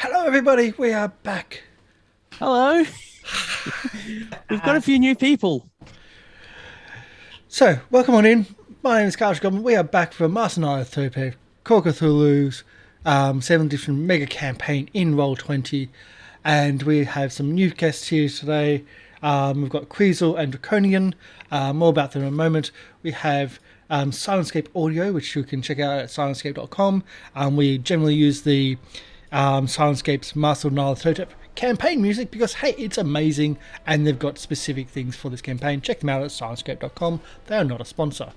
Hello, everybody. We are back. Hello. We've got a few new people. So, welcome on in. My name is Karsh Goblin. We are back for Master Nyarlathotep, Call of Cthulhu's 7th edition mega campaign in Roll20. And we have some new guests here today. We've got Quezel and Drakonyan. More about them in a moment. We have Syrinscape audio, which you can check out at syrinscape.com. We generally use the Syrinscape's Master of Nyarlathotep campaign music because, hey, it's amazing and they've got specific things for this campaign. Check them out at syrinscape.com. They are not a sponsor.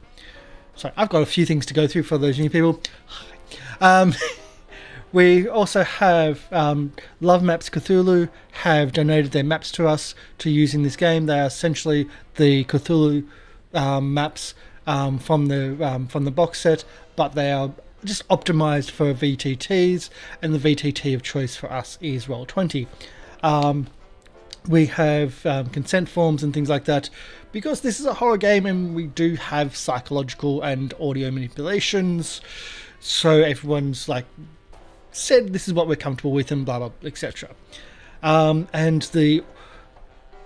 So I've got a few things to go through for those new people. We also have LoveMaps Cthulhu have donated their maps to us to use in this game. They are essentially the Cthulhu maps from the box set, but they are just optimized for VTTs, and the VTT of choice for us is Roll20. We have consent forms and things like that because this is a horror game and we do have psychological and audio manipulations, so everyone's like said this is what we're comfortable with and blah blah etc. And the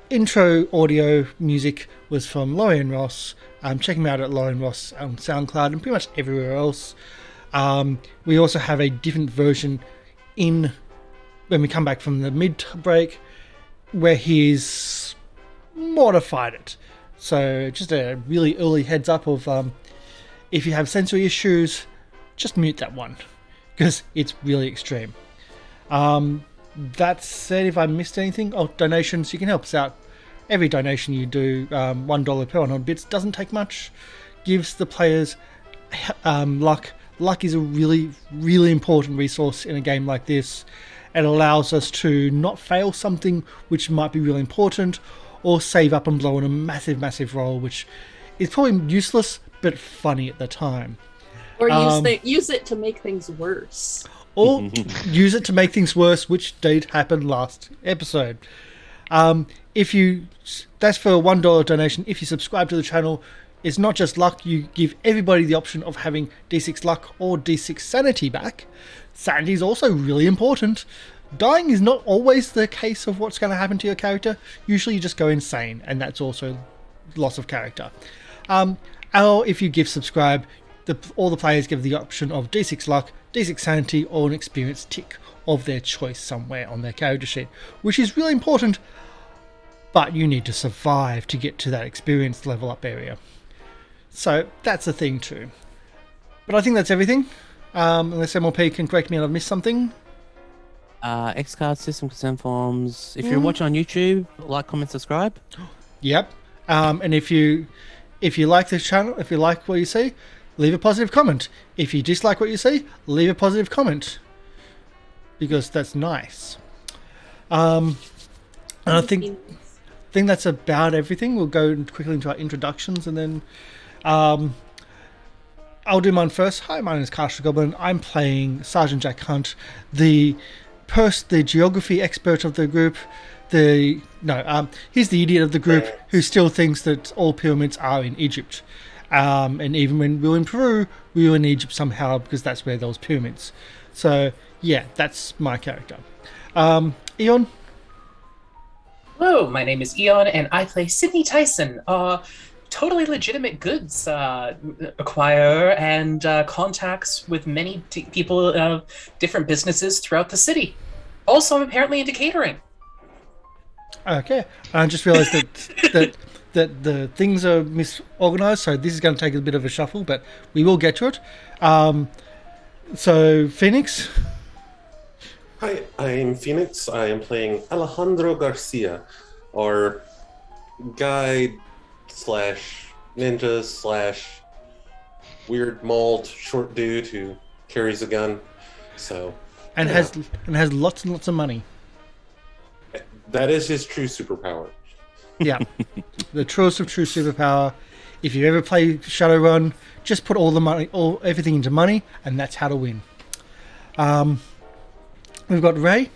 intro audio music was from Lorian Ross. Check him out at Lorian Ross on SoundCloud and pretty much everywhere else. We also have a different version in when we come back from the mid break where he's modified it. So just a really early heads up of if you have sensory issues, just mute that one because it's really extreme. That said, if I missed anything, donations, you can help us out. Every donation you do, $1 per 100 bits, doesn't take much, gives the players luck. Luck is a really, really important resource in a game like this. It allows us to not fail something which might be really important, or save up and blow in a massive, massive roll, which is probably useless but funny at the time. Or use it to make things worse. Or use it to make things worse, which did happen last episode. That's for a $1 donation. If you subscribe to the channel, it's not just luck. You give everybody the option of having D6 luck or D6 sanity back. Sanity is also really important. Dying is not always the case of what's going to happen to your character. Usually you just go insane, and that's also loss of character. Or if you give subscribe, all the players give the option of D6 luck, D6 sanity, or an experience tick of their choice somewhere on their character sheet, which is really important, but you need to survive to get to that experience level up area. So that's a thing too. But I think that's everything. Unless MLP can correct me and I've missed something. X-Card system consent forms. If you're watching on YouTube, like, comment, subscribe. Yep. And if you like this channel, if you like what you see, leave a positive comment. If you dislike what you see, leave a positive comment. Because that's nice. And I think that's about everything. We'll go quickly into our introductions and then I'll do mine first. Hi, my name is Karsh Goblin. I'm playing Sergeant Jack Hunt, the geography expert of the group. He's the idiot of the group who still thinks that all pyramids are in Egypt. And even when we were in Peru, we were in Egypt somehow because that's where there was pyramids. So, yeah, that's my character. Eon? Hello, my name is Eon, and I play Sidney Tyson, totally legitimate goods acquirer and contacts with many people, different businesses throughout the city. Also, I'm apparently into catering. Okay, I just realised that the things are misorganised, so this is going to take a bit of a shuffle, but we will get to it. So, Phoenix? Hi, I'm Phoenix. I am playing Alejandro Garcia, our guide / ninja / weird mauled short dude who carries a gun. So has lots and lots of money. That is his true superpower. Yeah, the truest of true superpower. If you ever play Shadowrun, just put all the money, everything into money, and that's how to win. We've got Ray.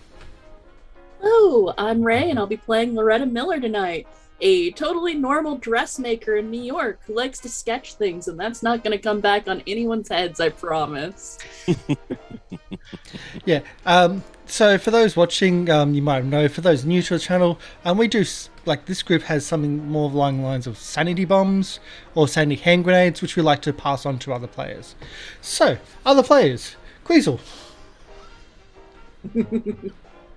Hello, I'm Ray, and I'll be playing Loretta Miller tonight. A totally normal dressmaker in New York who likes to sketch things, and that's not going to come back on anyone's heads, I promise. Yeah. So for those watching, you might know. For those new to the channel, we do this group has something more along the lines of sanity bombs or sanity hand grenades, which we like to pass on to other players. So other players, Quezel.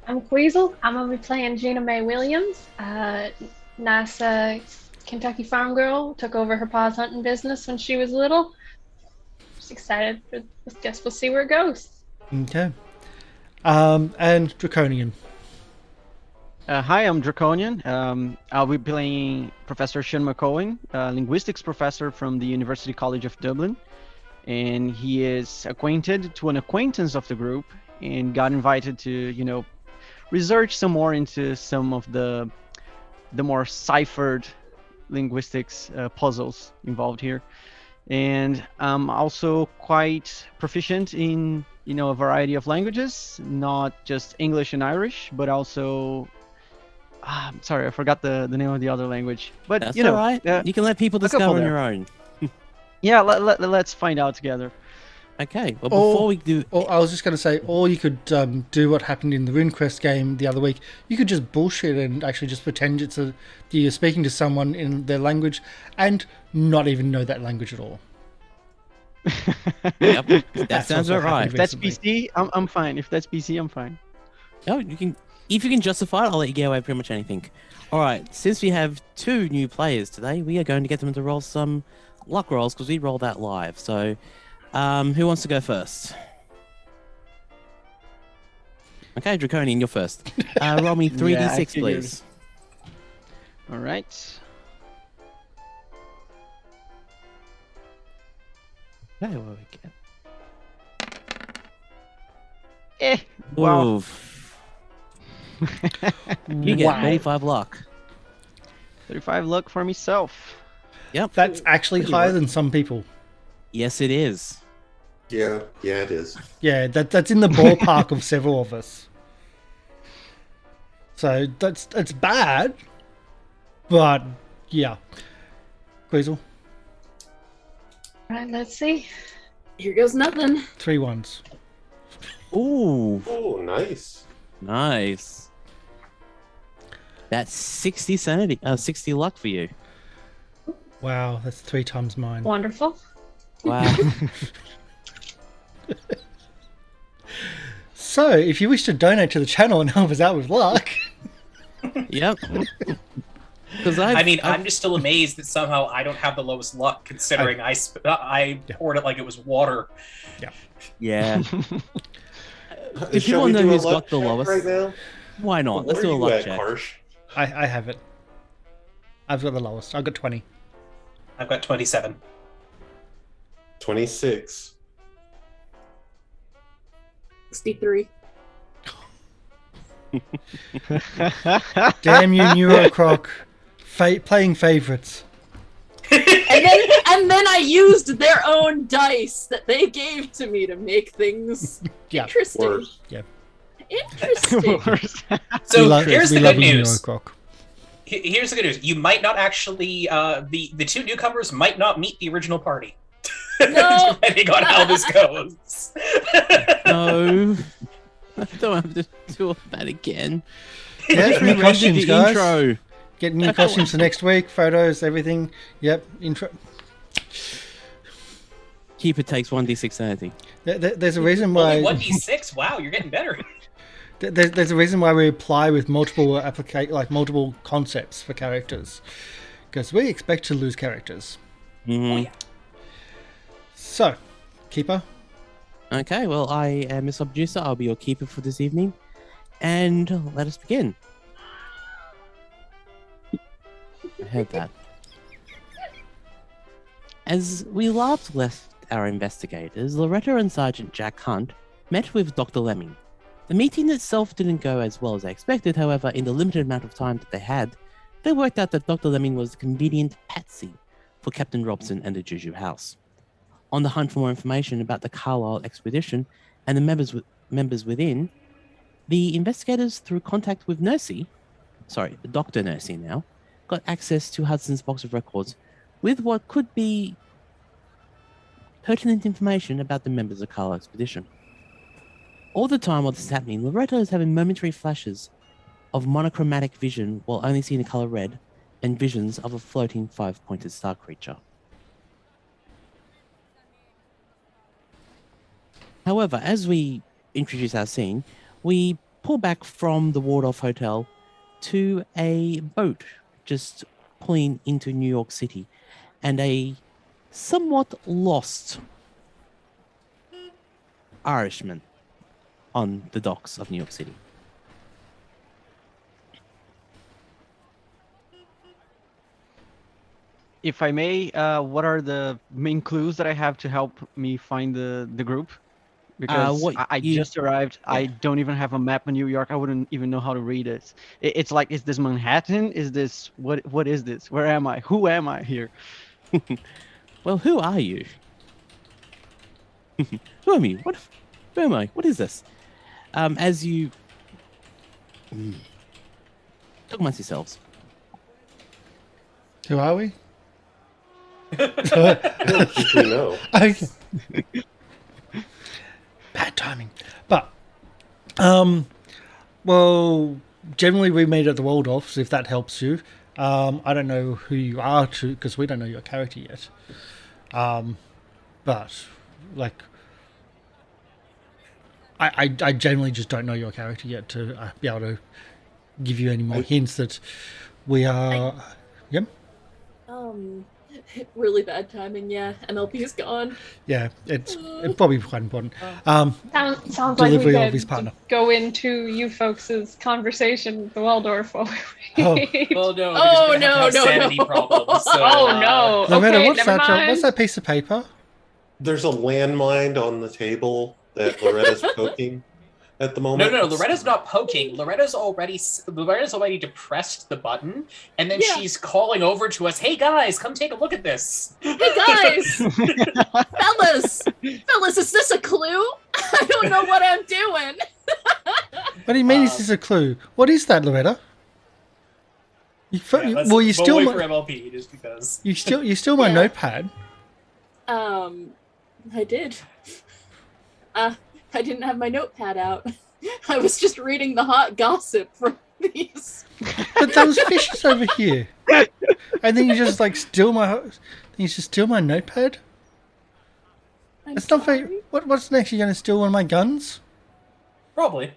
I'm Quezel. I'm gonna be playing Jeana-Mae Williams. Nice Kentucky farm girl. Took over her pa's hunting business when she was little. Just excited. Guess we'll see where it goes. Okay. And Drakonyan. Hi, I'm Drakonyan. I'll be playing Professor Sean McEoghan, linguistics professor from the University College of Dublin. And he is acquainted to an acquaintance of the group and got invited to, research some more into some of the more ciphered linguistics puzzles involved here. And I'm also quite proficient in, a variety of languages, not just English and Irish, but also, I'm sorry, I forgot the name of the other language. But, That's all right. You can let people discover on your own. Yeah, let's find out together. Okay, well, before we do... I was just going to say, or you could do what happened in the RuneQuest game the other week. You could just bullshit and actually just pretend you're speaking to someone in their language and not even know that language at all. Yep, that sounds about right. If that's BC, I'm fine. If that's BC, I'm fine. Oh, if you can justify it, I'll let you get away with pretty much anything. All right, since we have 2 new players today, we are going to get them to roll some luck rolls because we roll that live. So, who wants to go first? Okay, Drakonyan, you're first. Roll me 3d6, please. All right. Okay, what do we get? Wow. Oof. You get 35 luck. 35 luck for myself. Yep. That's actually higher than some people. Yes, it is. Yeah, it is. Yeah, that's in the ballpark of several of us. So it's bad, but yeah. Quezel. All right, let's see. Here goes nothing. 3 ones. Ooh. Oh, nice. Nice. That's 60 sanity. 60 luck for you. Wow, that's 3 times mine. Wonderful. Wow. So, if you wish to donate to the channel and help us out with luck, Yep. Because I'm just still amazed that somehow I don't have the lowest luck, considering I poured it like it was water. yeah. If Shall you we want to do know a who's luck got the check lowest, right now? why not? Let's Where do are a you luck at, check. Karsh? I have it. I've got the lowest. I've got 20. I've got 27. 26. 63. Damn you, Neurocroc. Playing favorites. And then I used their own dice that they gave to me to make things Yeah. interesting. Worse. Yeah. Interesting. So here's the love good you, news. Neurocroc. Here's the good news. You might not actually, the 2 newcomers might not meet the original party. No. Depending on how this goes. No. I don't have to do all that again. Yeah, new costumes, the guys. intro. Get new costumes for next week, photos, everything. Yep, intro. Keeper takes 1d6 sanity. There's a reason why. Only 1d6? Wow, you're getting better. There's a reason why we apply with multiple multiple concepts for characters, because we expect to lose characters. Mm-hmm. Oh, yeah. So, keeper. Okay, well, I am MrLiveProducer. I'll be your keeper for this evening. And let us begin. I heard that. As we last left our investigators, Loretta and Sergeant Jack Hunt met with Dr. Lemming. The meeting itself didn't go as well as they expected, however, in the limited amount of time that they had, they worked out that Dr. Lemming was a convenient patsy for Captain Robson and the JuJu House. On the hunt for more information about the Carlisle expedition and the members within, the investigators, through contact with Dr. Nursey now, got access to Hudson's box of records with what could be pertinent information about the members of the Carlisle expedition. All the time while this is happening, Loretta is having momentary flashes of monochromatic vision while only seeing the color red, and visions of a floating 5-pointed star creature. However, as we introduce our scene, we pull back from the Waldorf Hotel to a boat just pulling into New York City, and a somewhat lost Irishman on the docks of New York City. If I may, what are the main clues that I have to help me find the group? Because I just arrived. Yeah. I don't even have a map of New York. I wouldn't even know how to read it. It's like, is this Manhattan? Is this what is this? Where am I? Who am I here? Well, who are you? Who am I? Who am I? What is this? As you talk amongst yourselves. Who are we? We know. Okay. Bad timing. But, well, generally we meet at the Waldorfs, if that helps you. I don't know who you are, because we don't know your character yet. But, like, I generally just don't know your character yet to be able to give you any more hints that we are... Yep. Really bad timing, yeah. MLP is gone. Yeah, it's probably quite important. Sounds like we Delivery of his could partner. go into you folks' conversation with the Waldorf while we wait. Well, no. Oh, we're gonna have sanity problems. So, Oh no! Loretta, Okay, what's never that? mind. What's that piece of paper? There's a landmine on the table that Loretta's poking at the moment. No. Loretta's not poking. Loretta's already depressed the button, and then she's calling over to us. Hey guys, come take a look at this. Hey guys, fellas, is this a clue? I don't know what I'm doing. What do you mean? Is this a clue? What is that, Loretta? You We'll still wait for MLP just because. you still my notepad. I did. I didn't have my notepad out. I was just reading the hot gossip from these. But there was fishes over here, and then you just like steal my. You just steal my notepad. It's not very. What's next? You're going to steal one of my guns? Probably.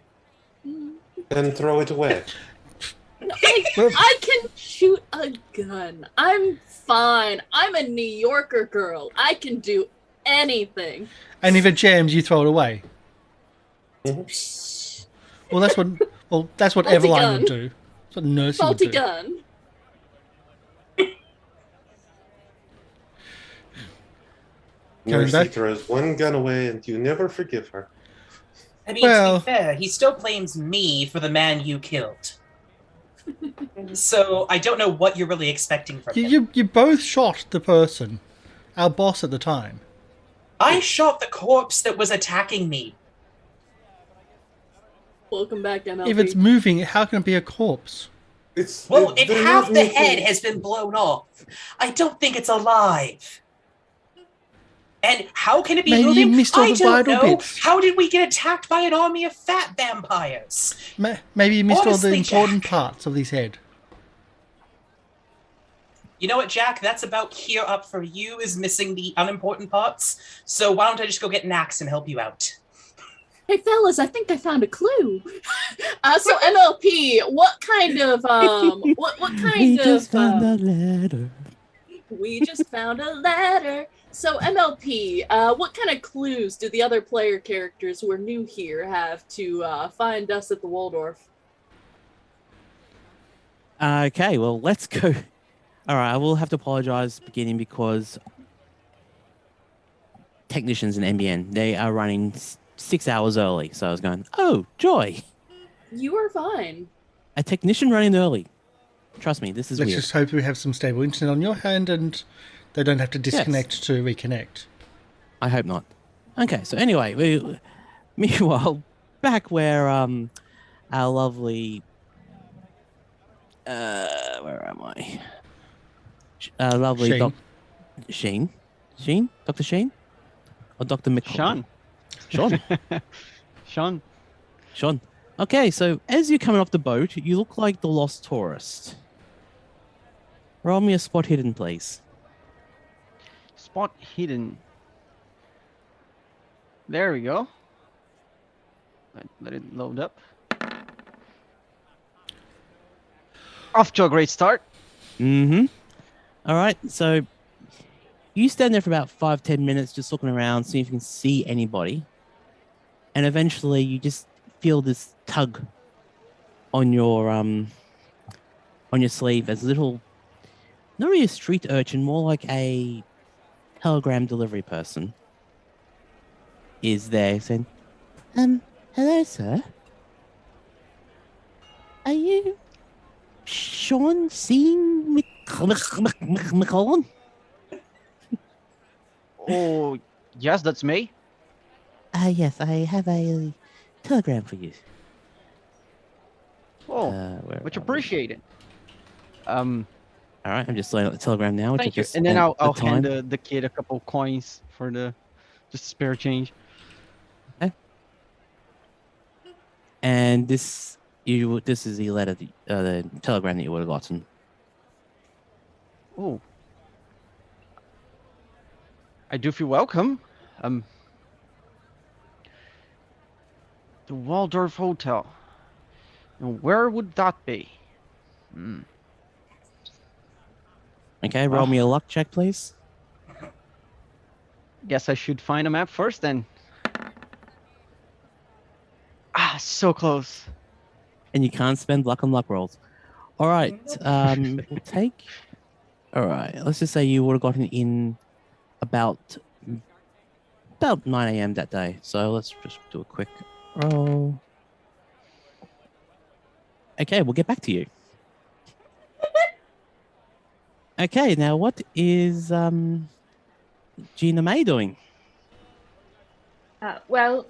And throw it away. No, I can shoot a gun. I'm fine. I'm a New Yorker girl. I can do anything. And if it jams, you throw it away. Mm-hmm. Well, that's what Faulty Eveline gun. would do. That's what nursing Faulty would do. gun. Mercy back? throws one gun away and you never forgive her. I mean, Well- to be fair, he still blames me for the man you killed. So I don't know what you're really expecting from him. You both shot the person, our boss at the time. I shot the corpse that was attacking me. Welcome back, MLP. If it's moving, how can it be a corpse? It's Well, if they're half not the making- head has been blown off, I don't think it's alive. And how can it be Maybe you moving? missed all I the don't vital know. bits. How did we get attacked by an army of fat vampires? Maybe you missed all the Honestly, important Jack. parts of his head. You know what, Jack? That's about here up for you is missing the unimportant parts. So why don't I just go get an axe and help you out? Hey fellas, I think I found a clue. So MLP, what kind of what kind We of just found a letter. we just found a letter. So MLP, what kind of clues do the other player characters who are new here have to find us at the Waldorf? Okay, well, let's go. All right, I will have to apologize beginning because technicians in NBN, they are running 6 hours early. So I was going, oh, joy. You are fine. A technician running early. Trust me, this is Let's weird. just hope we have some stable internet on your hand and they don't have to disconnect to reconnect. I hope not. Okay, so anyway, meanwhile, back where our lovely... where am I? Lovely Shane. Shane? Shane? Dr. Shane? Or Dr. McEoghan? Sean. Sean. Sean. Sean. Okay, so as you're coming off the boat, you look like the lost tourist. Roll me a spot hidden, please. Spot hidden. There we go. Let it load up. Off to a great start. Mm-hmm. All right, so you stand there for about 5-10 minutes just looking around, seeing if you can see anybody. And eventually you just feel this tug on your sleeve as a little, not really a street urchin, more like a telegram delivery person is there saying, hello, sir. Are you Sean seeing McEoghan? Oh, yes, that's me. Yes, I have a telegram for you. Oh, Where much are we? appreciated. All right, I'm just laying out the telegram now. Thank you. And then I'll hand the kid a couple coins for just spare change. Okay. And this is the letter, the telegram that you would have gotten. Oh, I do feel welcome. The Waldorf Hotel. Now, where would that be? Okay, roll me a luck check, please. Guess I should find a map first then. Ah, so close. And you can't spend luck on luck rolls. All right, we'll take. All right, let's just say you would have gotten in about 9 a.m. that day. So let's just do a quick roll. Okay, we'll get back to you. Okay, now what is Jeana-Mae doing? Well,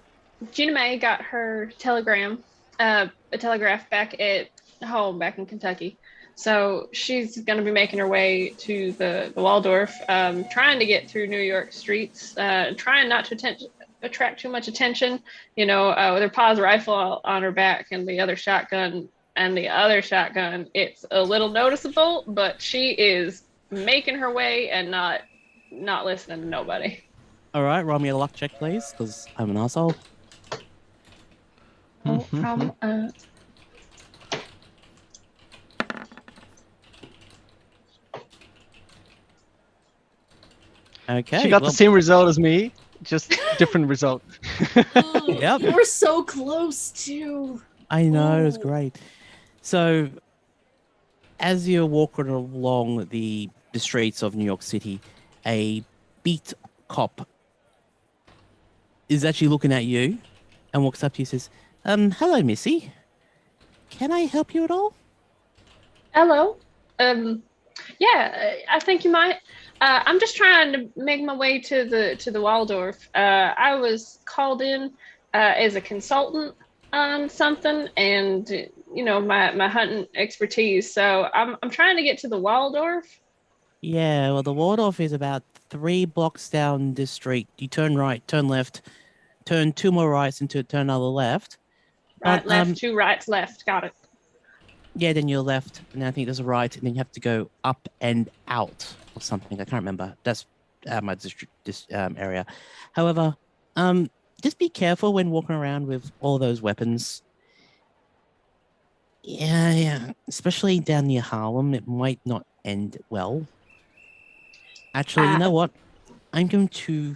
Jeana-Mae got her telegram, a telegraph back at home back in Kentucky. So she's going to be making her way to the Waldorf, trying to get through New York streets, trying not to attract too much attention, with her pa's rifle on her back and the other shotgun. It's a little noticeable, but she is making her way and not listening to nobody. All right, roll me a luck check, please, because I'm an asshole. Okay. She got the same result as me, just different result. Yep. We're so close too. I know, it was great. So, as you're walking along the streets of New York City, a beat cop is actually looking at you and walks up to you and says, hello, Missy. Can I help you at all? Hello. Yeah, I think you might. I'm just trying to make my way to the Waldorf. I was called in as a consultant on something, and my hunting expertise. So I'm trying to get to the Waldorf. Yeah, well, the Waldorf is about 3 blocks down this street. You turn right, turn left, turn 2 more rights, and turn another left. Right, left, 2 rights, left. Got it. Yeah, then you're left, and I think there's a right, and then you have to go up and out or something. I can't remember. That's my area. However, just be careful when walking around with all those weapons. Yeah. Especially down near Harlem, it might not end well. Actually, you know what? I'm going to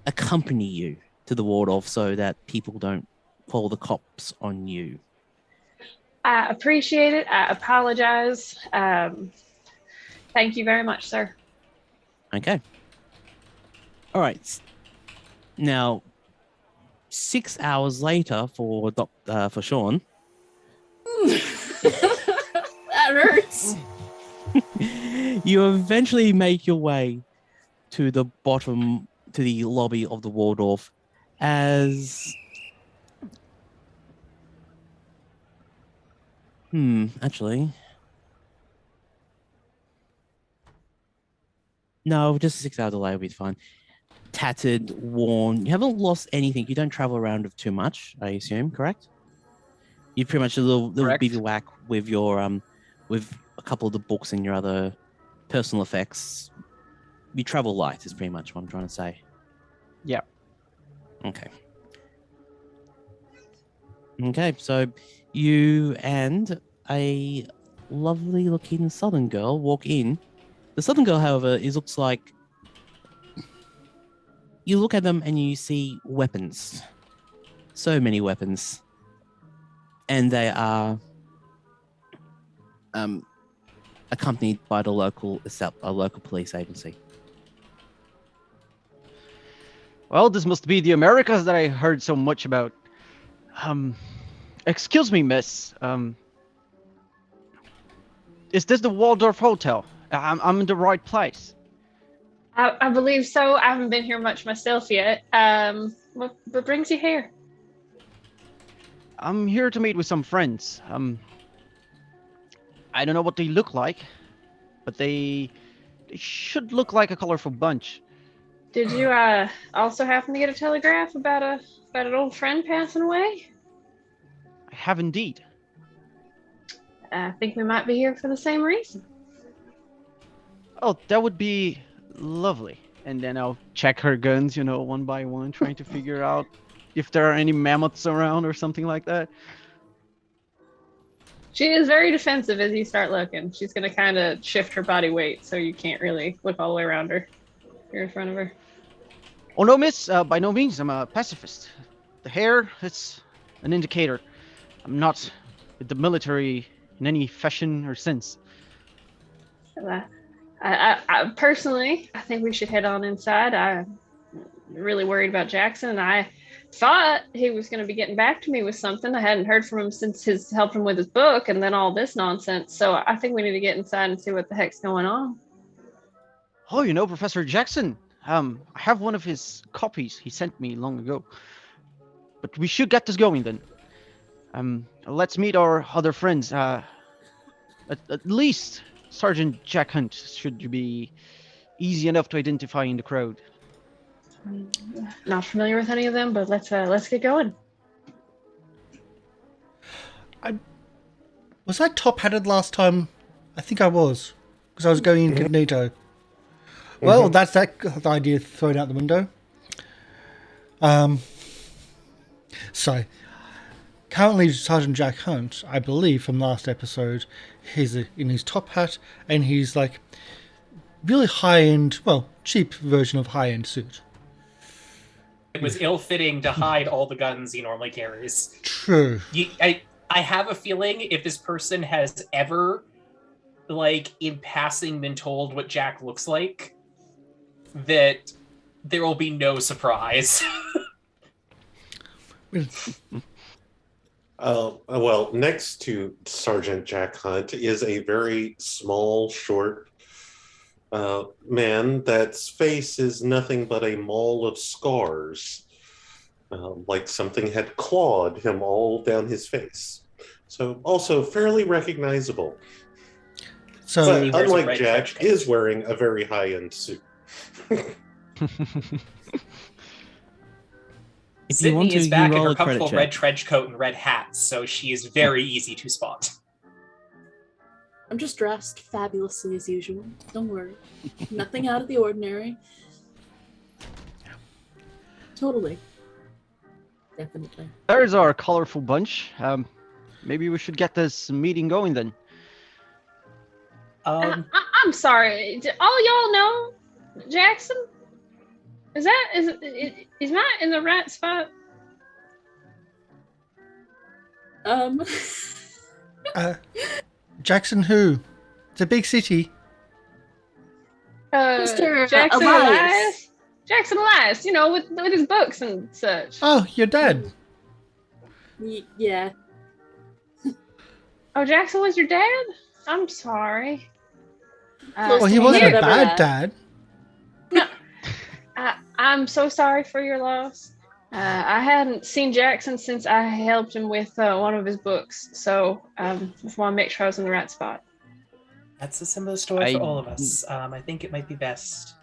accompany you to the Waldorf so that people don't call the cops on you. I appreciate it. I apologize. Thank you very much, sir. Okay. All right. Now, 6 hours later for Sean. That hurts. You eventually make your way to the lobby of the Waldorf as... actually... No, just a 6 hour delay will be fine. tattered, worn. You haven't lost anything. You don't travel around too much, I assume, correct? You pretty much a little bivouac with your with a couple of the books and your other personal effects. You travel light is pretty much what I'm trying to say. Yeah. Okay. Okay, so you and a lovely looking southern girl walk in. The southern girl, however, looks like you look at them and you see weapons. So many weapons. And they are accompanied by the local police agency. Well, this must be the Americas that I heard so much about. Excuse me, miss. Is this the Waldorf Hotel? I'm in the right place. I believe so. I haven't been here much myself yet. What brings you here? I'm here to meet with some friends. I don't know what they look like, but they should look like a colorful bunch. Did you also happen to get a telegraph about an old friend passing away? I have indeed. I think we might be here for the same reason. Oh, that would be lovely. And then I'll check her guns, one by one, trying to figure out if there are any mammoths around or something like that. She is very defensive as you start looking. She's going to kind of shift her body weight so you can't really look all the way around her. You're in front of her. Oh, no, miss. By no means. I'm a pacifist. The hair, it's an indicator. I'm not with the military in any fashion or sense. I personally, I think we should head on inside. I'm really worried about Jackson. I thought he was going to be getting back to me with something. I hadn't heard from him since his helped him with his book and then all this nonsense. So I think we need to get inside and see what the heck's going on. Oh, Professor Jackson. I have one of his copies he sent me long ago. But we should get this going then. Let's meet our other friends. At least Sergeant Jack Hunt should be easy enough to identify in the crowd. Not familiar with any of them, but let's get going. Was I top-hatted last time? I think I was, because I was going incognito. Well, that's that idea thrown out the window. So, currently Sergeant Jack Hunt, I believe from last episode, he's in his top hat, and he's like really high-end, well, cheap version of high-end suit. It was ill-fitting to hide all the guns he normally carries. True. I have a feeling if this person has ever, in passing been told what Jack looks like, that there will be no surprise. Well, next to Sergeant Jack Hunt is a very small, short man that's face is nothing but a mall of scars, like something had clawed him all down his face. So also fairly recognizable. So, but unlike Jack, is wearing a very high-end suit. Sidney is back in her comfortable red trench coat and red hat, so she is very easy to spot. I'm just dressed fabulously as usual. Don't worry. Nothing out of the ordinary. Totally. Definitely. There's our colorful bunch. Maybe we should get this meeting going then. I'm sorry. All y'all know Jackson? Is not in the right spot? Jackson who? It's a big city. Mr. Jackson Elias. Jackson Elias, with his books and such. Oh, your dad. Yeah. Oh, Jackson was your dad? I'm sorry. Well, he wasn't a bad dad. No. I'm so sorry for your loss. I hadn't seen Jackson since I helped him with one of his books, so just want to make sure I was in the right spot. That's a similar story for all of us. I think it might be best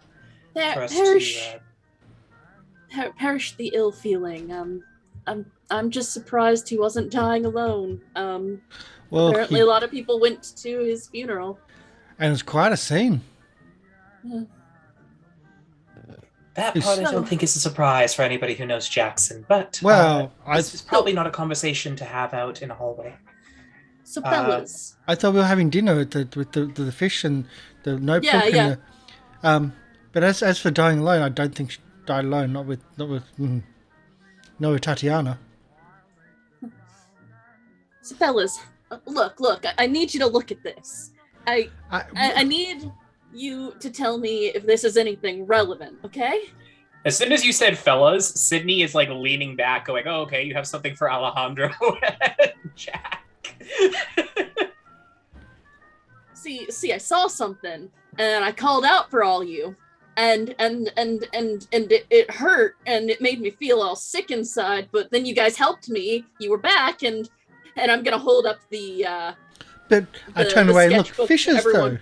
for us Parrish. to... perish the ill feeling. I'm just surprised he wasn't dying alone. Well, Apparently a lot of people went to his funeral. and it was quite a scene. Yeah. That part I don't think is a surprise for anybody who knows Jackson, but this is probably not a conversation to have out in a hallway. So fellas, I thought we were having dinner with the fish and the notebook. Yeah. And but as for dying alone, I don't think she died alone. Not with Tatiana. So fellas, look, I need you to look at this. I need you to tell me if this is anything relevant, okay? As soon as you said fellas, Sidney is like leaning back, going, "Oh, okay, you have something for Alejandro and Jack." See, I saw something, and I called out for all you, and it hurt, and it made me feel all sick inside. But then you guys helped me. You were back, and I'm gonna hold up the. But I turned away and looked. Fishes though.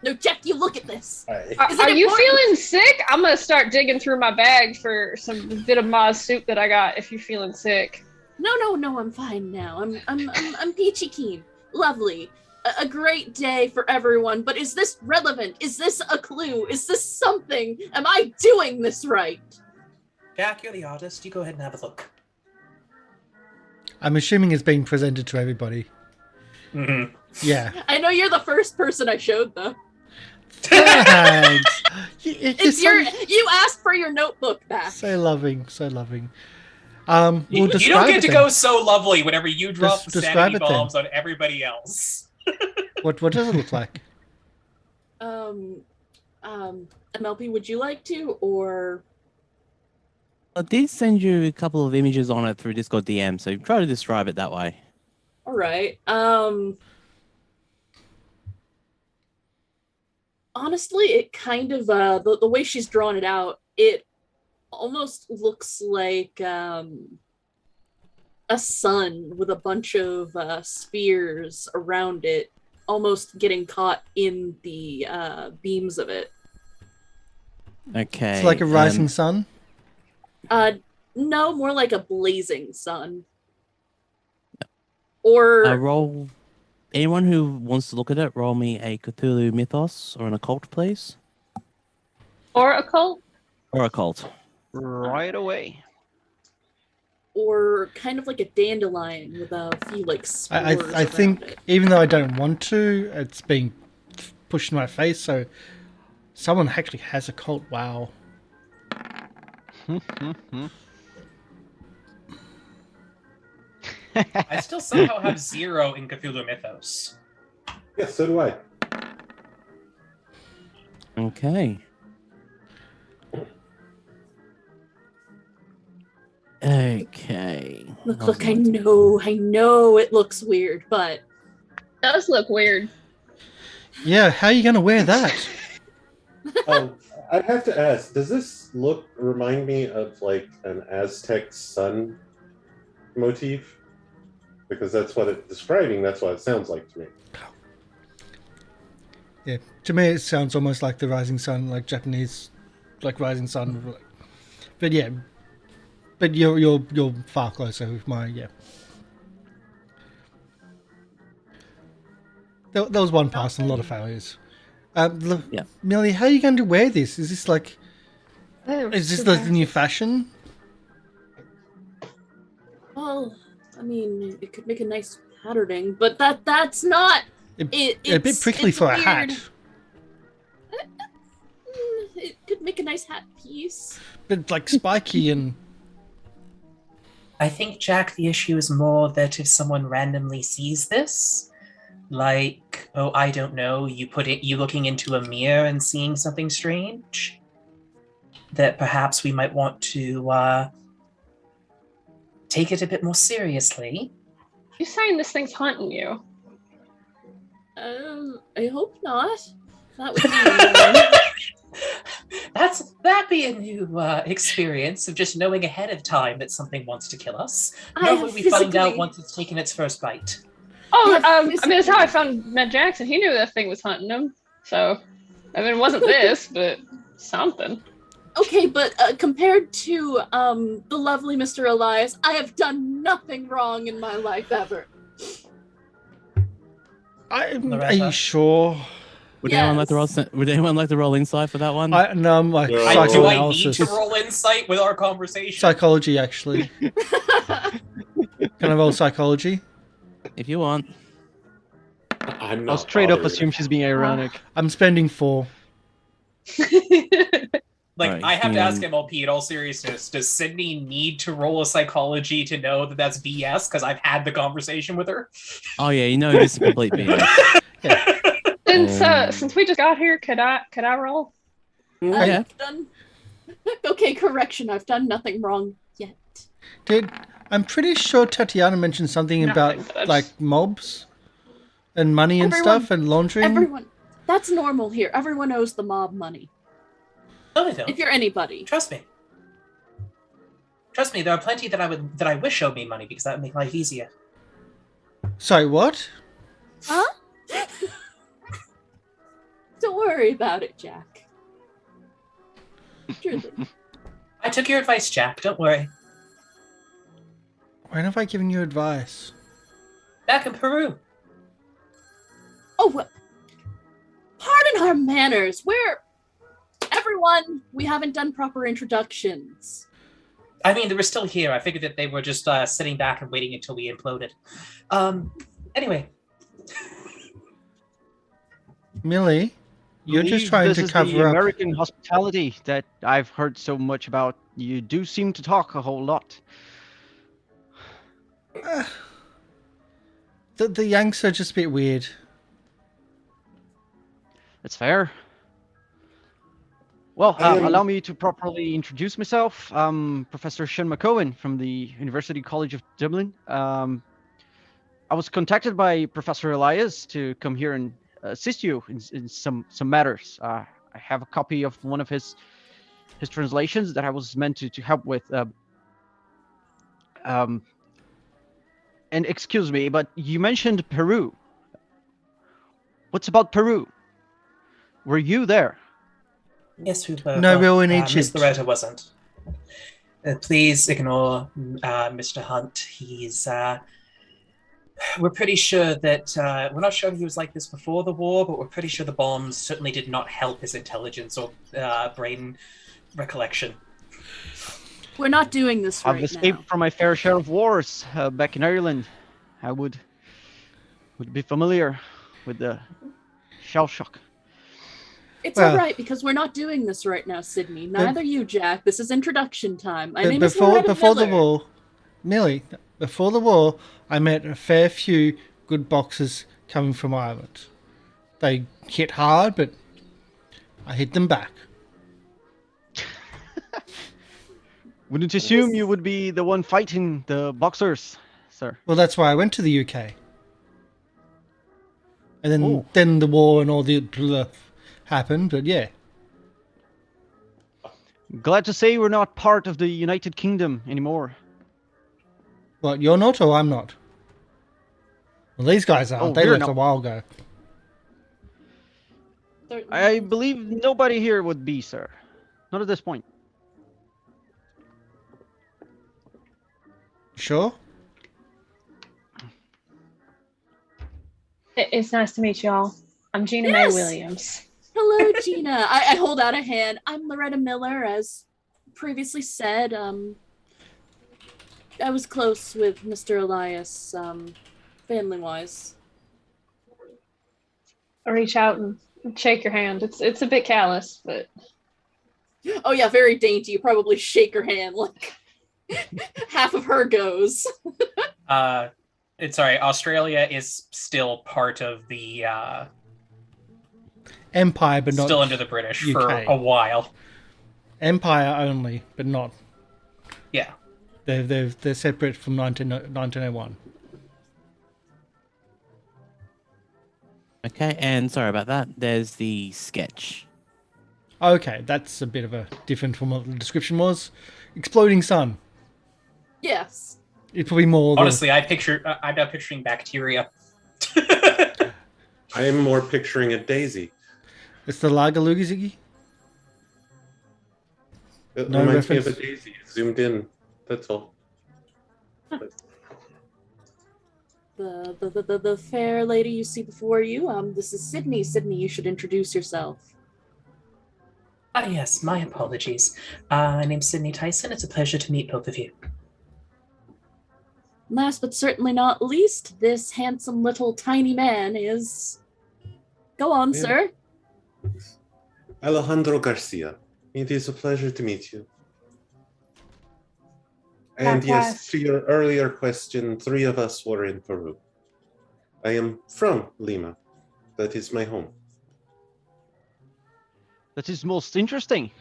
No, Jack, you look at this. Are you feeling sick? I'm gonna start digging through my bag for some bit of Ma's soup that I got. If you're feeling sick. No, I'm fine now. I'm peachy keen. Lovely. A great day for everyone. But is this relevant? Is this a clue? Is this something? Am I doing this right? Jack, you're the artist. You go ahead and have a look. I'm assuming it's being presented to everybody. Mm-hmm. Yeah. I know you're the first person I showed, though. Thanks. You asked for your notebook back. So loving. You don't get to go so lovely whenever you drop the sanity bombs on everybody else. What does it look like? MLP, would you like to, or? I did send you a couple of images on it through Discord DM, so try to describe it that way. All right. Honestly, it kind of the way she's drawn it out, it almost looks like a sun with a bunch of spheres around it, almost getting caught in the beams of it. Okay. It's like a rising sun? No, more like a blazing sun. Or roll. Anyone who wants to look at it, roll me a Cthulhu mythos or an occult, please. Or occult? Or occult. Right away. Or kind of like a dandelion with a few like spores I think it. Even though I don't want to, it's being pushed in my face. So someone actually has a cult. Wow. I still somehow have 0 in Cthulhu Mythos. Yeah, so do I. Okay. Okay. Look, I know it looks weird, but It does look weird. Yeah, how are you going to wear that? I'd have to ask, does this remind me of like an Aztec sun motif? Because that's what it's describing, that's what it sounds like to me. Yeah, to me it sounds almost like the rising sun, like Japanese, like rising sun. But yeah, but you're far closer with my There was one pass and a lot of failures. Millie, how are you going to wear this? Is this like, is this the new fashion? well, I mean, it could make a nice patterning, but that's not it. A bit prickly for a hat. It could make a nice hat piece. But like spiky and... I think, Jack, the issue is more that if someone randomly sees this, like, oh, I don't know, you looking into a mirror and seeing something strange, that perhaps we might want to take it a bit more seriously. You saying this thing's hunting you? I hope not. That would be That'd be a new experience of just knowing ahead of time that something wants to kill us. Normally we find out once it's taken its first bite. Oh, I mean, that's how I found Matt Jackson. He knew that thing was hunting him. So, I mean, it wasn't this, but something. Okay, but compared to the lovely Mr. Elias, I have done nothing wrong in my life ever. Are Loretta? you sure? Would Yes. anyone like to roll? Would anyone like to roll insight for that one? No, I'm like No. Do psycho I need analysis. to roll insight with our conversation? Psychology, actually. Can I roll psychology? If you want. I'm not I'll straight up bothered. assume she's being ironic. I'm spending 4. Like, Alright, I have to yeah. ask MLP in all seriousness, does Sydney need to roll a psychology to know that that's BS? Because I've had the conversation with her. Oh yeah, you know this is complete BS. Since we just got here, could I roll? Yeah. I've done. Okay, correction. I've done nothing wrong yet. I'm pretty sure Tatiana mentioned something about Nothing, but I like just- mobs and money and Everyone- stuff and laundering. Everyone, that's normal here. Everyone owes the mob money. No, they don't. If you're anybody. Trust me. Trust me, there are plenty that I wish owed me money because that would make life easier. Sorry, what? Huh? Don't worry about it, Jack. Truly. I took your advice, Jack. Don't worry. When have I given you advice? Back in Peru. Oh, pardon our manners. Everyone, we haven't done proper introductions. I mean, they were still here. I figured that they were just sitting back and waiting until we imploded. Anyway. Millie, you're just Believe trying this to is cover the up. American hospitality that I've heard so much about. You do seem to talk a whole lot. The Yanks are just a bit weird. That's fair. Well, I am- allow me to properly introduce myself. I'm Professor Sean McEoghan from the University College of Dublin. I was contacted by Professor Elias to come here and assist you in some matters. I have a copy of one of his translations that I was meant to help with. And excuse me, but you mentioned Peru. What's about Peru? Were you there? Yes, we were. No, but, we were in Miss Egypt. Loretta wasn't. Please ignore Mr. Hunt. He's. We're pretty sure that we're not sure if he was like this before the war, but we're pretty sure the bombs certainly did not help his intelligence or brain recollection. We're not doing this I've right escaped now. from my fair share of wars back in Ireland. I would be familiar with the shell shock. It's Well- all right because we're not doing this right now, Sydney. Neither you, Jack. This is introduction time. My name is Loretta Before the Miller. war, Millie, before the war, I met a fair few good boxers coming from Ireland. They hit hard, but I hit them back. Wouldn't assume you would be the one fighting the boxers, sir. Well, that's why I went to the UK. And then, Oh. then the war and all the blah happened, but yeah. Glad to say we're not part of the United Kingdom anymore. What, you're not or I'm not? Well, these guys are. Oh, They we're left not. a while ago. I believe nobody here would be, sir. Not at this point. Sure? It's nice to meet y'all. I'm Jeana-Mae Yes. Williams. Hello, Gina. I hold out a hand. I'm Loretta Miller, as previously said. I was close with Mr. Elias, family-wise. I'll reach out and shake your hand. It's a bit callous, but Oh yeah, very dainty. You probably shake her hand like half of her goes. It's sorry. Australia is still part of the Empire, but not still under the British UK. for a while. Empire only, but not. Yeah. They're separate from 1901. Okay, and sorry about that. There's the sketch. Okay, that's a bit of a different from what the description was. Exploding sun. Yes. It's probably more. Honestly, I'm now picturing bacteria. I am more picturing a daisy. It's the Lager Ziggy. It No reminds me of a reference. daisy. Zoomed in. That's all. The fair lady you see before you, this is Sidney. Sidney, you should introduce yourself. Yes, my apologies. My name's Sidney Tyson. It's a pleasure to meet both of you. Last but certainly not least, this handsome little tiny man is... Go on, Yeah. sir. Alejandro Garcia. It is a pleasure to meet you. And yes, to your earlier question, 3 of us were in Peru. I am from Lima. That is my home. That is most interesting.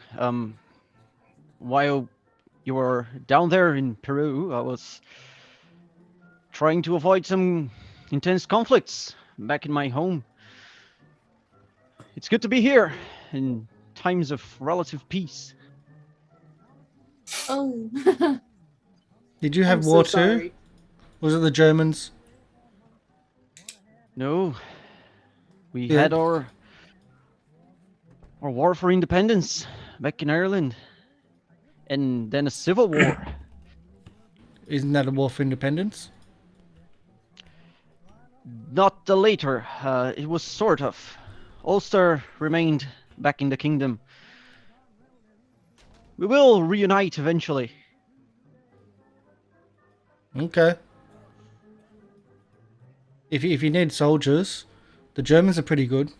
While you were down there in Peru, I was trying to avoid some intense conflicts back in my home. It's good to be here in times of relative peace. Oh. Did you have I'm war so too? sorry. Was it the Germans? No, we Yeah. had our war for independence back in Ireland, and then a civil war. Isn't that a war for independence? Not the later. It was sort of. Ulster remained back in the kingdom. We will reunite eventually. Okay. If you need soldiers, the Germans are pretty good.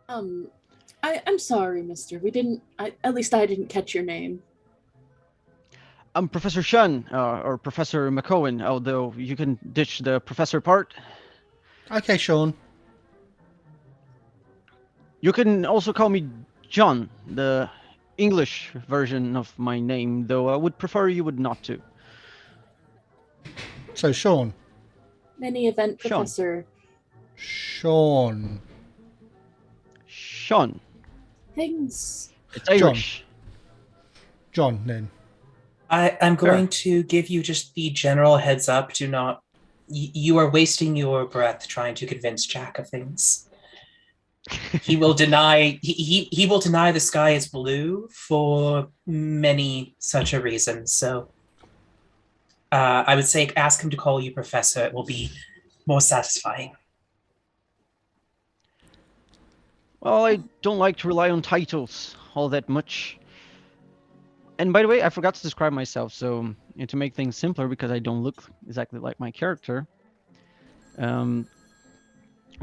I'm sorry, mister. At least I didn't catch your name. I'm Professor Shun, or Professor McEoghan, although you can ditch the professor part. Okay, Sean. You can also call me John, the English version of my name, though I would prefer you would not to. So, Sean. In any event, Sean. Professor. Sean. Sean. Things. It's Irish. John, then. I'm going to give you just the general heads up. Do not. You are wasting your breath trying to convince Jack of things. He will deny. He will deny the sky is blue for many such a reason. So, I would say ask him to call you Professor. It will be more satisfying. Well, I don't like to rely on titles all that much. And by the way, I forgot to describe myself, so to make things simpler, because I don't look exactly like my character.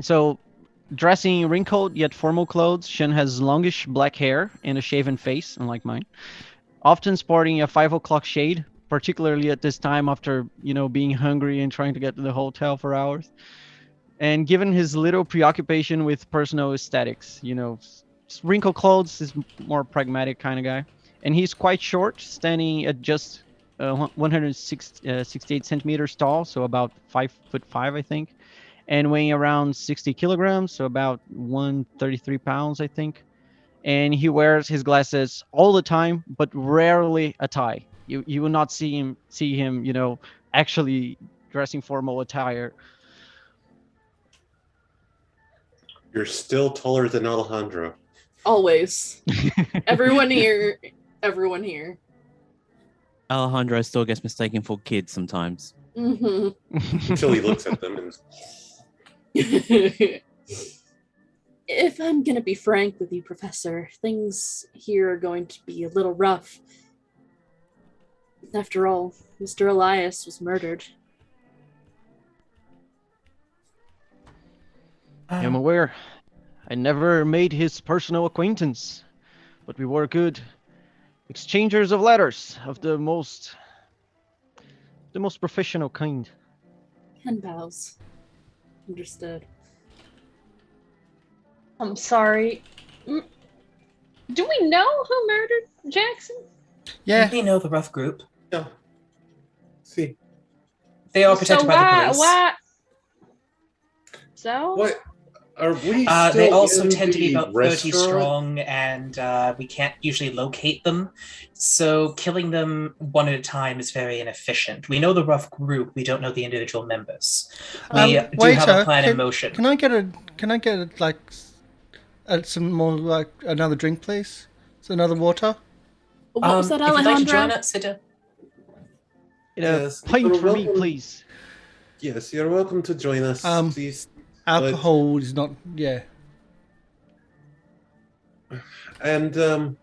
So, dressing in wrinkled yet formal clothes, Shen has longish black hair and a shaven face, unlike mine. Often sporting a 5 o'clock shade, particularly at this time after, being hungry and trying to get to the hotel for hours. And given his little preoccupation with personal aesthetics, wrinkled clothes is more pragmatic kind of guy. And he's quite short, standing at just 168 centimeters tall, so about 5'5", I think, and weighing around 60 kilograms, so about 133 pounds, I think. And he wears his glasses all the time, but rarely a tie. You will not see him, actually dressing formal attire. You're still taller than Alejandro. Always. Everyone here. Alejandro still gets mistaken for kids sometimes. Mm-hmm. Until he looks at them and... If I'm going to be frank with you, Professor, things here are going to be a little rough. After all, Mr. Elias was murdered. I'm aware. I never made his personal acquaintance, but we were good exchangers of letters of the most professional kind. Pen pals. Understood. I'm sorry. Do we know who murdered Jackson? Yeah. We know the rough group. Yeah. See. They are protected by the police. Why? So? What? Are we They still also in tend to be the about 30 restaurant? strong, and we can't usually locate them. So killing them one at a time is very inefficient. We know the rough group. We don't know the individual members. We do have a Waiter, plan in motion. Can I get some more, like, another drink, please? So another water? What was that, If you'd like to Alejandro? join us, Yes, pint you're for me, welcome. please. Yes, you're welcome to join us, please. Alcohol is not. Yeah. And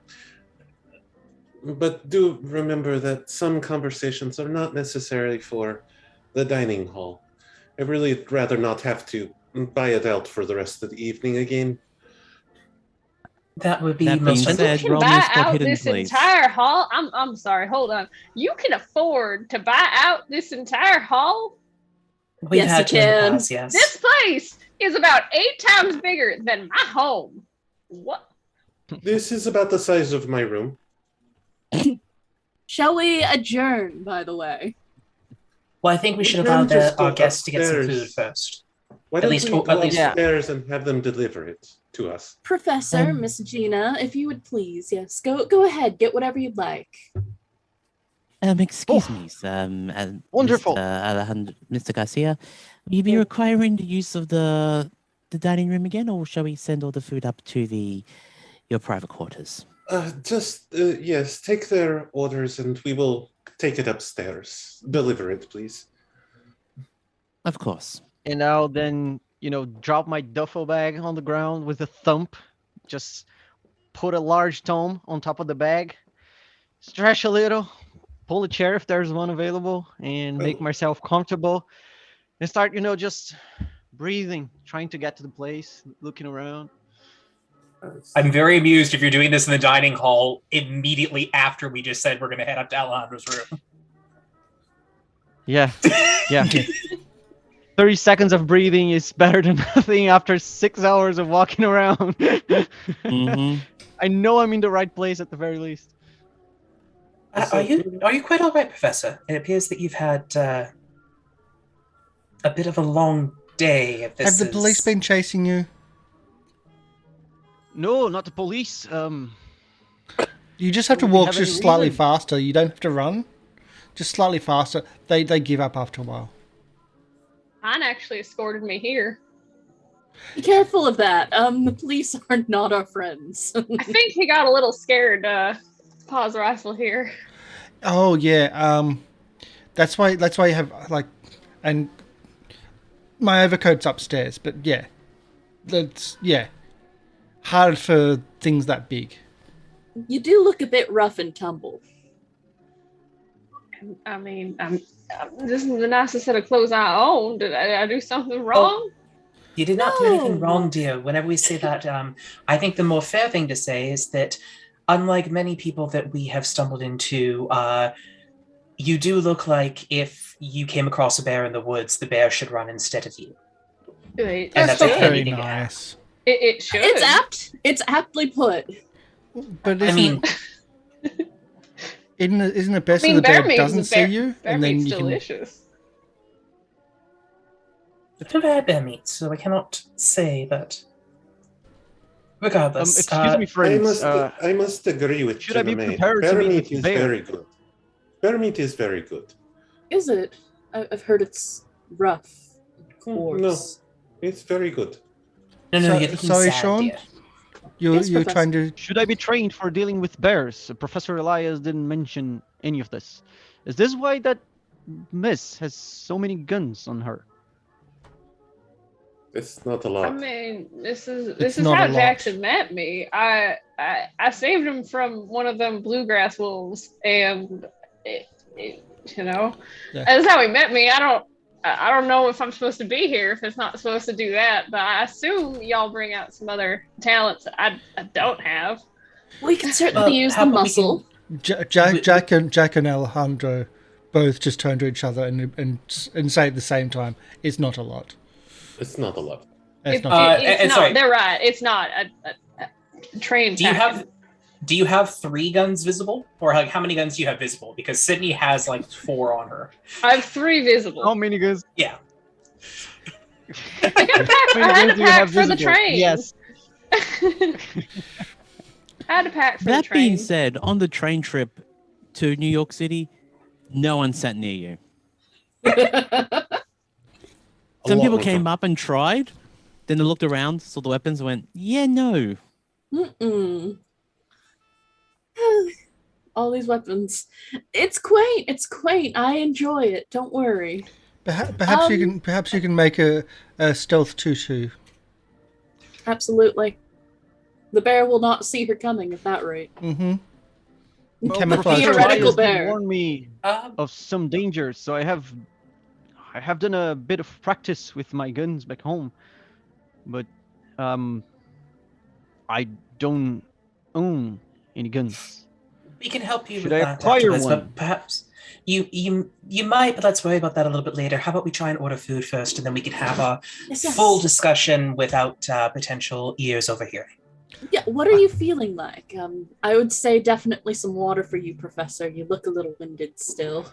but do remember that some conversations are not necessarily for the dining hall. I'd really rather not have to buy it out for the rest of the evening again. that would be That most being You said, can roll me a buy spot out hidden, this please. entire hall. I'm sorry. Hold on. You can afford to buy out this entire hall. We've Yes, had you to in the can. past, yes. This place is about 8 times bigger than my home. What? This is about the size of my room. Shall we adjourn, by the way? Well, I think we should We allow can just our go guests to get some upstairs. food first. Why At don't least- we or go at least- upstairs and have them deliver it to us? Professor, Miss Jeana, if you would please, yes, go ahead, get whatever you'd like. Excuse Oh. me, Wonderful. Mr. Garcia. Will you be requiring the use of the dining room again, or shall we send all the food up to your private quarters? Yes, take their orders and we will take it upstairs. Deliver it, please. Of course. And I'll then, drop my duffel bag on the ground with a thump. Just put a large tome on top of the bag. Stretch a little. Pull a chair if there's one available. And make myself comfortable. And start, just breathing. Trying to get to the place. Looking around. I'm very amused if you're doing this in the dining hall immediately after we just said we're going to head up to Alejandro's room. Yeah. Yeah. 30 seconds of breathing is better than nothing after 6 hours of walking around. Mm-hmm. I know I'm in the right place at the very least. Are you quite all right, Professor? It appears that you've had a bit of a long day. If this Have the police been chasing you? No, not the police. You just have to Do they walk have just any slightly reason? faster. You don't have to run. Just slightly faster. They give up after a while. Mine actually escorted me here. Be careful of that. The police are not our friends. I think he got a little scared. Pause rifle here. Oh yeah. That's why you have and my overcoat's upstairs. But yeah, that's hard for things that big. You do look a bit rough and tumble. I mean, this is the nicest set of clothes I own. Did I do something wrong? You did not do anything No. wrong, dear. Whenever we say that, I think the more fair thing to say is that, unlike many people that we have stumbled into, you do look like if you came across a bear in the woods, the bear should run instead of you. It, And That's that's not a very handy thing to have. nice. it should. It's apt. It's aptly put. But I mean, isn't it best I mean, if the bear bear meat's doesn't see bear- you, Bear and then meat's you can? delicious. I've never had bear meat, so I cannot say that. Regardless, Excuse me, friends. I must agree with should I be Jeana-Mae. prepared to Bear meet meat with is bear? very good. Bear meat is very good. Is it? I've heard it's rough. Coarse. It's very good. no, So- you're thinking sorry, sad, Sean? dear. You're Yes, you're Professor. trying to. Should I be trained for dealing with bears? Professor Elias didn't mention any of this. Is this why that miss has so many guns on her? It's not a I lot. mean, this is It's how not a lot. Jackson met me. I saved him from one of them bluegrass wolves, and Yeah. that's how he met me. I don't know if I'm supposed to be here if it's not supposed to do that, but I assume y'all bring out some other talents that I don't have. We can certainly use how the about we muscle. Jack and Alejandro both just turn to each other and say at the same time, "It's not a lot. It's not a lot. It's It- not." it's and not. sorry. They're right. It's not a trained. Do you have 3 guns visible, or like how many guns do you have visible? Because Sydney has like 4 on her. I have 3 visible. How many guns? Yeah. I got a pack. I had a pack for the train. Yes. I had a pack for the That train. being said, on the train trip to New York City, no one sat near you. Some lot people of came them. up and tried, then they looked around, saw the weapons, and went, "Yeah, no." Mm-mm. all these weapons. It's quaint. It's quaint. I enjoy it. Don't worry. Perhaps you can make a stealth tutu. Absolutely. The bear will not see her coming at that rate. Mm-hmm. Well, Camouflage. Theoretical Professor bear. warned me of some dangers, so I have done a bit of practice with my guns back home, but I don't own any guns. We can help you Should with I that acquire afterwards, one? but perhaps you might, but let's worry about that a little bit later. How about we try and order food first, and then we can have a Yes. full discussion without potential ears overhearing. Yeah, what are you feeling like? I would say definitely some water for you, Professor. You look a little winded still.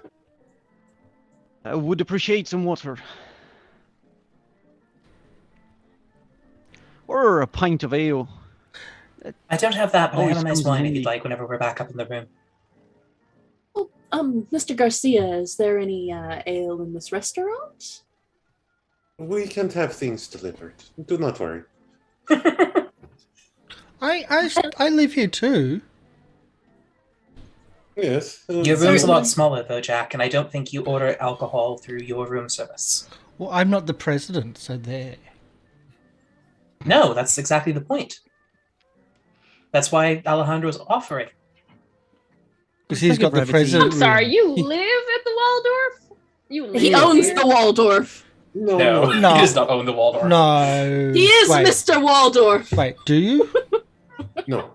I would appreciate some water. Or a pint of ale. I don't have that, but I have a Always nice comes wine if handy. you'd like whenever we're back up in the room. Oh, Mr. Garcia, is there any ale in this restaurant? We can't have things delivered. Do not worry. I live here too. Yes. Your room's a lot smaller, though, Jack, and I don't think you order alcohol through your room service. Well, I'm not the president, so there. No, that's exactly the point. That's why Alejandro's offering. Because he's got the Brevity. president. I'm sorry, room. you live at the Waldorf? You live He owns here? the Waldorf. No. No. He does not own the Waldorf. No. He is Wait, Mr. Waldorf. Wait, do you? No.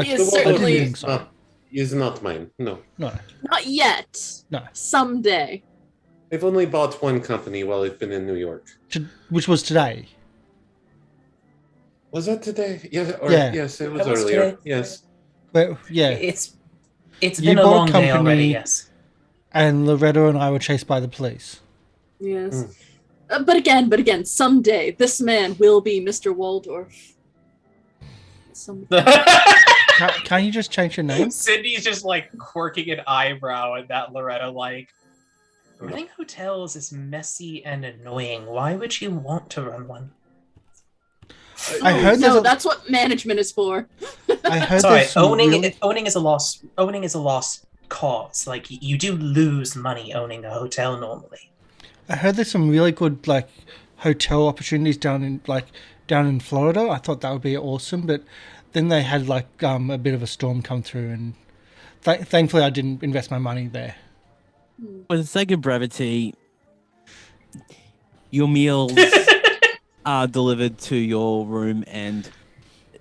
He is The Waldorf certainly- is not mine. No. No. Not yet. No. Someday. I've only bought one company while I've been in New York. Which was today. Was that today? Yeah. Yeah. Yes, it was That was earlier. today. Yes. Well, yeah. It's You been a bought a long day company- already, yes. And Loretta and I were chased by the police. Yes. But again, someday this man will be Mr. Waldorf. Can't you just change your name? Sidney's just like quirking an eyebrow at that Loretta, like, running hotels is messy and annoying. Why would you want to run one? I heard no, there's a- that's what management is for. I heard Sorry, there's some owning is a lost cause. Like, you do lose money owning a hotel normally. I heard there's some really good like hotel opportunities down in Florida. I thought that would be awesome, but then they had like a bit of a storm come through, and thankfully I didn't invest my money there. For the sake of brevity, your meals are delivered to your room, and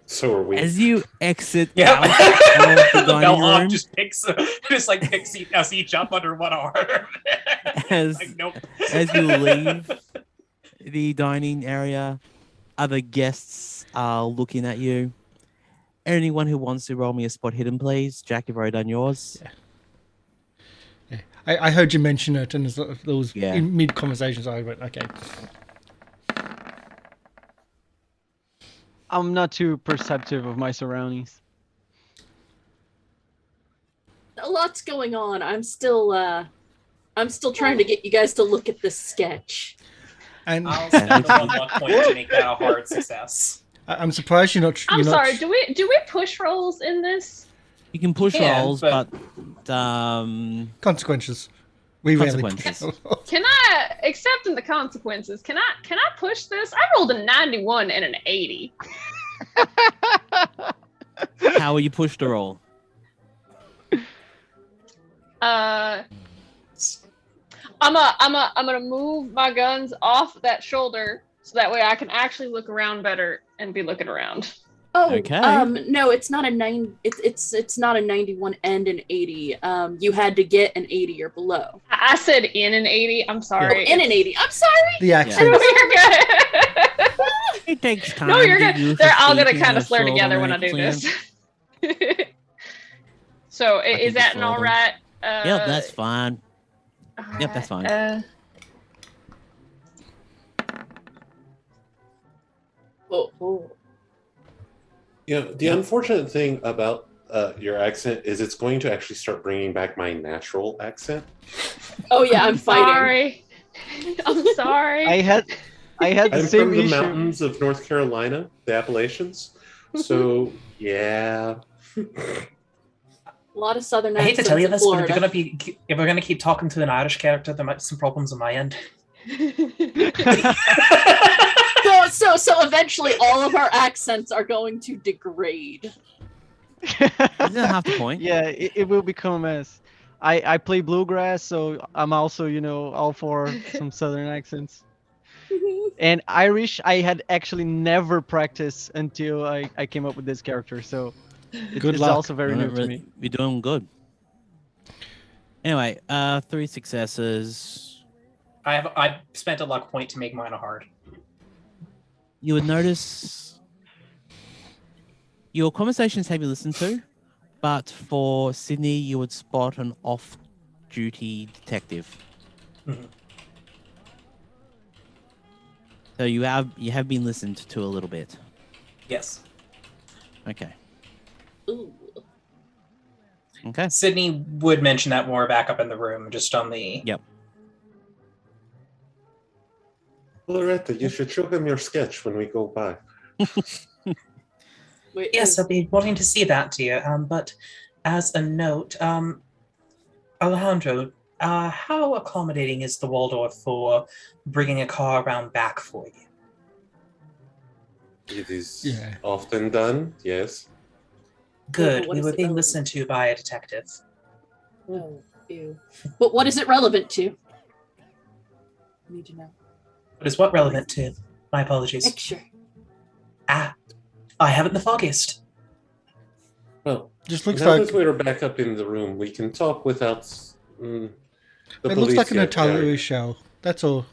So are we. as you exit Yeah. out of the The dining bellhop room, just picks us each up under one arm. As- Like, nope. as you leave the dining area, other guests are looking at you. Anyone who wants to roll me a spot hidden, please. Jack, you've already done yours. I heard you mention it, and there was Yeah. in mid conversations. I went, okay. I'm not too perceptive of my surroundings. A lot's going on. I'm still trying to get you guys to look at this sketch. And I'll spend one luck point to make that a hard success. I'm surprised you're not. I'm you're sorry, Not, do we push rolls in this? You can push can, rolls, but- but consequences. We rarely push Consequences. rolls. Can I, accepting the consequences, can I push this? I rolled a 91 and an 80. how will you push the roll? I'm gonna move my guns off that shoulder so that way I can actually look around better and be looking around. Oh, Okay. no, it's not a 9. It's not a 91 and an 80. You had to get an 80 or below. I said in an 80. I'm sorry. In an 80. I'm sorry. The No, accent. you're good. It takes time. No, you're to good. use They're the all gonna speaking kind of and slur so together on when I do and this. So is can that just an roll all them. right? Yep, that's fine. Yep, that's fine. Oh. You know, the unfortunate thing about your accent is it's going to actually start bringing back my natural accent. Oh yeah, I'm fighting. Sorry. I'm sorry. I had the I'm same from the issue. mountains of North Carolina, the Appalachians. So, yeah. A lot of southern I hate to tell you accents this, in but Florida. if we're gonna keep talking to an Irish character, there might be some problems on my end. So eventually all of our accents are going to degrade. Isn't that half the point? Yeah, it will become a mess. I play bluegrass, so I'm also, all for some southern accents. And Irish, I had actually never practiced until I came up with this character, so Good it's luck. also very new to me. You're doing good. Anyway, 3 successes. I spent a luck point to make mine a hard. You would notice your conversations have you listened to, but for Sydney, you would spot an off-duty detective. Mhm. So you have been listened to a little bit. Yes. Okay. Ooh. Okay. Sydney would mention that more back up in the room, just on the... Yep. Loretta, you should show him your sketch when we go by. Wait, Yes, I'll be wanting to see that, dear. But as a note, Alejandro, how accommodating is the Waldorf for bringing a car around back for you? It is Yeah. often done, yes. Good. what We is were it being relevant? listened to by a detective. Oh, ew. But what is it relevant to? I need to know. What is what relevant to? My apologies. Picture. I haven't the foggiest. Well, Just looks now like that we're back up in the room, we can talk without the it looks like an police yet, artillery shell. That's all.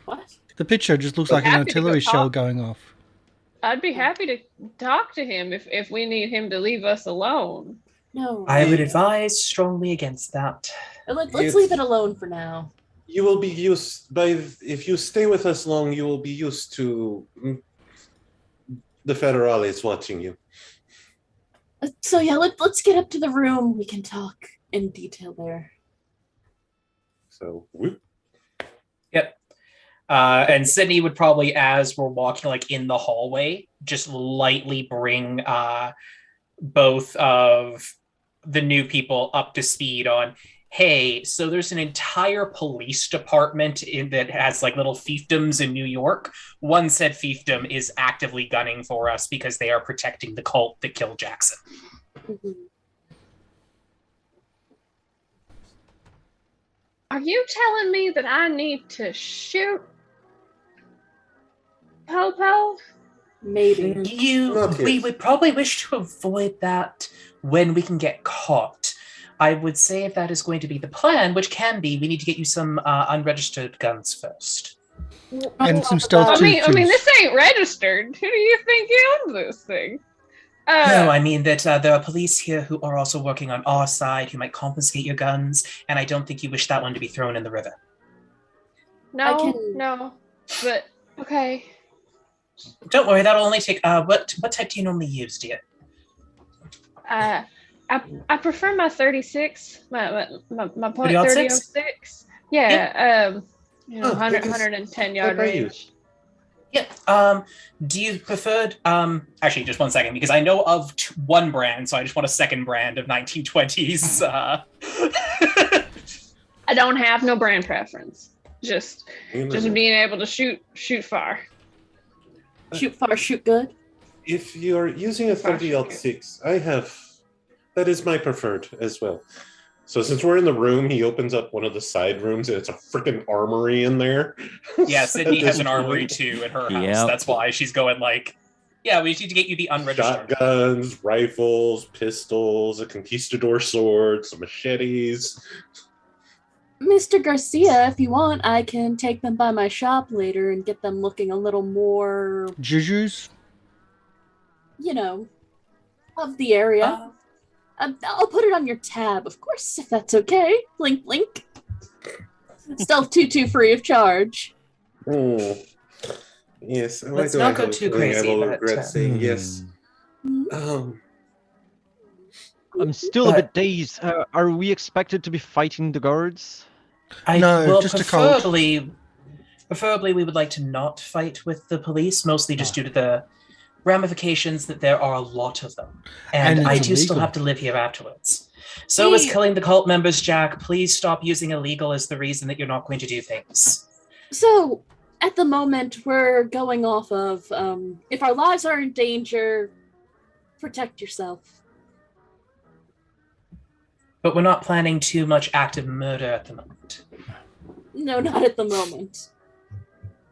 What? The picture just looks like an Happy to go artillery shell talk. going off. I'd be happy to talk to him if we need him to leave us alone. No. I would advise strongly against that. Let's It's- leave it alone for now. You will be used if you stay with us long, you will be used to the federales watching you. So yeah, let's get up to the room. We can talk in detail there. So, whoop. Yep. And Sydney would probably, as we're walking like in the hallway, just lightly bring both of the new people up to speed on, hey, so there's an entire police department that has like little fiefdoms in New York. One said fiefdom is actively gunning for us because they are protecting the cult that killed Jackson. Mhm. Are you telling me that I need to shoot Popo? Maybe. Not We yet. would probably wish to avoid that when we can get caught. I would say if that is going to be the plan, which can be, we need to get you some unregistered guns first. And some stealth I mean, twos. this ain't registered. Who do you think owns this thing? No, I mean that there are police here who are also working on our side who might confiscate your guns, and I don't think you wish that one to be thrown in the river. no, no, but okay. Don't worry, that'll only take. What type do you normally use, dear? I prefer my 36, my point 30-06? 30-06. Yeah, Oh, 100, because 110 yard what about you? range. Yeah. Do you prefer? Actually, just 1 second, because I know of one brand, so I just want a second brand of 1920s. I don't have no brand preference. Just being able to shoot far. Shoot far, shoot good. If you're using a 30-06, that is my preferred as well. So since we're in the room, he opens up one of the side rooms and it's a freaking armory in there. Yeah, Sydney At has this an armory point. too at her house. Yep. That's why she's going like, yeah, we need to get you the unregistered. Shotguns, rifles, pistols, a conquistador sword, some machetes. Mr. Garcia, if you want, I can take them by my shop later and get them looking a little more, JuJu's. of the area. I'll put it on your tab, of course, if that's okay. Blink, blink. Stealth 2-2 free of charge. Oh, yes. Let's not go too crazy, I will but, regret saying yes. Hmm. I'm still a bit dazed. Are we expected to be fighting the guards? No, just a cult. preferably we would like to not fight with the police, mostly just due to ramifications that there are a lot of them. And it's I do still illegal. have to live here afterwards. So is killing the cult members, Jack. Please stop using illegal as the reason that you're not going to do things. So, at the moment, we're going off of if our lives are in danger, protect yourself. But we're not planning too much active murder at the moment. No, not at the moment.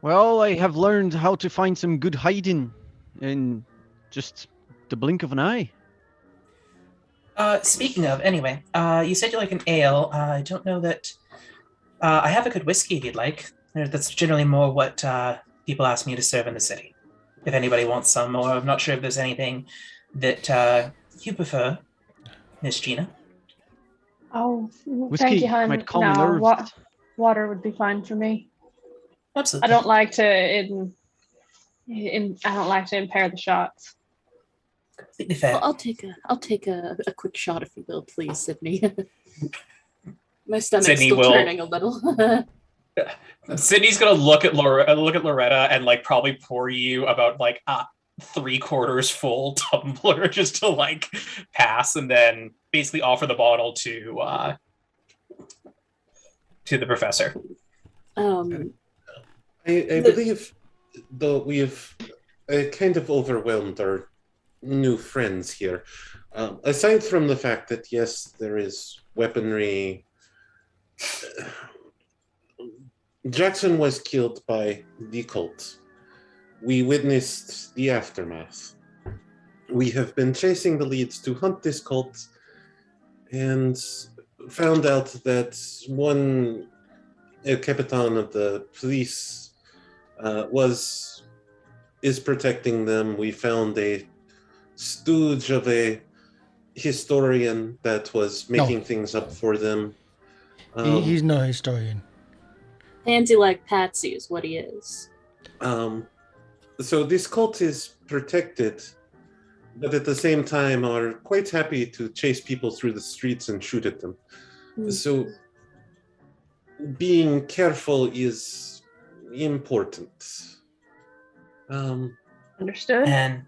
Well, I have learned how to find some good hiding in just the blink of an eye. Speaking of, anyway, you said you like an ale. I don't know that... I have a good whiskey if you'd like. That's generally more what people ask me to serve in the city. If anybody wants some, or I'm not sure if there's anything that you prefer, Miss Jeana. Oh, Whiskey thank you, hon. might calm your No, nerves. water would be fine for me. Absolutely. I don't like to I don't like to impair the shots. Completely fair. Well, I'll take a quick shot, if you will, please, Sydney. My stomach's Sydney still will- turning a little. Sydney's gonna look at Loretta and like probably pour you about like a 3/4 full tumbler just to like pass, and then basically offer the bottle to the professor. I believe, though, we've kind of overwhelmed our new friends here. Aside from the fact that, yes, there is weaponry. Jackson was killed by the cult. We witnessed the aftermath. We have been chasing the leads to hunt this cult and found out that one Capitan of the police is protecting them. We found a stooge of a historian that was making things up for them. He's no historian. Pansy like Patsy is what he is. So this cult is protected, but at the same time are quite happy to chase people through the streets and shoot at them. So being careful is important. Understood. And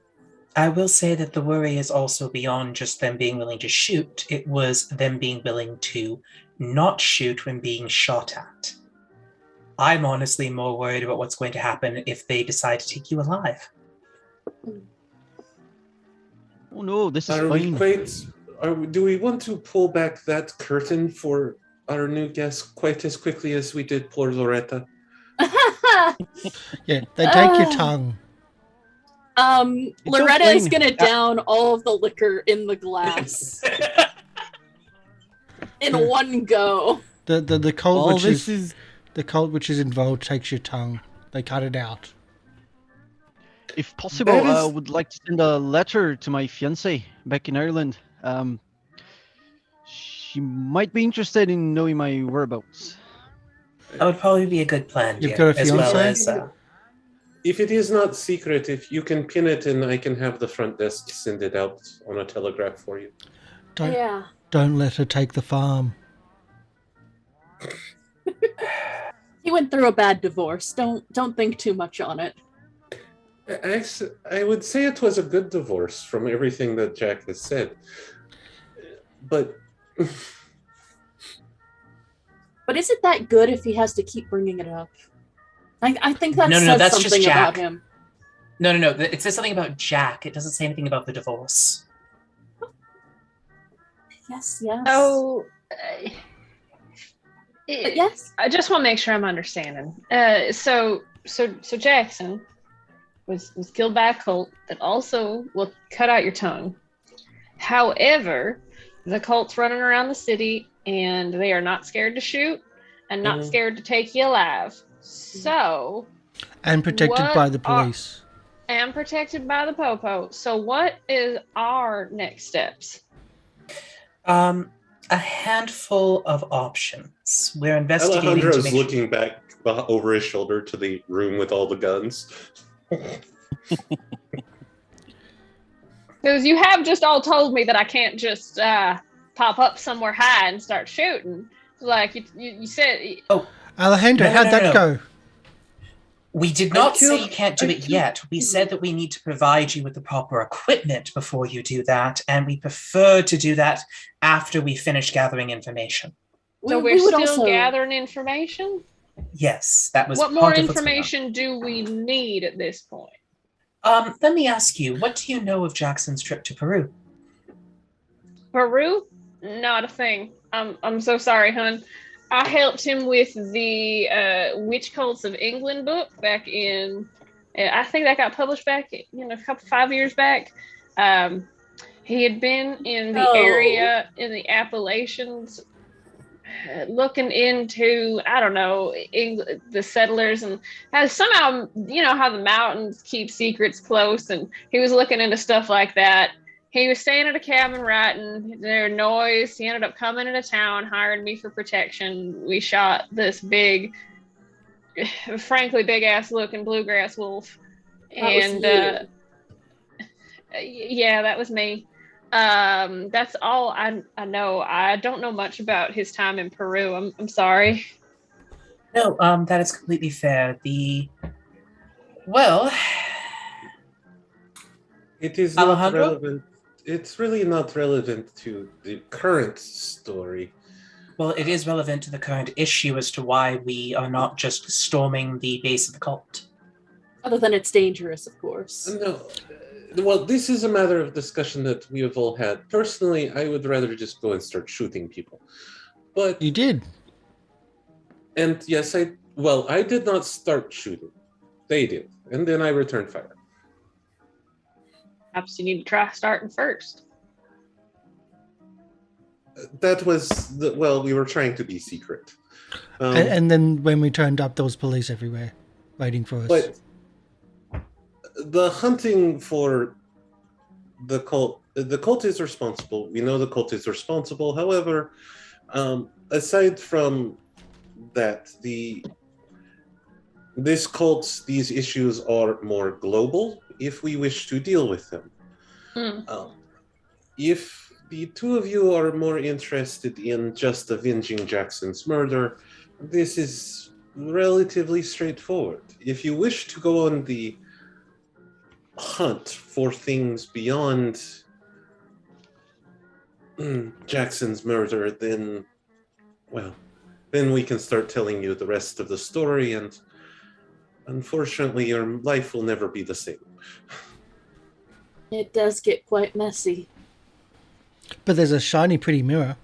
I will say that the worry is also beyond just them being willing to shoot. It was them being willing to not shoot when being shot at. I'm honestly more worried about what's going to happen if they decide to take you alive. Oh no, this is Are we fine. do we want to pull back that curtain for our new guest quite as quickly as we did poor Loretta? Yeah, they take your tongue. Loretta is plain. gonna down all of the liquor in the glass in one go. The cult All which this is the cult which is involved takes your tongue. They cut it out. If possible, That is- I would like to send a letter to my fiancée back in Ireland. She might be interested in knowing my whereabouts. That would probably be a good plan, You've dear, got a as well fiancé? as If it is not secret, if you can pin it and I can have the front desk send it out on a telegraph for you. Don't let her take the farm. He went through a bad divorce. Don't think too much on it. I would say it was a good divorce from everything that Jack has said. But But is it that good if he has to keep bringing it up? I think that No, says that's just something about Jack. him. No. It says something about Jack. It doesn't say anything about the divorce. Yes. Oh, But yes. I just want to make sure I'm understanding. So Jackson was killed by a cult that also will cut out your tongue. However, the cult's running around the city and they are not scared to shoot and not scared to take you alive. So, And protected by the police. and protected by the popo. So what is our next steps? A handful of options. We're investigating to Alejandro's make looking back over his shoulder to the room with all the guns. Because you have just all told me that I can't just pop up somewhere high and start shooting. Like you said. Alejandro, No, how'd that no. go? We did not say you can't do it yet. We said that we need to provide you with the proper equipment before you do that, and we prefer to do that after we finish gathering information. So we're still gathering information? Yes, that was what part more of what's going on. information do we need at this point? Let me ask you, what do you know of Jackson's trip to Peru? Peru? Not a thing. I'm so sorry, hon. I helped him with the Witch Cults of England book back in, I think that got published back, 5 years back. He had been in the area in the Appalachians, looking into, I don't know, the settlers, and somehow, how the mountains keep secrets close, and he was looking into stuff like that. He was staying at a cabin writing their noise. He ended up coming into town, hired me for protection. We shot this big, frankly, big ass looking bluegrass wolf. And yeah, that was me. That's all I know. I don't know much about his time in Peru. I'm sorry. No, that is completely fair. It is not Alejandro? relevant. It's really not relevant to the current story. Well, it is relevant to the current issue as to why we are not just storming the base of the cult. Other than it's dangerous, of course. No. Well, this is a matter of discussion that we have all had. Personally, I would rather just go and start shooting people. But You did. And yes, I did not start shooting. They did. And then I returned fire. Perhaps you need to try starting first. That was, we were trying to be secret. And then when we turned up, there was police everywhere waiting for us. But the hunting for the cult is responsible. We know the cult is responsible. However, aside from that, these issues are more global if we wish to deal with them. If the two of you are more interested in just avenging Jackson's murder, this is relatively straightforward. If you wish to go on the hunt for things beyond Jackson's murder, then we can start telling you the rest of the story, and unfortunately your life will never be the same. It does get quite messy. But there's a shiny, pretty mirror.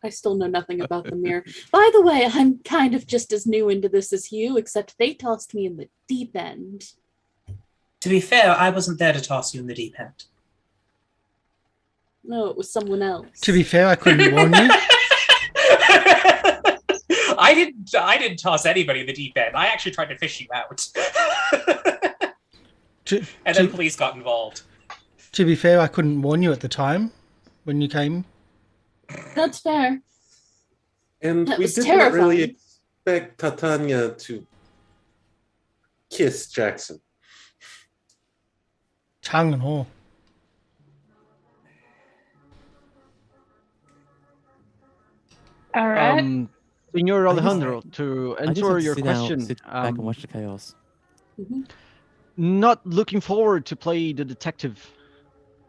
I still know nothing about the mirror. By the way, I'm kind of just as new into this as you, except they tossed me in the deep end. To be fair, I wasn't there to toss you in the deep end. No, it was someone else. To be fair, I couldn't warn you. I didn't toss anybody in the deep end. I actually tried to fish you out. And then police got involved. To be fair, I couldn't warn you at the time when you came. That's fair. And That we was did terrifying. not really expect Titania to kiss Jackson. Tongue and all. All right. Senor Alejandro, to I just answer want to your question, sit back and watch the chaos. Mhm. not looking forward to play the detective.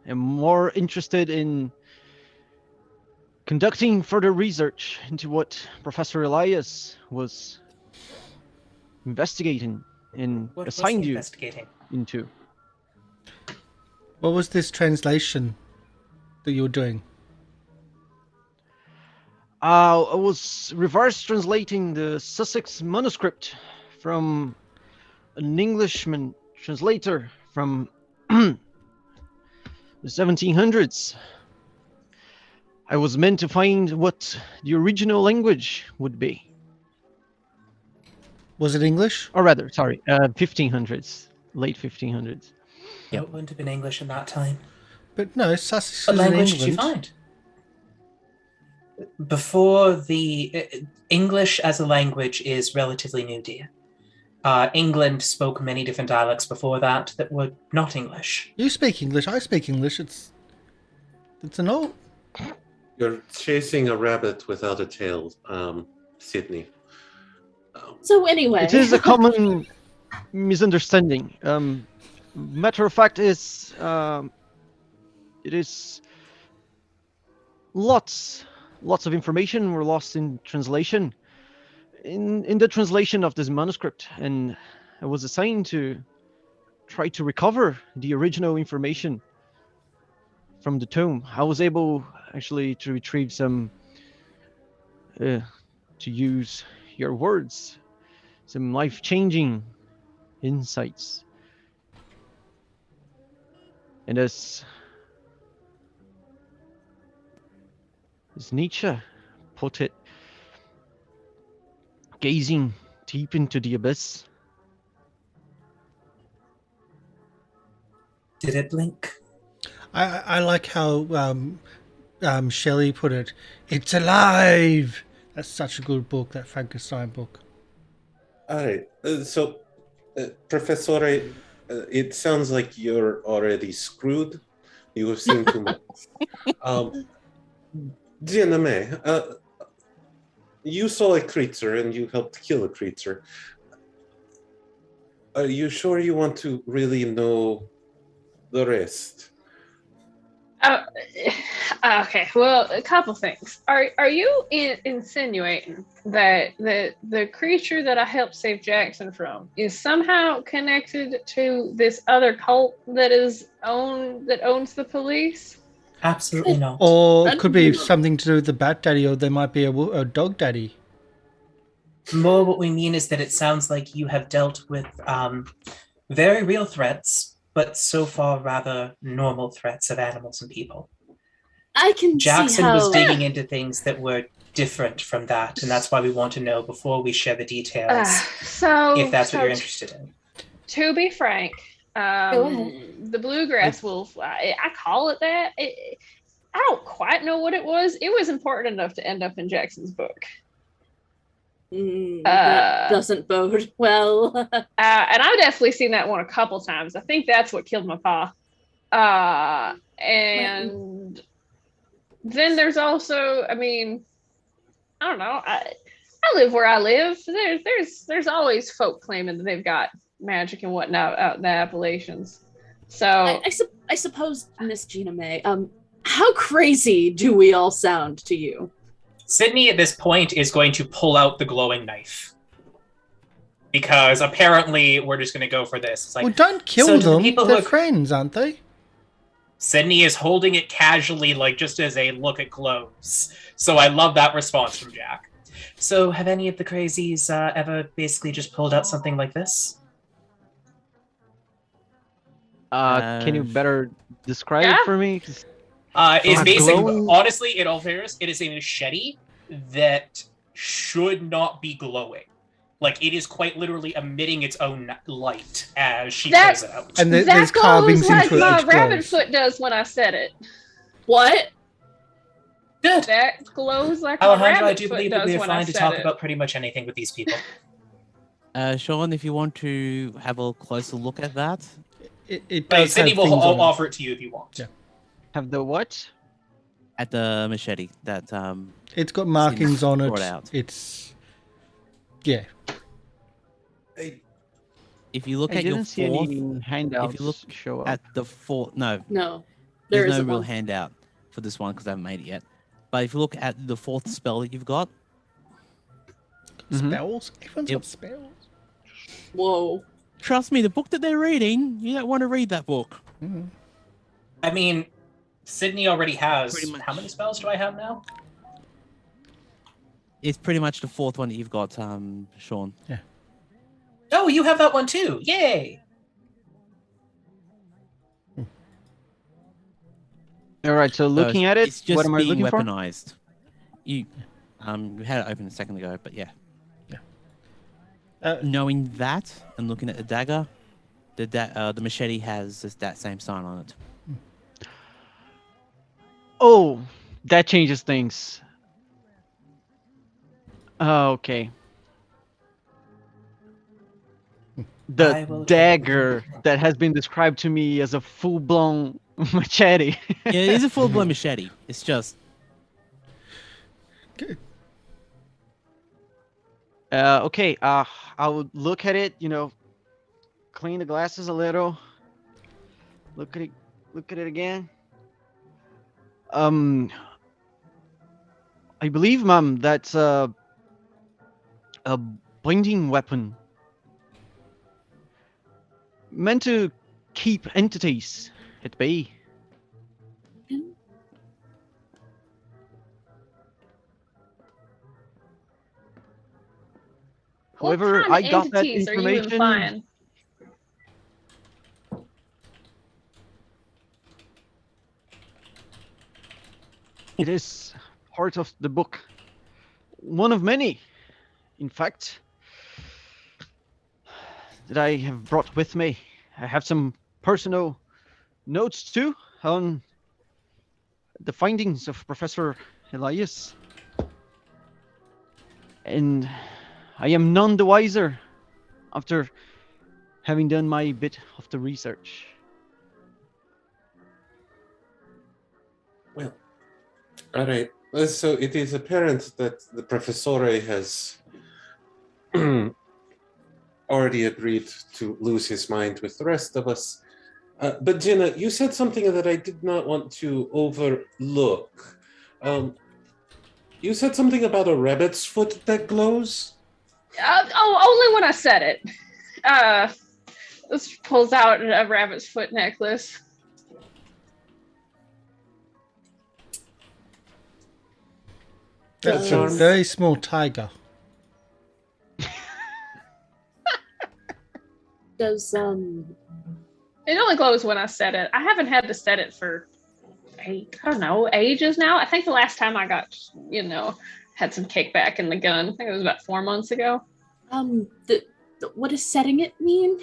I'm more interested in conducting further research into what Professor Elias was investigating and What was assigned he you investigating? into. What was this translation that you were doing? I was reverse translating the Sussex manuscript from an Englishman translator from the 1700s. I was meant to find what the original language would be. Was it English? Or rather, sorry, 1500s, late 1500s. It wouldn't have been English in that time. But no, Sussex What is in language did you England. find? Before the English as a language is relatively new, dear. England spoke many different dialects before that were not English. You speak English. I speak English. It's an old. You're chasing a rabbit without a tail, Sidney. So anyway, It is a common misunderstanding. Matter of fact is, it is lots of information were lost in translation, in the translation of this manuscript, and I was assigned to try to recover the original information from the tome. I was able actually to retrieve some, to use your words, some life-changing insights. And as Nietzsche put it, gazing deep into the abyss. Did it blink? I like how Shelley put it. It's alive. That's such a good book. That Frankenstein book. All right. Professore, it sounds like you're already screwed. You have seen too much. Jeana-Mae, you saw a creature and you helped kill a creature. Are you sure you want to really know the rest? Okay, well, a couple things. Are you insinuating that the creature that I helped save Jackson from is somehow connected to this other cult that owns the police? Absolutely not. Or it could be something to do with the Bat Daddy, or there might be a Dog Daddy. More what we mean is that it sounds like you have dealt with very real threats, but so far rather normal threats of animals and people. I can Jackson see how... was digging into things that were different from that, and that's why we want to know before we share the details, if that's what you're interested in. To be frank, the bluegrass wolf, I call it that. I don't quite know what it was. It was important enough to end up in Jackson's book. That doesn't bode well. And I've definitely seen that one a couple times. I think that's what killed my pa. And then there's also, I mean, I don't know. I live where I live. There's always folk claiming that they've got magic and whatnot out in the Appalachians. So I suppose, Miss Jeana-Mae, how crazy do we all sound to you? Sidney at this point is going to pull out the glowing knife. Because apparently we're just going to go for this. It's like, well, don't kill them. They're friends, aren't they? Sidney is holding it casually, like just as a look at glows. So I love that response from Jack. So have any of the crazies ever basically just pulled out something like this? Can you better describe it for me? It's basically, honestly, in all fairness, it is a machete that should not be glowing. Like, it is quite literally emitting its own light as she pulls it out. And there's carvings into it. That glows like my rabbit foot does when I said it. What? Good. That glows like Alejandro, my I do rabbit believe foot that we does are when I fine to said talk it. about pretty much anything with these people. Sean, if you want to have a closer look at that. It does Sidney have will things on it. offer it to you if you want. Yeah. Have the what? At the machete that it's got markings on it. brought out. It's yeah. If you look at your fourth, any handouts if you look show up. at the fourth, no, there there's no isn't real one. handout for this one because I haven't made it yet. But if you look at the fourth spell that you've got, Spells? Everyone's got spells. Whoa. trust me, the book that they're reading, you don't want to read that book. I mean, Sidney already has. Pretty much. How many spells do I have now? It's pretty much the fourth one that you've got, Sean. Yeah. Oh, you have that one too! Yay! All right. So looking at it, it's just what am I being looking for? weaponized. You had it open a second ago, but yeah. Knowing that and looking at the dagger, the machete has that same sign on it. Oh, that changes things. Okay. The dagger that has been described to me as a full-blown machete. Yeah, it is a full-blown machete. It's just Okay. I would look at it. Clean the glasses a little. Look at it. Look at it again. I believe, ma'am, that's a binding weapon meant to keep entities at bay. However, what kind I of got that entities are you information. implying? It is part of the book. One of many, in fact, that I have brought with me. I have some personal notes too on the findings of Professor Elias. And I am none the wiser after having done my bit of the research. Well, all right. So it is apparent that the Professore has already agreed to lose his mind with the rest of us. But Jenna, you said something that I did not want to overlook. You said something about a rabbit's foot that glows? Only when I said it. This pulls out a rabbit's foot necklace. That's a very small tiger. Does It only glows when I set it. I haven't had to set it for ages now. I think the last time I got, had some kickback in the gun, I think it was about 4 months ago. what does setting it mean?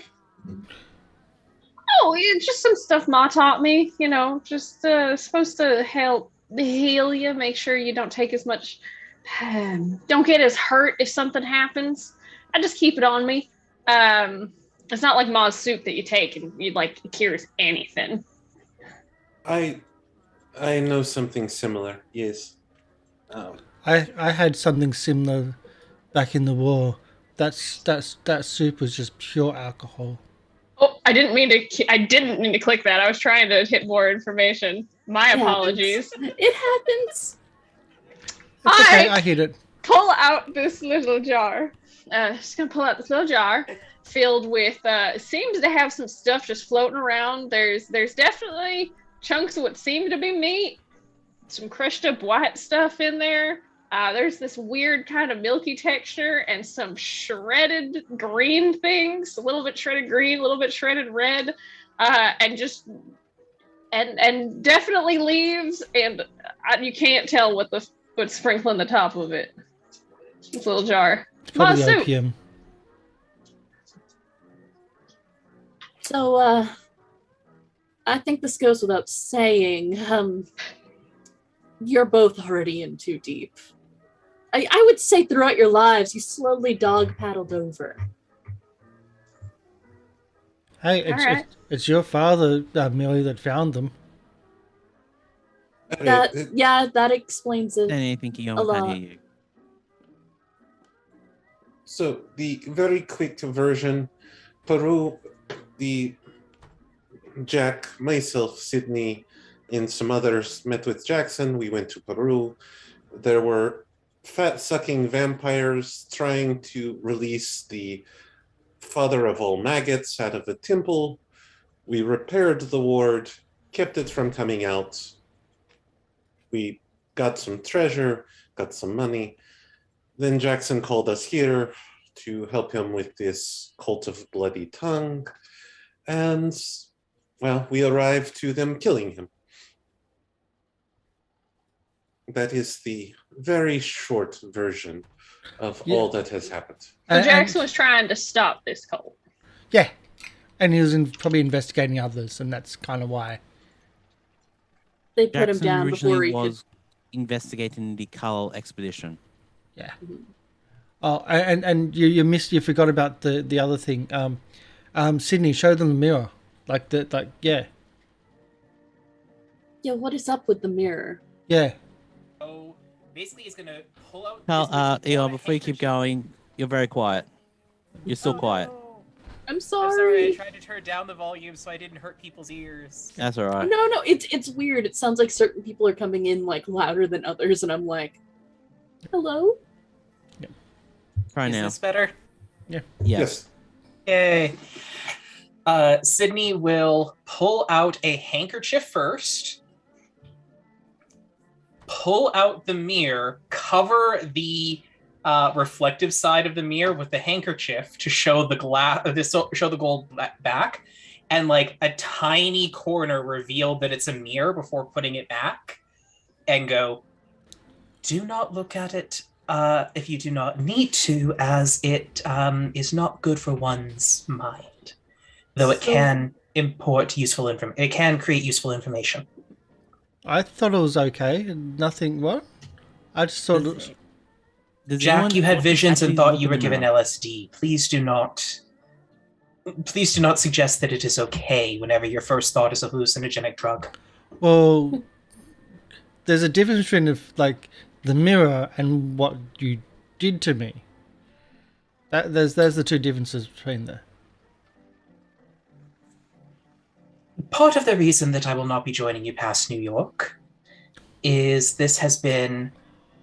Oh, it's just some stuff Ma taught me, just supposed to help heal you, make sure you don't take as much, don't get as hurt if something happens. I just keep it on me. It's not like Ma's soup that you take and it cures anything. I know something similar, yes. I had something similar back in the war. That soup was just pure alcohol. Oh, I didn't mean to click that. I was trying to hit more information. My apologies. It happens. It's okay, I hit it. Pull out this little jar. Just gonna pull out this little jar filled with seems to have some stuff just floating around. There's definitely chunks of what seem to be meat, some crushed up white stuff in there. There's this weird kind of milky texture and some shredded green things, a little bit shredded green, a little bit shredded red, and definitely leaves. And you can't tell what's sprinkling the top of it. This little jar. It's probably soup. opium. So, I think this goes without saying. You're both already in too deep. I would say throughout your lives, you slowly dog paddled over. Hey, it's your father, Millie, that found them. That explains it. Anything you A can't lot. hear you. So the very quick version, Peru, Jack, myself, Sidney, and some others met with Jackson. We went to Peru. There were fat-sucking vampires trying to release the father of all maggots out of the temple. We repaired the ward, kept it from coming out. We got some treasure, got some money. Then Jackson called us here to help him with this cult of bloody tongue. And, well, we arrived to them killing him. That is the very short version of all that has happened. So Jackson was trying to stop this cult. Yeah, and he was probably investigating others, and that's kind of why. They put him Jackson down before originally he was investigating the Cull expedition. Yeah. Oh, and you forgot about the other thing. Sidney, show them the mirror. Yeah. Yeah, what is up with the mirror? Yeah. So basically, he's gonna pull out. Before you keep going, You're very quiet. You're still quiet. No. I'm I'm sorry, I sorry. tried to turn down the volume so I didn't hurt people's ears. That's all right. No, it's weird. It sounds like certain people are coming in like louder than others, and I'm like, hello? Try Is now. this better? Yes. Yay. Sidney will pull out a handkerchief first, pull out the mirror, cover the reflective side of the mirror with the handkerchief to show the show the gold back, and like a tiny corner revealed that it's a mirror before putting it back, and go, do not look at it if you do not need to, as it is not good for one's mind, though it can import useful information. It can create useful information. I thought it was okay. Nothing. What? I just thought. Jack, you had visions and actually thought look you in were the given mirror? LSD. Please do not suggest that it is okay whenever your first thought is a hallucinogenic drug. Well, there's a difference between like the mirror and what you did to me. There's the two differences between there. Part of the reason that I will not be joining you past New York is this has been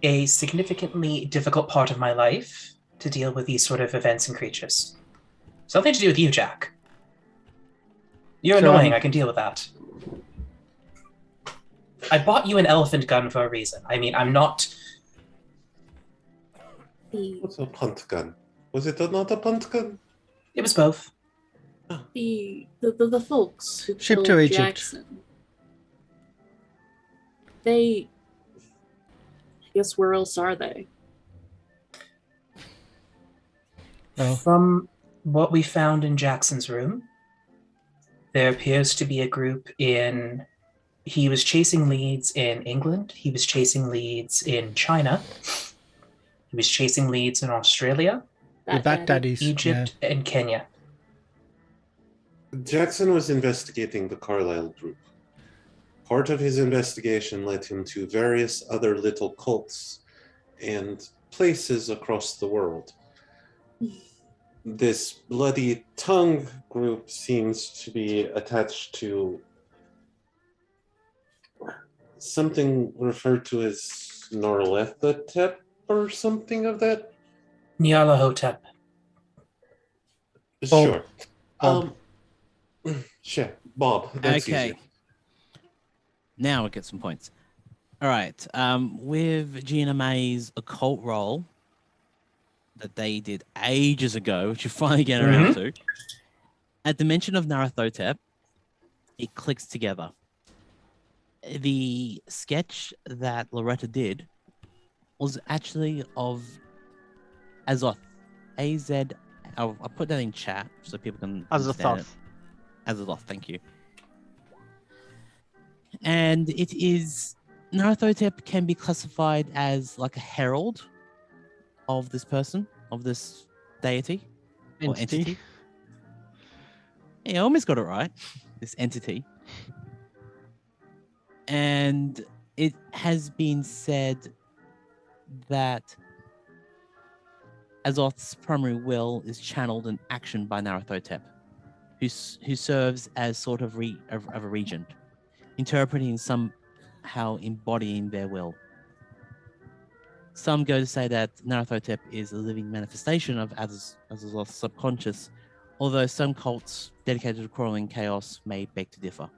a significantly difficult part of my life to deal with these sort of events and creatures. Something to do with you, Jack. You're So, annoying, I can deal with that. I bought you an elephant gun for a reason. I mean, I'm not... What's a punt gun? Was it not a punt gun? It was both. The folks who Shipped killed to Egypt. Jackson. I guess where else are they? Oh. From what we found in Jackson's room, there appears to be a group in... He was chasing leads in England. He was chasing leads in China. He was chasing leads in Australia, The Baghdadis. Egypt, and Kenya. Jackson was investigating the Carlisle group. Part of his investigation led him to various other little cults and places across the world. This Bloody Tongue group seems to be attached to something referred to as Nyarlathotep or something of that. Nyarlathotep. Sure. Bob. Sure. Bob. That's Okay. easier. Now we get some points. All right. With Jeana-Mae's occult roll that they did ages ago, which you're finally getting around to, at the mention of Nyarlathotep, it clicks together. The sketch that Loretta did was actually of Azoth. A-Z... I'll put that in chat so people can understand it. Azoth, thank you. And it is... Nyarlathotep can be classified as like a herald of this person, of this deity or entity. Yeah, I almost got it right. This entity. And it has been said that Azoth's primary will is channeled in action by Nyarlathotep, who serves as sort of a regent, interpreting somehow embodying their will. Some go to say that Nyarlathotep is a living manifestation of Azoth's subconscious, although some cults dedicated to crawling chaos may beg to differ.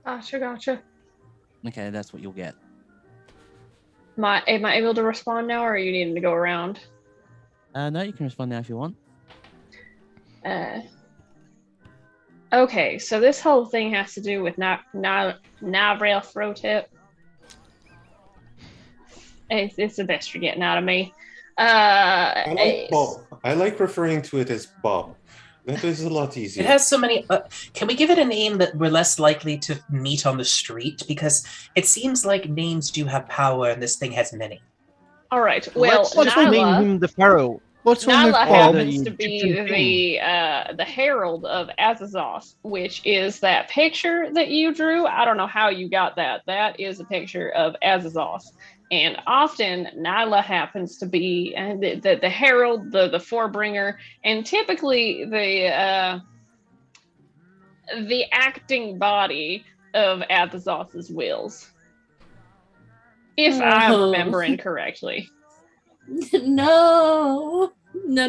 Gotcha. Okay, that's what you'll get. Am I able to respond now, or are you needing to go around? No, you can respond now if you want. Okay, so this whole thing has to do with Nyarlathotep. It's the best you're getting out of me. I like Bob. I like referring to it as Bob. That is a lot easier. It has so many... can we give it a name that we're less likely to meet on the street? Because it seems like names do have power, and this thing has many. All right. Well, let's name him the Pharaoh. What's wrong with Nyla Bob? happens to be the herald of Azazoth, which is that picture that you drew. I don't know how you got that. That is a picture of Azazoth. And often Nyla happens to be the herald, the forebringer, and typically the acting body of Athazos's wills. If I'm remembering correctly. No. No.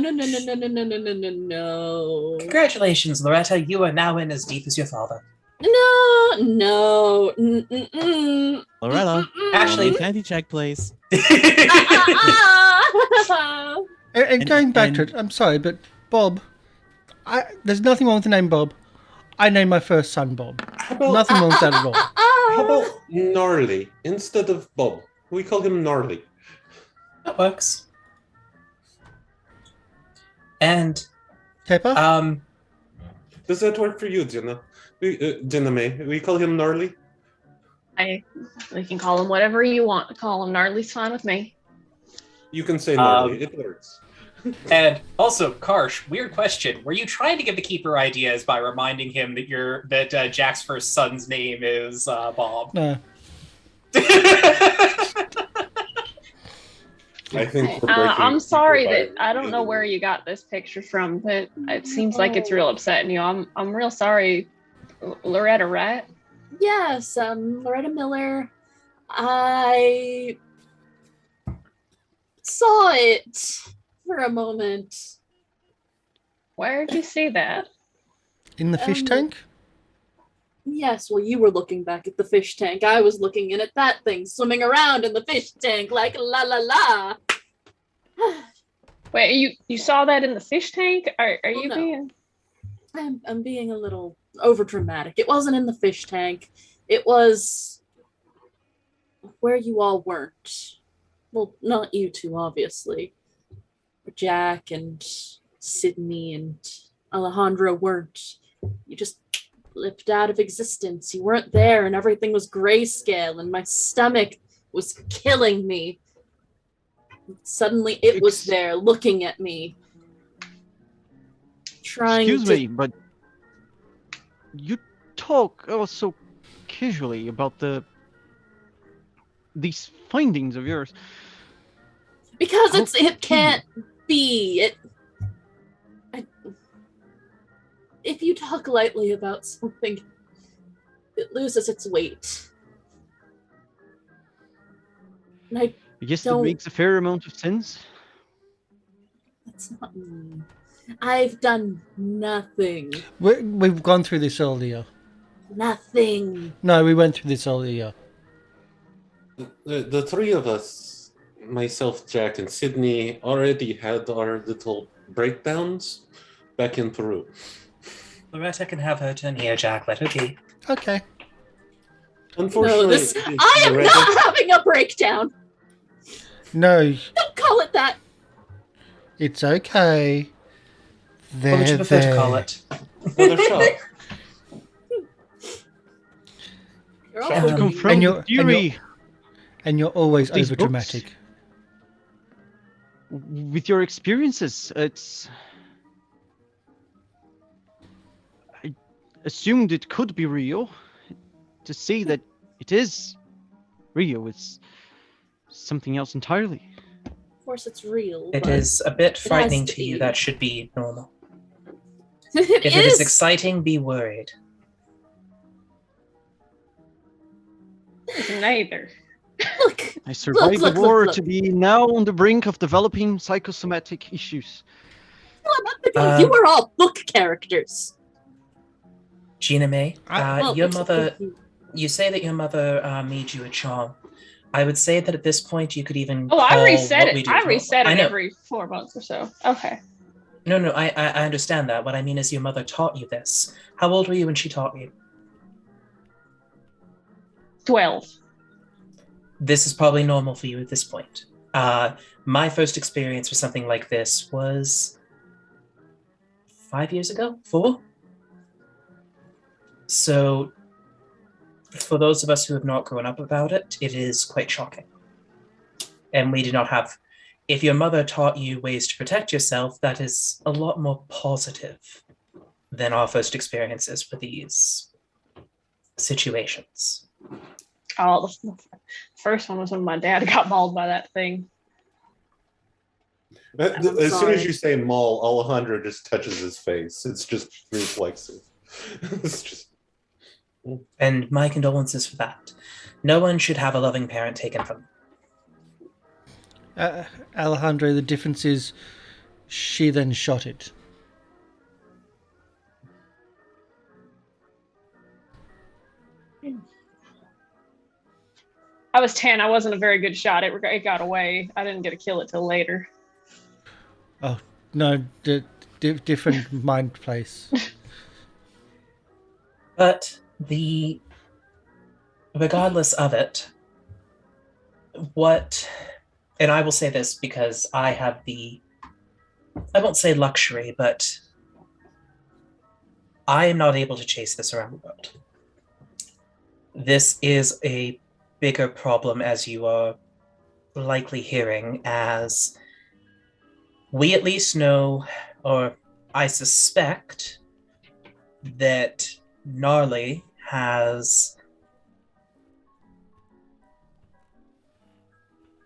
Congratulations, Loretta. You are now in as deep as your father. No. Loretta, Actually- sanity check, please. And going back to it, I'm sorry, but Bob, there's nothing wrong with the name Bob. I named my first son Bob. Nothing wrong with that at all. How about Gnarly instead of Bob? We call him Gnarly. That works. And Pepper? Does that work for you, Jeana-Mae? We call him Gnarly? We can call him whatever you want to call him. Gnarly's fine with me. You can say Gnarly. It works. And also, Karsh, weird question. Were you trying to give the keeper ideas by reminding him that Jack's first son's name is Bob? No. I think I'm sorry that I don't know where you got this picture from, but it seems like it's real upsetting you. I'm real sorry, Loretta, right? Yes, Loretta Miller. I saw it for a moment. Where did you see that? In the fish tank? Yes, well, you were looking back at the fish tank. I was looking in at that thing swimming around in the fish tank like la la la. Wait, you saw that in the fish tank? Are you no. being... I'm being a little over dramatic. It wasn't in the fish tank. It was where you all weren't. Well, not you two, obviously. Jack and Sidney and Alejandro weren't. You just flipped out of existence. You weren't there, and everything was grayscale, and my stomach was killing me. Suddenly, it was there, looking at me. Excuse me, but you talk so casually about these findings of yours. Because it can't be. If you talk lightly about something, it loses its weight. And I guess that makes a fair amount of sense. That's not me. I've done nothing. We've gone through this earlier. Nothing. No, we went through this earlier. The three of us, myself, Jack, and Sidney, already had our little breakdowns back in Peru. Loretta can have her turn here, Jack. Let her be. Okay. Unfortunately, I am not having a breakdown. No. Don't call it that. It's okay. What would you prefer to call it? Another shot. You're And also confirm the theory. And you're always These over dramatic. With your experiences, I assumed it could be real. To see that it is real is something else entirely. Of course, it's real. It but is a bit frightening to you. be. That should be normal. It If it is exciting, be worried. Neither. Look, I survived look, the war look. to be now on the brink of developing psychosomatic issues. you were all book characters. Jeana-Mae, Well, your mother, you say that your mother made you a charm. I would say that at this point you could even Oh, I call reset what we it. do I normal. reset I it know. every 4 months or so. Okay. No, I understand that. What I mean is your mother taught you this. How old were you when she taught you? 12. This is probably normal for you at this point. My first experience with something like this was 5 years ago? 4? So, for those of us who have not grown up about it, it is quite shocking. And we do not have... If your mother taught you ways to protect yourself, that is a lot more positive than our first experiences with these situations. Oh, the first one was when my dad got mauled by that thing. As soon as you say maul, Alejandro just touches his face. It's just reflexive. It's just. And my condolences for that. No one should have a loving parent taken from them. Alejandro, the difference is she then shot it. I was 10. I wasn't a very good shot. It got away. I didn't get to kill it till later. Oh, no, different mind place. But regardless of it, and I will say this because I have I won't say luxury, but I am not able to chase this around the world. This is a bigger problem, as you are likely hearing, as we at least know, or I suspect, that Gnarly has...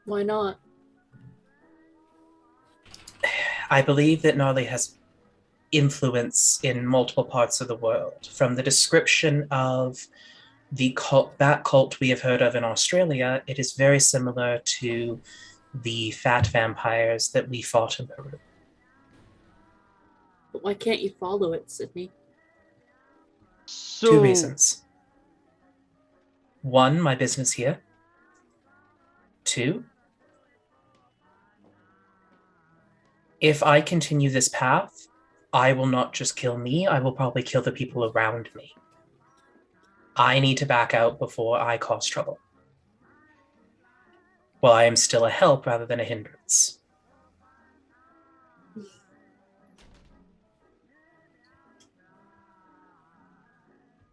Why not? I believe that Gnarly has influence in multiple parts of the world. From the description of that cult we have heard of in Australia, it is very similar to the fat vampires that we fought in Peru. But why can't you follow it, Sidney? So, 2 reasons. 1, my business here. 2, if I continue this path, I will not just kill me, I will probably kill the people around me. I need to back out before I cause trouble. Well, I am still a help rather than a hindrance.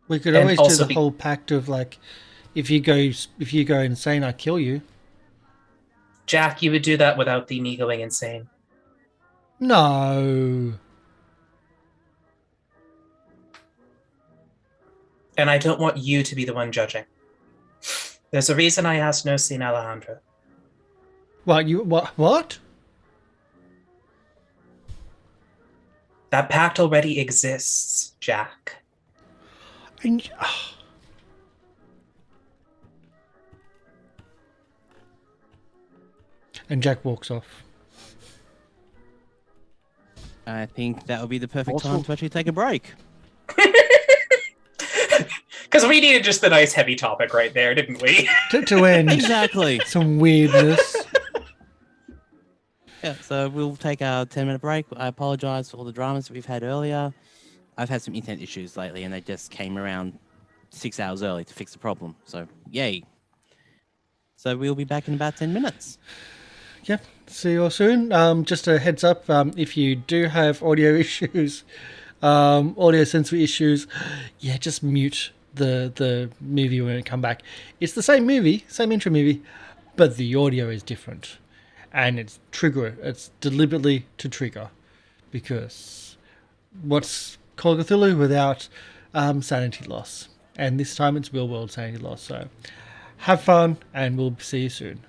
We could And always do also the whole pact of like, if you go insane, I kill you. Jack, you would do that without me going insane. No. And I don't want you to be the one judging. There's a reason I asked no scene Alejandro. What? That pact already exists, Jack. And Jack walks off. I think that would be the perfect time to actually take a break. Because we needed just the nice heavy topic right there, didn't we? To end Exactly. some weirdness. Yeah, so we'll take a 10-minute break. I apologize for all the dramas that we've had earlier. I've had some internet issues lately, and they just came around 6 hours early to fix the problem. So, yay. So we'll be back in about 10 minutes. Yeah, see you all soon. Just a heads up, if you do have audio issues, audio sensory issues, yeah, just mute the movie when it come back. It's the same movie, same intro movie, but the audio is different. And it's deliberately to trigger, because what's Call of Cthulhu without sanity loss? And this time it's real world sanity loss. So have fun, and we'll see you soon.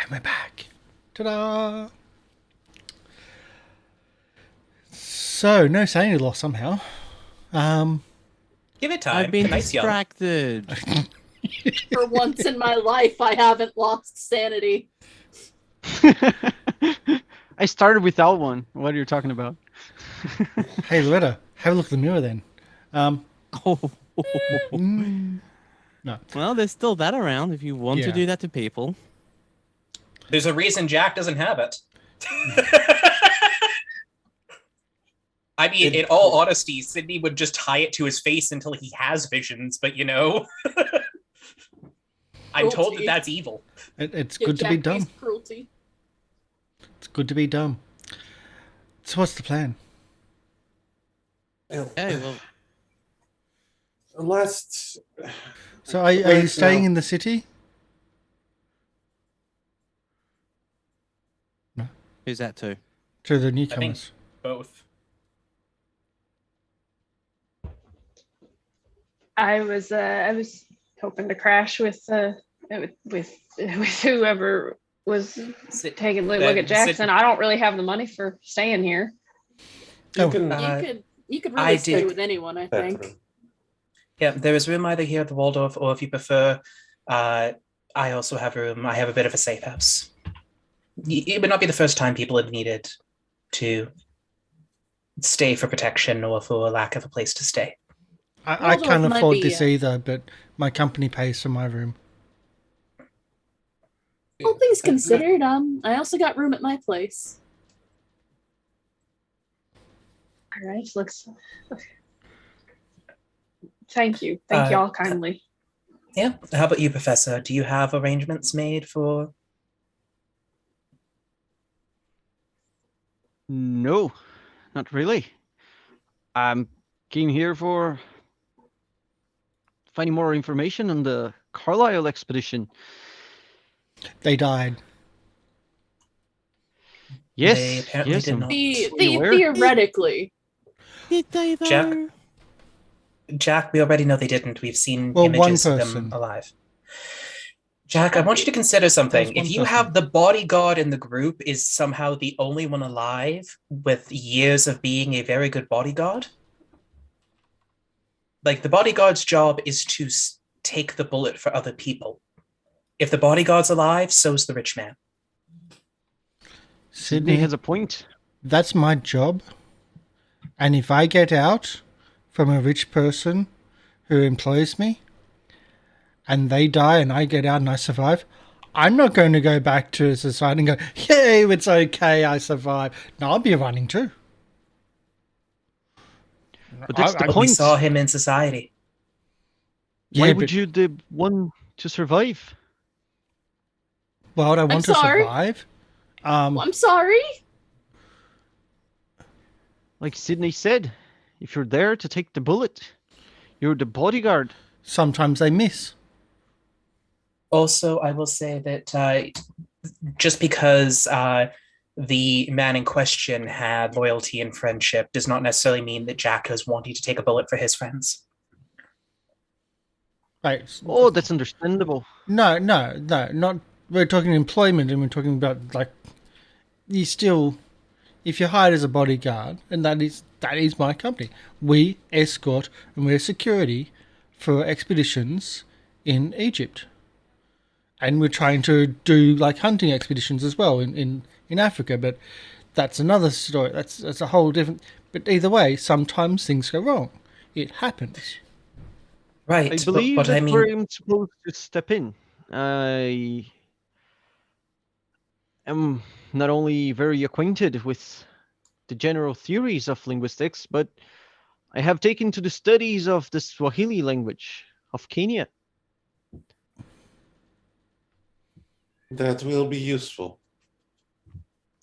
And we're back. Ta-da! So, no sanity loss somehow. Give it time. I've been Nice young. distracted. For once in my life, I haven't lost sanity. I started without one. What are you talking about? Hey, Loretta, have a look at the mirror then. Oh. No. Well, there's still that around if you want Yeah. to do that to people. There's a reason Jack doesn't have it. I mean, in all honesty, Sidney would just tie it to his face until he has visions, but you know, I'm told that that's evil. It's good to be dumb. Cruelty. It's good to be dumb. So what's the plan? Okay, well, Last. So are you Right staying now- in the city? who's that to? To the I think newcomers. both. I was hoping to crash with whoever was taking a look at Jackson. I don't really have the money for staying here. You Oh. can You could I really stay did- with anyone, I think. bedroom. Yeah, there is room either here at the Waldorf, or if you prefer, I also have room. I have a bit of a safe house. It would not be the first time people have needed to stay for protection or for lack of a place to stay. I Waldorf can't might afford be, this either, but my company pays for my room. All things considered, I also got room at my place. All right, looks. Thank you all kindly. Yeah. How about you, Professor? Do you have arrangements made for? No, not really. I came here for finding more information on the Carlisle expedition. They died. Yes, They apparently yes, did I'm not. fully aware. Theoretically, Did they though? Jack, we already know they didn't. We've seen Well, one images of person. them alive. Jack, I want you to consider something. That was If one you person. have the bodyguard in the group is somehow the only one alive with years of being a very good bodyguard, like the bodyguard's job is to take the bullet for other people. If the bodyguard's alive, so's the rich man. Sidney has a point. That's my job. And if I get out from a rich person who employs me and they die and I get out and I survive, I'm not going to go back to society and go, yay, it's okay, I survived. No, I'll be running too. But that's the But we point. saw him in society. Why Yeah, would but you the one to survive? why would I want to sorry. survive? I'm sorry. Like Sidney said, if you're there to take the bullet, you're the bodyguard. Sometimes they miss. Also, I will say that just because the man in question had loyalty and friendship does not necessarily mean that Jack is wanting to take a bullet for his friends. Right. Oh, that's understandable. No, not. We're talking employment, and we're talking about like you still, if you're hired as a bodyguard, and that is my company. We escort and we're security for expeditions in Egypt, and we're trying to do like hunting expeditions as well in Africa. But that's another story. That's a whole different. But either way, sometimes things go wrong. It happens. Right. I believe but that I mean, we're supposed to step in. I am not only very acquainted with the general theories of linguistics, but I have taken to the studies of the Swahili language of Kenya. That will be useful.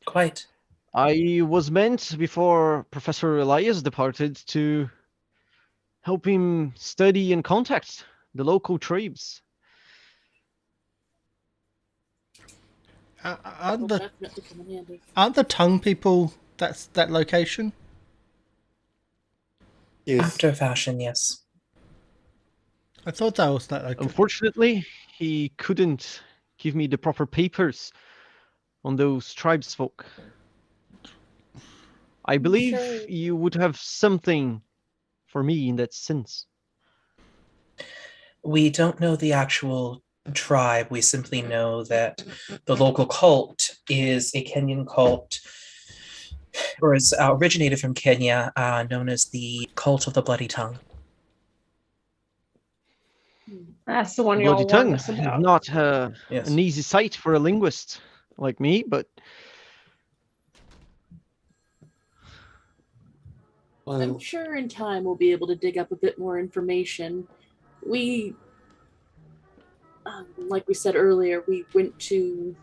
quite. I was meant before Professor Elias departed to help him study and contact the local tribes. Aren't Will the definitely come in handy. aren't the tongue people that location? Yes. After a fashion, yes. I thought that was that location. Unfortunately, he couldn't give me the proper papers on those tribesfolk. I believe Sure. you would have something for me in that sense. We don't know the actual tribe. We simply know that the local cult is a Kenyan cult, or is originated from Kenya, known as the Cult of the Bloody Tongue. That's the one Bloody y'all tongue warned us is about. not Yes. an easy sight for a linguist like me, but I'm Well, sure in time we'll be able to dig up a bit more information. We, like we said earlier, we went to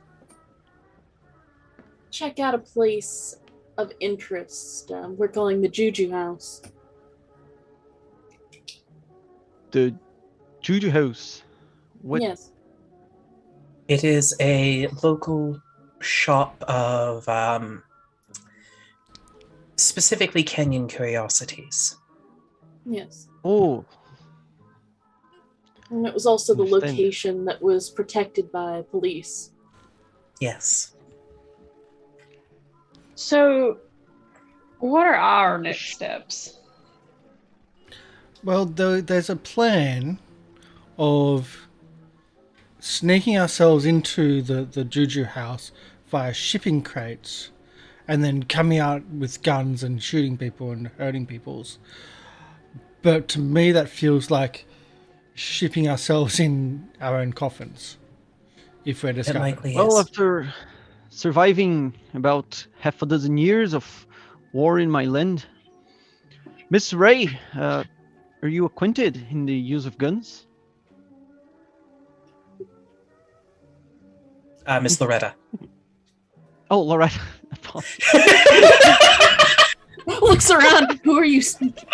check out a place of interest. We're calling the JuJu House. the JuJu House. What? Yes. It is a local shop of specifically Kenyan curiosities. Yes. Oh, And it was also the Understand. location that was protected by police. Yes. So, what are our next steps? Well, there's a plan of sneaking ourselves into the JuJu house via shipping crates and then coming out with guns and shooting people and hurting peoples. But to me, that feels like shipping ourselves in our own coffins if we're It discovered. likely well, is. after surviving about half a dozen years of war in my land, Miss Ray, are you acquainted in the use of guns? Miss Loretta. Oh, Loretta. Looks around. Who are you speaking?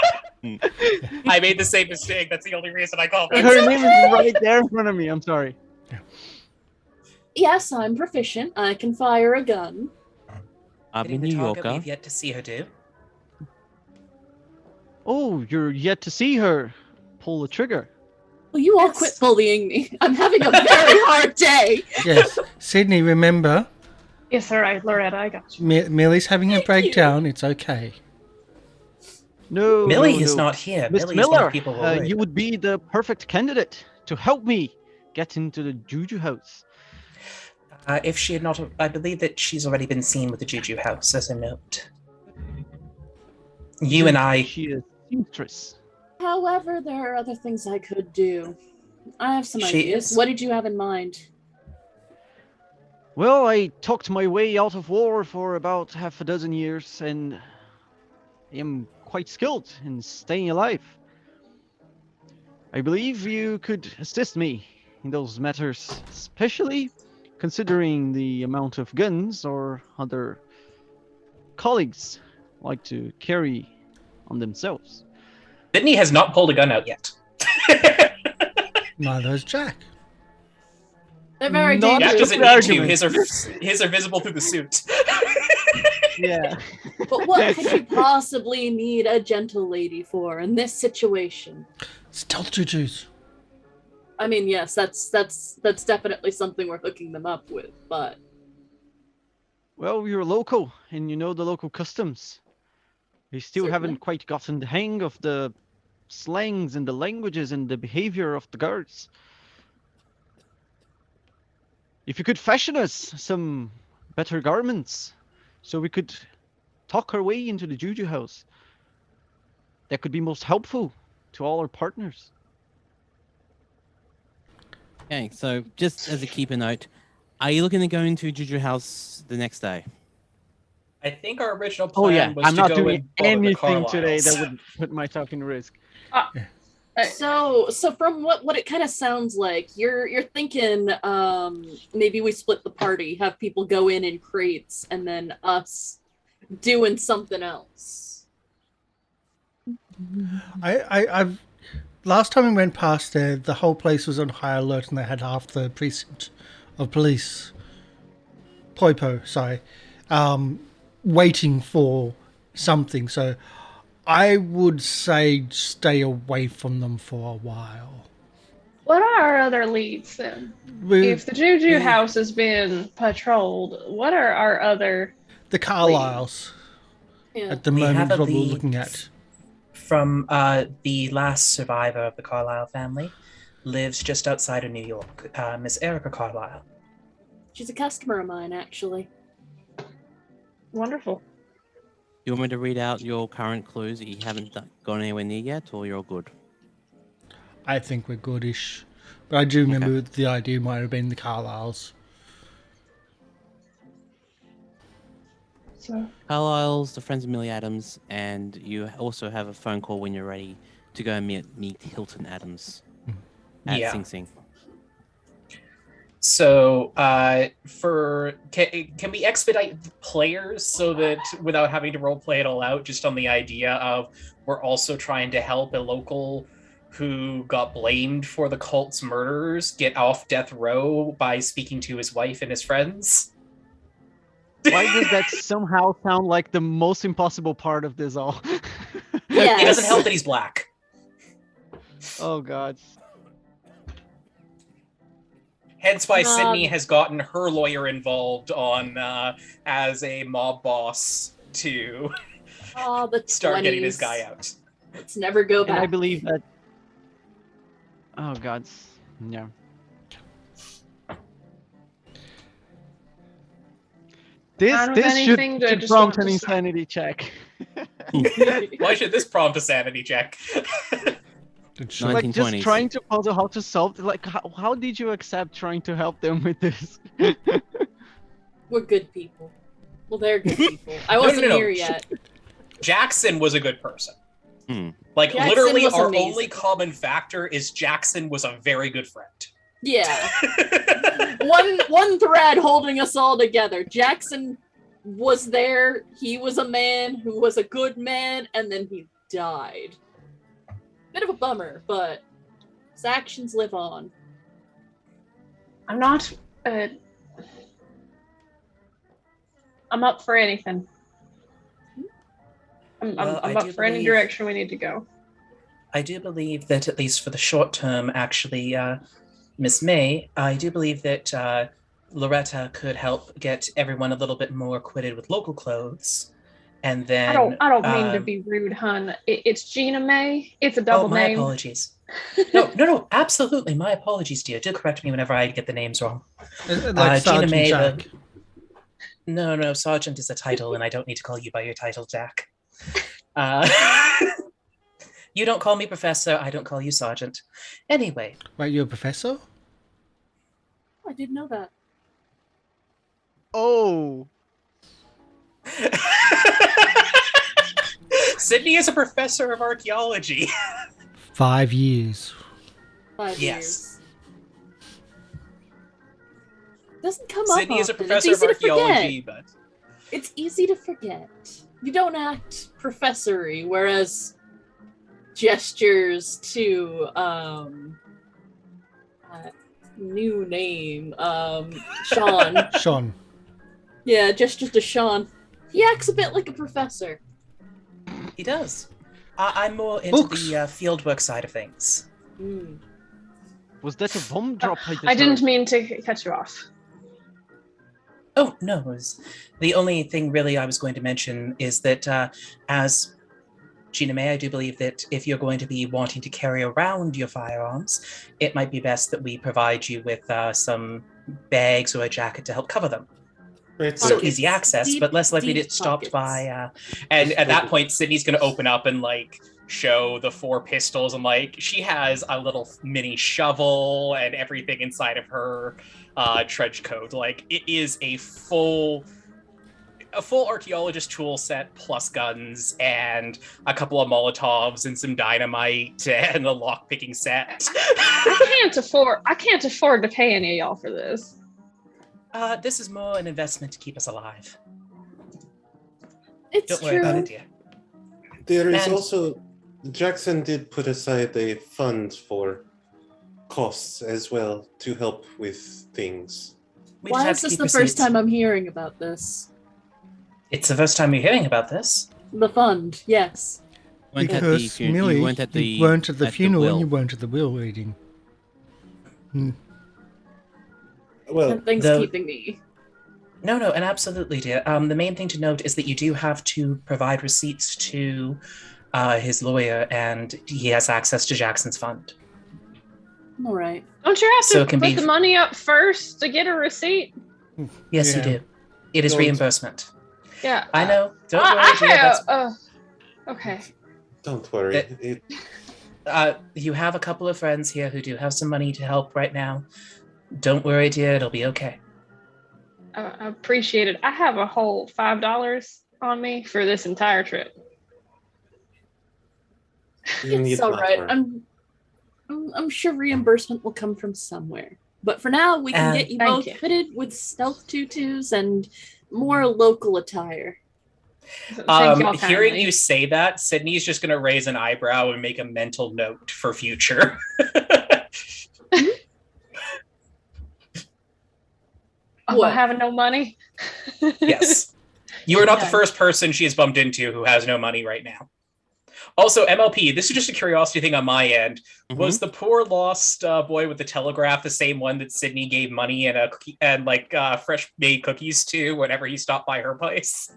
I made the same mistake. That's the only reason I called Her name is right there in front of me. I'm sorry. Yes, I'm proficient. I can fire a gun. I'm Hitting a the New target Yorker. we've yet to see her do. Oh, you're yet to see her pull the trigger. Will you all Yes. quit bullying me? I'm having a very hard day. Yes, Sydney, remember, Yes, all right, Loretta, I got you. Millie's having a Thank breakdown. It's okay. No, Millie no, is no. not here. Miss Millie is Miller, one people were worried you would be the perfect candidate to help me get into the JuJu house. if she had not, I believe that she's already been seen with the JuJu House as a note. You and I, She is seamstress. However, there are other things I could do. I have some She ideas. is- What did you have in mind? Well, I talked my way out of war for about half a dozen years and am quite skilled in staying alive. I believe you could assist me in those matters, especially considering the amount of guns or other colleagues like to carry on themselves. Sidney has not pulled a gun out yet. Neither has Jack. They're very Not Jack dangerous. doesn't Good need to. argument. His are visible through the suit. Yeah. But what could you possibly need a gentle lady for in this situation? Stealth JuJus. I mean, yes, that's definitely something we're hooking them up with, but Well, you're local and you know the local customs. We still Certainly. haven't quite gotten the hang of the slangs and the languages and the behavior of the guards. If you could fashion us some better garments so we could talk our way into the JuJu house, that could be most helpful to all our partners. Okay, so just as a keeper note, are you looking to go into JuJu House the next day? I think our original Oh plan yeah, was I'm to not go doing and bother the anything today Carlyles. that would put myself in risk. so from what it kind of sounds like, you're thinking maybe we split the party, have people go in crates, and then us doing something else. I've last time we went past there, the whole place was on high alert, and they had half the precinct of police, waiting for something. So I would say stay away from them for a while. What are our other leads then? If the JuJu House has been patrolled, what are our other the Carlyles at the We moment have is a what we're lead looking at. From the last survivor of the Carlyle family, lives just outside of New York, Miss Erica Carlyle. She's a customer of mine, actually. Wonderful. You want me to read out your current clues that you haven't gone anywhere near yet, or you're all good? I think we're goodish. But I do remember the idea might have been the Carlyles. So Carlyle's the friends of Millie Adams, and you also have a phone call when you're ready to go and meet Hilton Adams at Sing Sing. So, can we expedite players so that without having to roleplay it all out, just on the idea of we're also trying to help a local who got blamed for the cult's murders get off death row by speaking to his wife and his friends? Why does that somehow sound like the most impossible part of this all? Yes. It doesn't help that he's black. Oh god. Hence why Sidney has gotten her lawyer involved on as a mob boss to start getting this guy out. Let's never go back. And I believe that. Oh god. Yeah. This should prompt an insanity check. Why should this prompt a sanity check? Like just trying to puzzle how to solve. Like how did you accept trying to help them with this? We're good people. Well, they're good people. I wasn't here yet. Jackson was a good person. Like Jackson literally, was our amazing. only common factor is Jackson was a very good friend. Yeah. one thread holding us all together. Jackson was there. He was a man who was a good man, and then he died. Bit of a bummer, but his actions live on. I'm not. I'm up for anything. I'm up for any direction we need to go. I do believe that at least for the short term, actually, Miss May, I do believe that Loretta could help get everyone a little bit more acquitted with local clothes. And then I don't mean to be rude, hun. It's Jeana-Mae. It's a double name. My apologies. No, absolutely. My apologies, dear. Do correct me whenever I get the names wrong. Like Jeana-Mae. Jack. No, Sergeant is a title, and I don't need to call you by your title, Jack. You don't call me Professor. I don't call you Sergeant. Anyway. Wait, you're a professor? I didn't know that. Oh. Sidney is a professor of archaeology. 5 years. 5 Yes. years. Doesn't come Sidney up is a often. professor It's of easy to archaeology, forget. but It's easy to forget. You don't act professory, whereas gestures to new name Sean. Sean. Yeah, gestures to Sean. He acts a bit like a professor. he does. I'm more into Books. the fieldwork side of things. Was that a bomb drop? I didn't mean to cut you off. Oh, no. The only thing really I was going to mention is that as Jeana-Mae, I do believe that if you're going to be wanting to carry around your firearms, it might be best that we provide you with some bags or a jacket to help cover them. So easy access, but less likely to get stopped by... and at that point, Sidney's going to open up and show the 4 pistols, and she has a little mini shovel and everything inside of her trench coat. It is a full archaeologist tool set plus guns and a couple of Molotovs and some dynamite and a lockpicking set. I can't afford to pay any of y'all for this. This is more an investment to keep us alive. It's Don't worry about it, dear. There is And- also, Jackson did put aside a fund for costs as well to help with things. We just Why have is to this keep the receipts. first time I'm hearing about this? It's the first time you're hearing about this. The fund, yes. Because Millie, you weren't at the you weren't at the funeral will. and you weren't at the will reading. Well, Nothing's keeping me. No, and absolutely, dear. The main thing to note is that you do have to provide receipts to his lawyer, and he has access to Jackson's fund. All right. Don't you have to put the money up first to get a receipt? Yes, you do. It is reimbursement. Yeah. I know. Don't worry, dear. Okay. Don't worry. You have a couple of friends here who do have some money to help right now. Don't worry, dear. It'll be okay. I appreciate it. I have a whole $5 on me for this entire trip. It's all right. I'm sure reimbursement will come from somewhere. But for now, we can get you both fitted with stealth tutus and more local attire. Hearing you say that, Sydney's just going to raise an eyebrow and make a mental note for future. What? Having no money? Yes. You are not the first person she has bumped into who has no money right now. Also, MLP, this is just a curiosity thing on my end. Mm-hmm. Was the poor lost boy with the telegraph the same one that Sidney gave money and fresh made cookies to whenever he stopped by her place?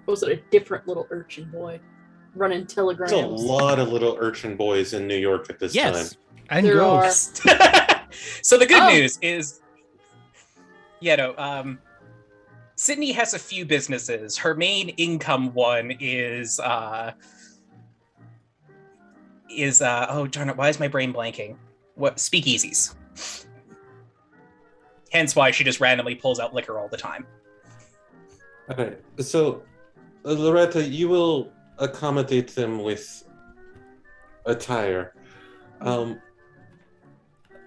Was it a different little urchin boy running telegrams? There's a lot of little urchin boys in New York at this time. And girls. So the good news is, Sidney has a few businesses. Her main income one is oh darn it, why is my brain blanking? What? Speakeasies. Hence why she just randomly pulls out liquor all the time. Okay, so Loretta, you will accommodate them with attire.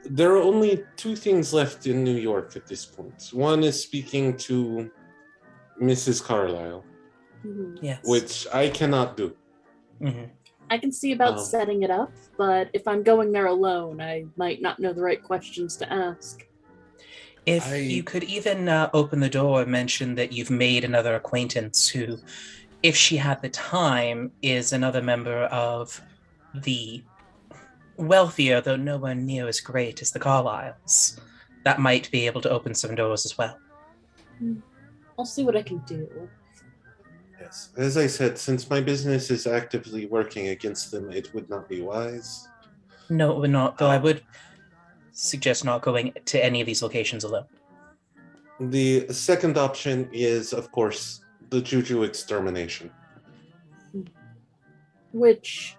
There are only two things left in New York at this point. One is speaking to Mrs. Carlyle, yes, which I cannot do. Mm-hmm. I can see about setting it up, but if I'm going there alone, I might not know the right questions to ask. If you could even open the door and mention that you've made another acquaintance who, if she had the time, is another member of the wealthier, though nowhere near as great as the Carlyles, that might be able to open some doors as well. I'll see what I can do. Yes, as I said, since my business is actively working against them, it would not be wise. No, it would not, though I would suggest not going to any of these locations alone. The second option is, of course, the JuJu extermination. Which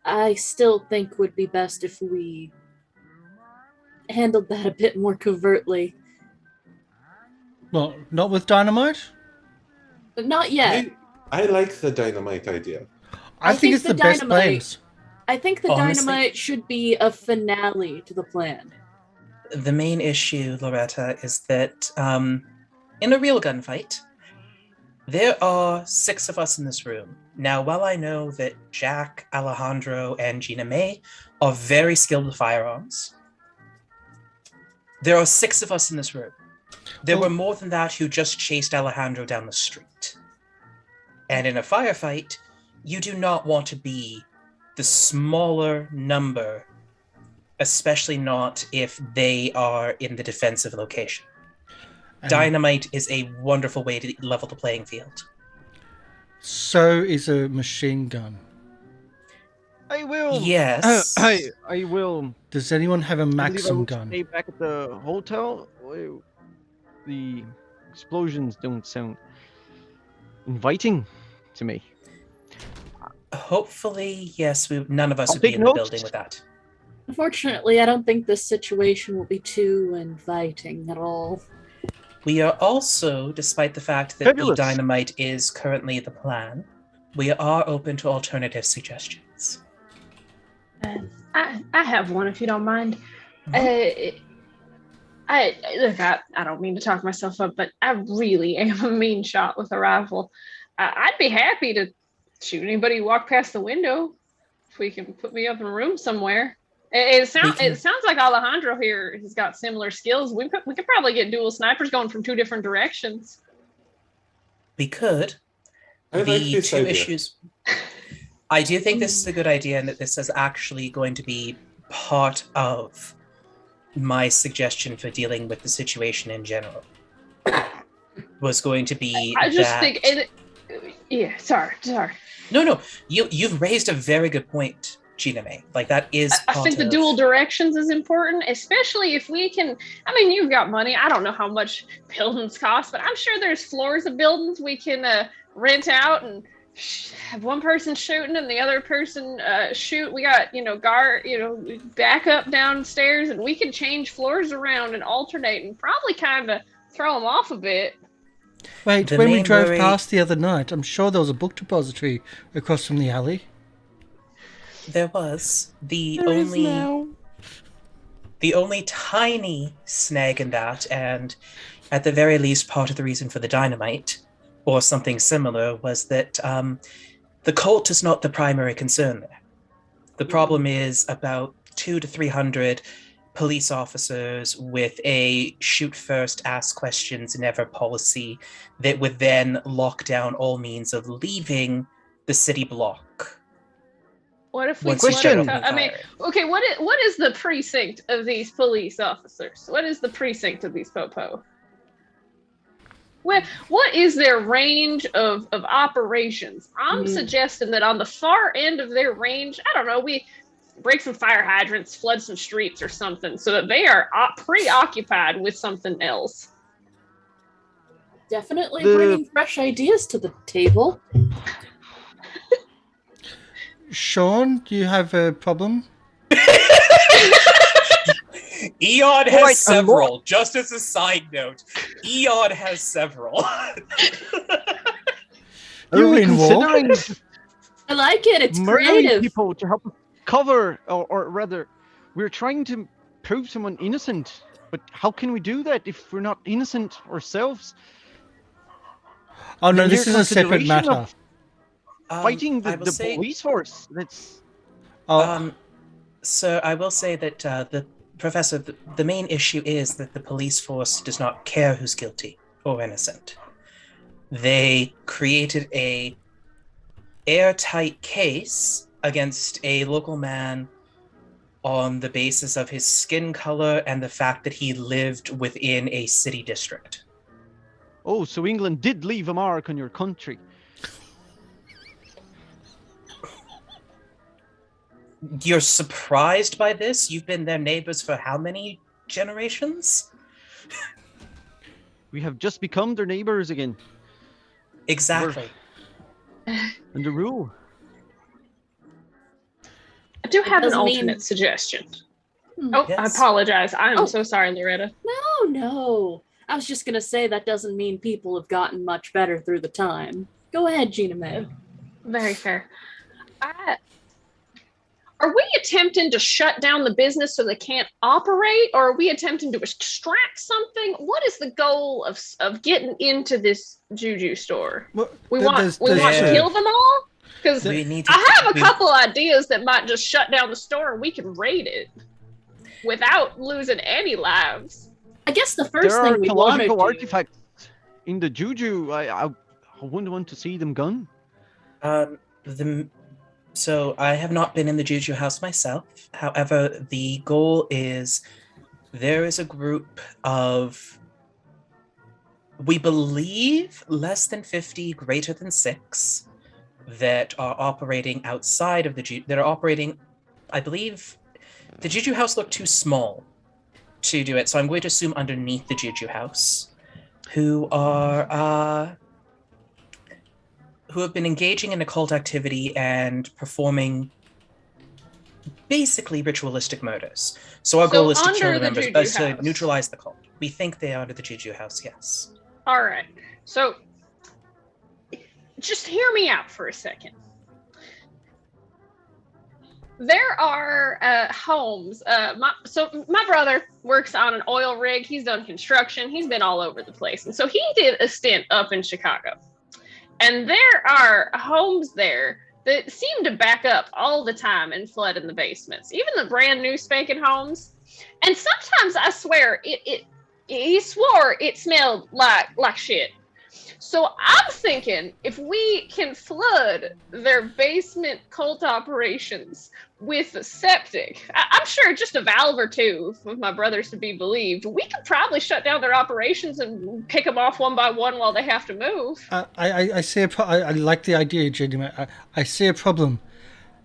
I still think would be best if we handled that a bit more covertly. Well, not with dynamite? But not yet. I like the dynamite idea. I think it's the best plans. I think the dynamite should be a finale to the plan. The main issue, Loretta, is that in a real gunfight, there are 6 of us in this room. Now, while I know that Jack, Alejandro, and Jeana-Mae are very skilled with firearms, there are 6 of us in this room. There were more than that who just chased Alejandro down the street. And in a firefight, you do not want to be the smaller number, especially not if they are in the defensive location. Dynamite is a wonderful way to level the playing field. So is a machine gun. I will. Yes. I will. Does anyone have a Maxim gun? Stay back at the hotel. The explosions don't sound inviting to me. Hopefully, yes. None of us would be in the building with that. Unfortunately, I don't think this situation will be too inviting at all. We are also, despite the fact that the dynamite is currently the plan, we are open to alternative suggestions. I have one, if you don't mind. I don't mean to talk myself up, but I really am a mean shot with a rifle. I'd be happy to shoot anybody who walked past the window if we can put me up in a room somewhere. It sounds like Alejandro here has got similar skills. We could probably get dual snipers going from 2 different directions. We could. I like this idea. I do think this is a good idea, and that this is actually going to be part of my suggestion for dealing with the situation in general. Was going to be I just think sorry. No, you've raised a very good point, Jeana-Mae. Like, that is I think the dual directions is important, especially if we can. I mean, you've got money. I don't know how much buildings cost, but I'm sure there's floors of buildings we can rent out and have one person shooting and the other person shoot. We got backup downstairs, and we can change floors around and alternate and probably kind of throw them off a bit. Wait, when we drove past the other night, I'm sure there was a book depository across from the alley. There was. The only tiny snag in that, and at the very least part of the reason for the dynamite, or something similar, was that the cult is not the primary concern there. The problem is about 200 to 300 police officers with a shoot first, ask questions never policy that would then lock down all means of leaving the city block. What if we what is the precinct of these police officers? What is the precinct of these popo? What is their range of operations? I'm suggesting that on the far end of their range, I don't know, we break some fire hydrants, flood some streets or something, so that they are preoccupied with something else. Definitely bringing fresh ideas to the table. Sean, do you have a problem? Eon has several. Just as a side note, Eon has several. You're in war? I like it. It's murdering creative. people to help cover, or rather, we're trying to prove someone innocent. But how can we do that if we're not innocent ourselves? Oh no, this is a separate matter. Fighting the police force. That's. So I will say that the Professor, the main issue is that the police force does not care who's guilty or innocent. They created a airtight case against a local man on the basis of his skin color and the fact that he lived within a city district. Oh, so England did leave a mark on your country. You're surprised by this? You've been their neighbors for how many generations? We have just become their neighbors again. Exactly. Under rule. I do have an alternate suggestion. Yes. I apologize. I am so sorry, Loretta. No. I was just going to say that doesn't mean people have gotten much better through the time. Go ahead, Jeana-Mae. Very fair. Are we attempting to shut down the business so they can't operate, or are we attempting to extract something? What is the goal of getting into this JuJu store? Well, we want to kill them all? Because I have a couple ideas that might just shut down the store and we can raid it without losing any lives. I guess the first thing we want to do... artifacts in the JuJu. I wouldn't want to see them gone. So I have not been in the JuJu house myself. However, the goal is there is a group of, we believe, less than 50, greater than 6, that are operating outside of the JuJu. That are operating, I believe, the JuJu house looked too small to do it, so I'm going to assume underneath the JuJu house, who have been engaging in occult activity and performing basically ritualistic murders. So our goal is to kill the members, but to neutralize the cult. We think they are under the JuJu house, yes. All right. So just hear me out for a second. There are homes. My brother works on an oil rig. He's done construction. He's been all over the place. And so he did a stint up in Chicago. And there are homes there that seem to back up all the time and flood in the basements, even the brand new spanking homes. And sometimes I swear he swore it smelled like shit. So I'm thinking if we can flood their basement cult operations with a septic, I'm sure just a valve or two, if my brothers to be believed, we could probably shut down their operations and pick them off one by one while they have to move. I see I like the idea, Jeana-Mae. I see a problem.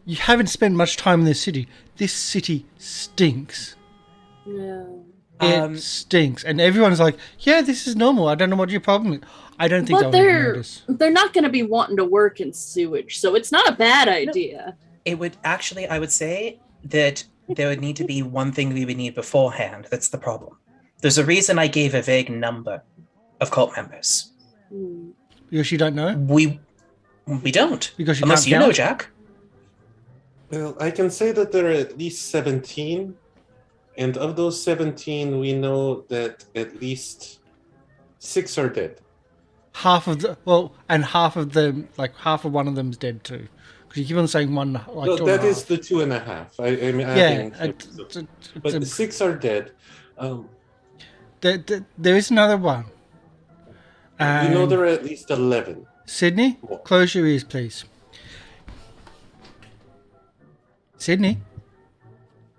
You haven't spent much time in this city. This city stinks. Yeah. It stinks. And everyone's like, yeah, this is normal. I don't know what your problem is. I don't think But they'll even notice. they're not going to be wanting to work in sewage, so it's not a bad idea. It would actually, I would say that there would need to be one thing we would need beforehand. That's the problem. There's a reason I gave a vague number of cult members. Because you don't know? We don't. Because you Unless can't you know, count? Jack. Well, I can say that there are at least 17, and of those 17, we know that at least 6 are dead. Half of them, like half of one of them's dead too. Because you keep on saying one, like Well, two and a that is half. the 2.5. I mean, Yeah, but 6 are dead. there is another one. We know And there are at least 11. Sidney, close your ears, please. Sidney,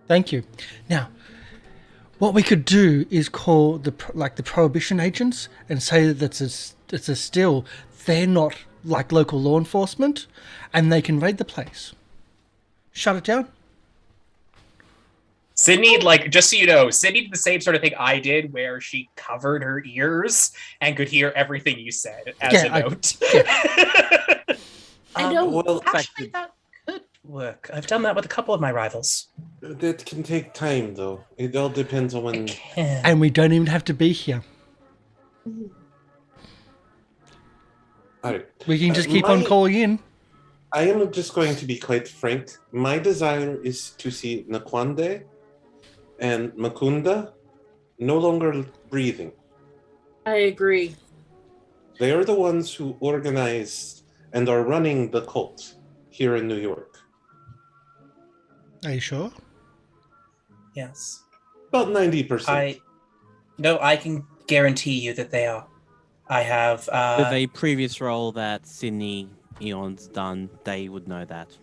thank you. Now, what we could do is call the prohibition agents and say that it's a still. They're not like local law enforcement, and they can raid the place. Shut it down. Sydney, like, just so you know, Sydney did the same sort of thing I did, where she covered her ears and could hear everything you said as a note. I don't. Well, Actually, that could work. I've done that with a couple of my rivals. that can take time, though. It all depends on when. And we don't even have to be here. All right. We can just keep on calling in. I am just going to be quite frank. My desire is to see Nakwande and Makunda no longer breathing. I agree. They are the ones who organized and are running the cult here in New York. Are you sure? Yes. About 90%. I can guarantee you that they are. I have With a previous role that Sydney Eon's done, they would know that.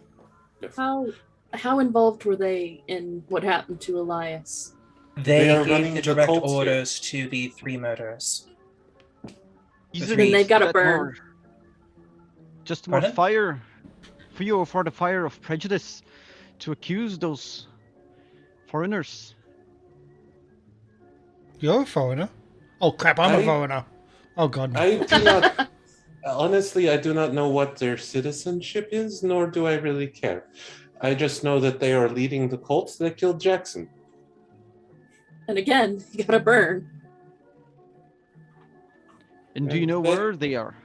How involved were they in what happened to Elias? They are gave running the the direct cult here. orders to the 3 murderers. Isn't Then they gotta that burn. more- Just more Pardon? fire, fuel for the fire of prejudice to accuse those foreigners. You're a foreigner. Oh crap! I'm a I- foreigner. Oh god, no. I do not. Honestly, I do not know what their citizenship is, nor do I really care. I just know that they are leading the cults that killed Jackson. And again, you gotta burn. And do you know That- where they are?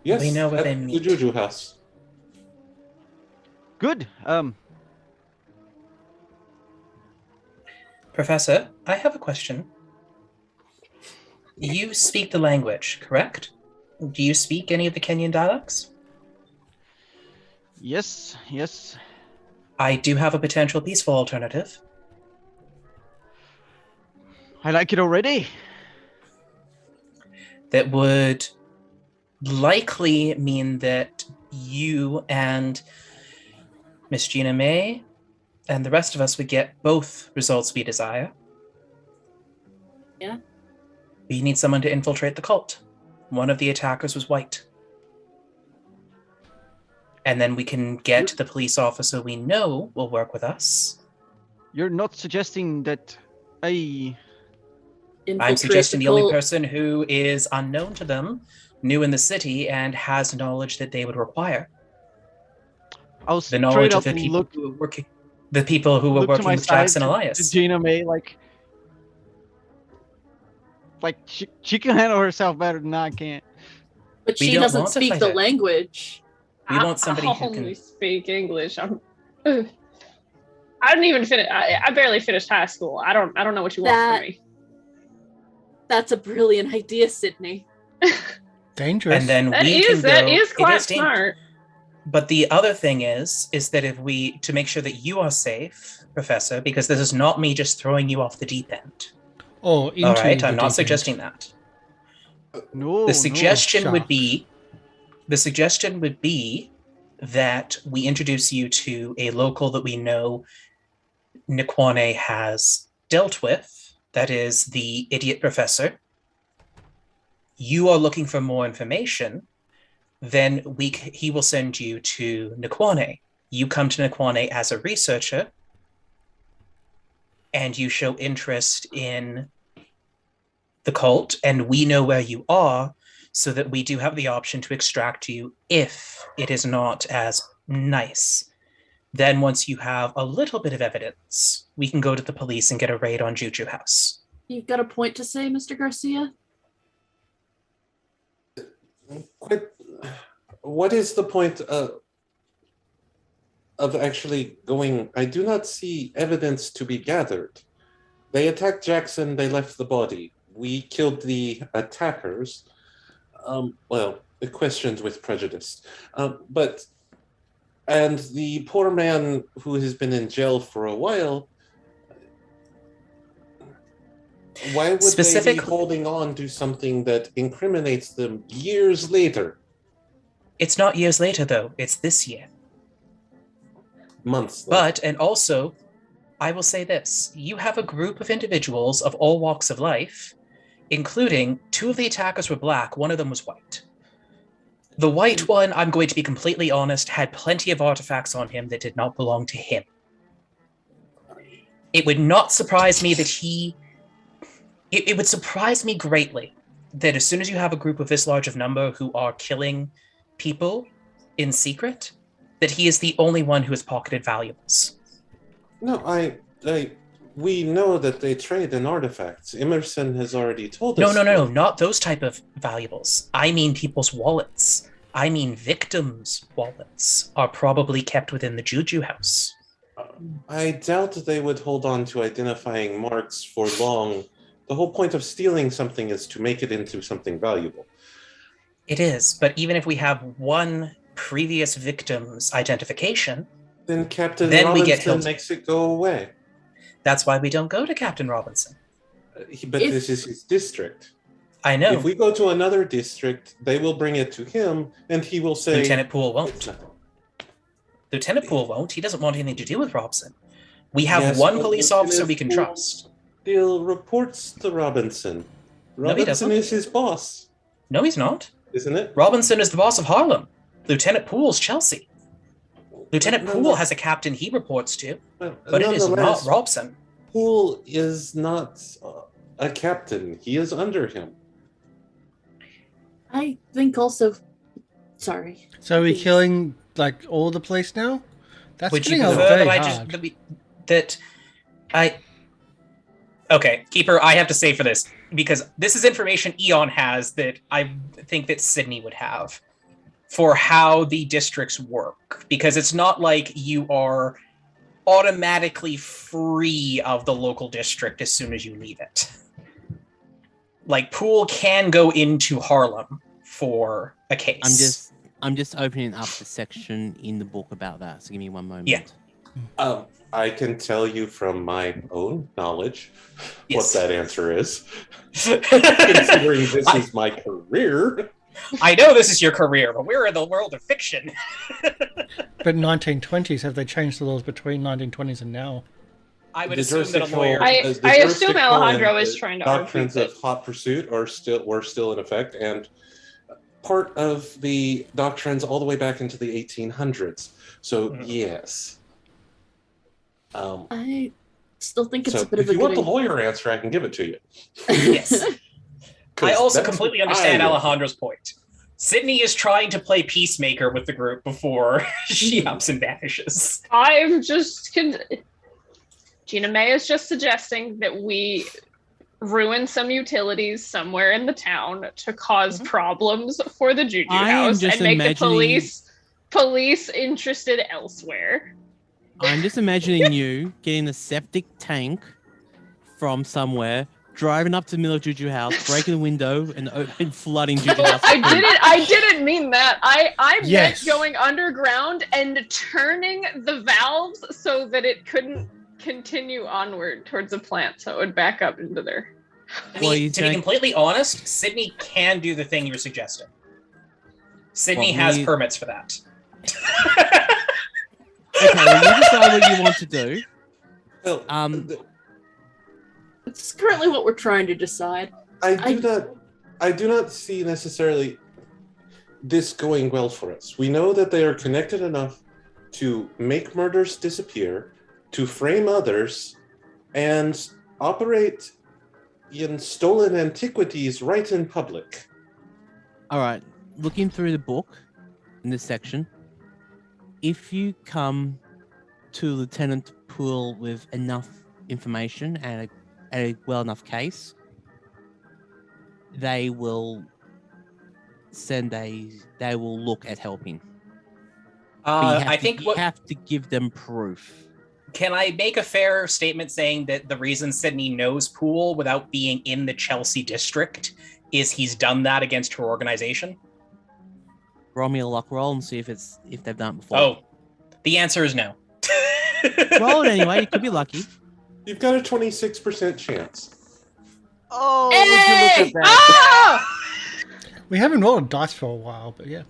Yes, We know where at they the meet. JuJu House. Good. Professor, I have a question. You speak the language, correct? Do you speak any of the Kenyan dialects? Yes. I do have a potential peaceful alternative. I like it already. That would likely mean that you and Miss Jeana-Mae and the rest of us would get both results we desire. Yeah. We need someone to infiltrate the cult. One of the attackers was white. And then we can get the police officer we know will work with us. You're not suggesting that I... I'm Infiltrate suggesting the only cult. person who is unknown to them, new in the city, and has knowledge that they would require. I'll The knowledge straight of up the people look, who were working, the people who were look to working my with side Jackson to Elias. Jeana-Mae, like she can handle herself better than I can. But We she don't doesn't want to speak fight the her. language. We want somebody I who only can. speak English. I didn't even finish. I barely finished high school. I don't know what you want That- from me. That's a brilliant idea, Sidney. Dangerous. And then That we can is that go- is it quite is dangerous. smart. But the other thing is that if we, to make sure that you are safe, Professor, because this is not me just throwing you off the deep end. or into All right, the I'm deep not end. suggesting that. No, The suggestion no. would be that we introduce you to a local that we know Nyarlathotep has dealt with, that is the idiot professor. You are looking for more information, then he will send you to Nyarlathotep. You come to Nyarlathotep as a researcher, and you show interest in the cult, and we know where you are, so that we do have the option to extract you if it is not as nice. Then once you have a little bit of evidence, we can go to the police and get a raid on JuJu House. You've got a point to say, Mr. Garcia? What is the point of actually going? I do not see evidence to be gathered. They attacked Jackson, they left the body. We killed the attackers. Well, the questions with prejudice. And the poor man who has been in jail for a while, why would they be holding on to something that incriminates them years later? It's not years later, though. It's this year. Months later. But, and also, I will say this. You have a group of individuals of all walks of life, including 2 of the attackers were black, 1 of them was white. The white one, I'm going to be completely honest, had plenty of artifacts on him that did not belong to him. It would not surprise me that it would surprise me greatly that as soon as you have a group of this large of number who are killing people in secret, that he is the only one who has pocketed valuables. No, we know that they trade in artifacts. Emerson has already told us. No, not those type of valuables. I mean people's wallets. I mean victims' wallets are probably kept within the JuJu House. I doubt they would hold on to identifying marks for long. The whole point of stealing something is to make it into something valuable. It is, but even if we have one previous victim's identification, then Captain then Robinson we get Hilton. Makes it go away. That's why we don't go to Captain Robinson. But this is his district. I know. If we go to another district, they will bring it to him, and he will say... Lieutenant Poole won't. Lieutenant Poole won't. He doesn't want anything to do with Robinson. We have one police officer we can trust. Still reports to Robinson. Robinson is his boss. No, he's not. Isn't it? Robinson is the boss of Harlem. Lieutenant Poole's Chelsea. Lieutenant Poole has a captain he reports to, but it is not Robson. Poole is not a captain. He is under him. I think also... Sorry. So are we killing, like, all the police now? That's Would you getting prefer very that hard. Okay, Keeper, I have to say for this, because this is information Eon has that I think that Sidney would have for how the districts work, because it's not like you are automatically free of the local district as soon as you leave it. Like, Poole can go into Harlem for a case. I'm just opening up the section in the book about that, so give me one moment. Yeah. I can tell you from my own knowledge what that answer is. Considering this is my career. I know this is your career, but we're in the world of fiction. But 1920s, have they changed the laws between 1920s and now? I would assume that a lawyer... I assume Alejandro is trying to argue doctrines of hot pursuit were still in effect, and part of the doctrines all the way back into the 1800s. So, yes. I still think it's a bit if of a you want the lawyer answer, I can give it to you. Yes. I also completely understand Alejandro's point. Sydney is trying to play peacemaker with the group before she ups and vanishes. I'm just... Jeana-Mae is just suggesting that we ruin some utilities somewhere in the town to cause problems for the JuJu House and make the police interested elsewhere. I'm just imagining you getting the septic tank from somewhere, driving up to the middle of JuJu House, breaking the window, and flooding JuJu House. I didn't mean that. I meant going underground and turning the valves so that it couldn't continue onward towards the plant, so it would back up into there. I Well, mean, you to be think- completely honest, Sydney can do the thing you're suggesting. Sydney What, has me- permits for that. Okay, well, you decide what you want to do. Well, It's currently what we're trying to decide. I do not see necessarily this going well for us. We know that they are connected enough to make murders disappear, to frame others, and operate in stolen antiquities right in public. All right, looking through the book in this section, if you come to Lieutenant Poole with enough information and a well enough case, they will look at helping. But I think you have to give them proof. Can I make a fair statement saying that the reason Sydney knows Poole without being in the Chelsea district is he's done that against her organization? Roll me a luck roll and see if they've done it before. Oh, the answer is no. Roll it anyway. You could be lucky. You've got a 26% chance. Oh, Hey! would you look at that? Ah! We haven't rolled a dice for a while, but yeah.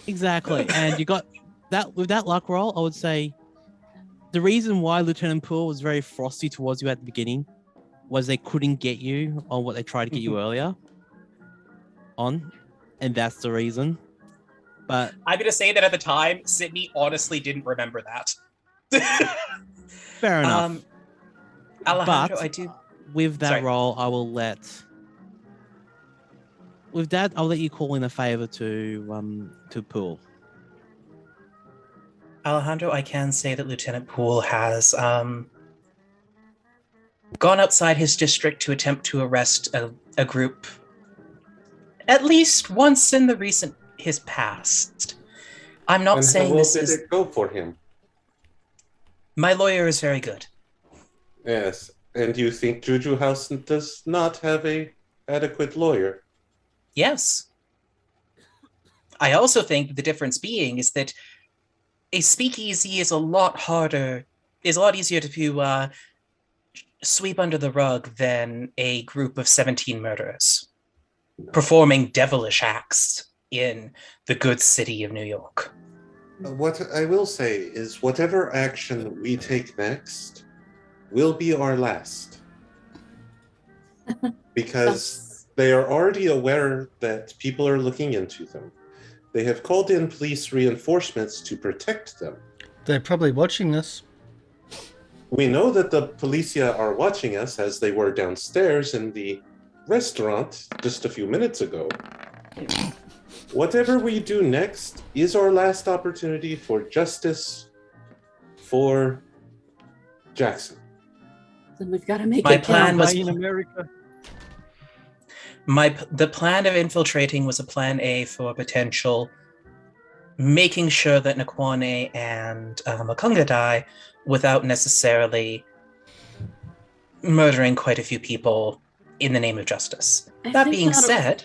Exactly. And you got that with that luck roll, I would say the reason why Lieutenant Poole was very frosty towards you at the beginning was they couldn't get you on what they tried to get you earlier on. And that's the reason. But I'm going to say that at the time, Sydney honestly didn't remember that. fair enough. Alejandro, But- I do. With that Sorry. roll, I'll let you call in a favor to Poole. Alejandro, I can say that Lieutenant Poole has gone outside his district to attempt to arrest a group at least once in his past. I'm not And saying how well this did is... it go for him? My lawyer is very good. Yes. And you think JuJu House does not have a adequate lawyer? Yes. I also think the difference being is that a speakeasy is a lot easier to sweep under the rug than a group of 17 murderers performing devilish acts in the good city of New York. What I will say is whatever action we take next will be our last. Because they are already aware that people are looking into them. They have called in police reinforcements to protect them. They're probably watching this. We know that the policia are watching us as they were downstairs in the restaurant just a few minutes ago. Whatever we do next is our last opportunity for justice for Jackson. Then we've got to make My it plan count. was- in America. The plan of infiltrating was a plan A for potential making sure that Nakwane and Makunga die without necessarily murdering quite a few people in the name of justice. I That think being that'll- said,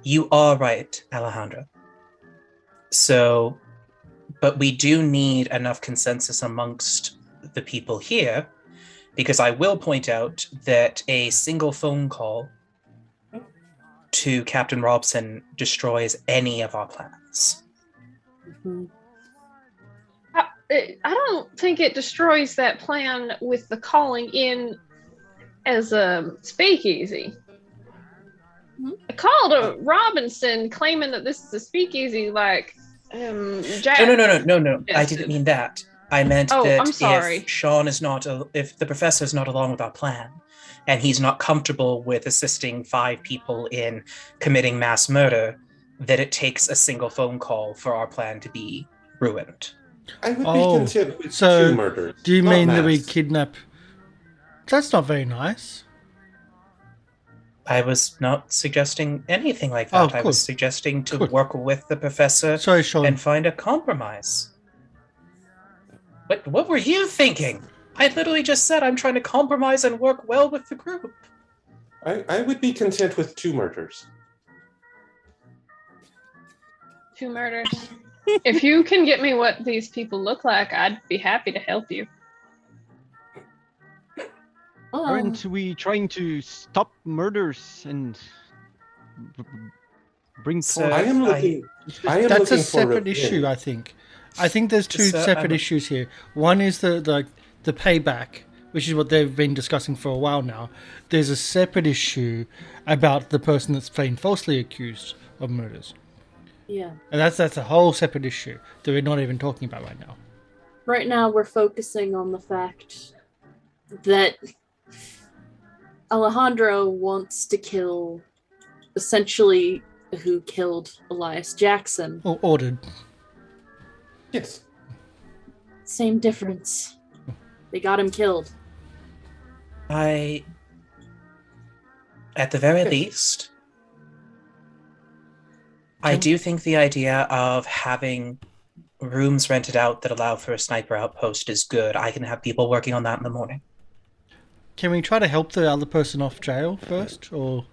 you are right, Alejandro. So, but we do need enough consensus amongst the people here, because I will point out that a single phone call to Captain Robson destroys any of our plans. Mhm. I don't think it destroys that plan with the calling in as a speakeasy. Hmm? I called a Robinson claiming that this is a speakeasy, like Jack. No. I Yes. didn't mean that. I meant Oh, that I'm sorry. if the professor is not along with our plan, and he's not comfortable with assisting 5 people in committing mass murder, that it takes a single phone call for our plan to be ruined. I would Oh, be content with so 2 murders. Do you not mean that we mass. kidnap? That's not very nice. I was not suggesting anything like Oh, that. I good. was suggesting to Good. work with the professor Sorry, Sean. and find a compromise. What were you thinking? I literally just said I'm trying to compromise and work well with the group. I would be content with 2 murders. 2 murders. If you can get me what these people look like, I'd be happy to help you. Aren't we trying to stop murders and bring So- forth? I am looking. I am That's looking a for separate revenge. issue, I think. I think there's two So, separate issues here. One is the payback, which is what they've been discussing for a while now. There's a separate issue about the person that's been falsely accused of murders, Yeah. and that's a whole separate issue that we're not even talking about right now. Right now, we're focusing on the fact that Alejandro wants to kill essentially who killed Elias Jackson. Or ordered. Yes. Same difference. They got him killed. At the very least, I do think the idea of having rooms rented out that allow for a sniper outpost is good. I can have people working on that in the morning. Can we try to help the other person off jail first, or?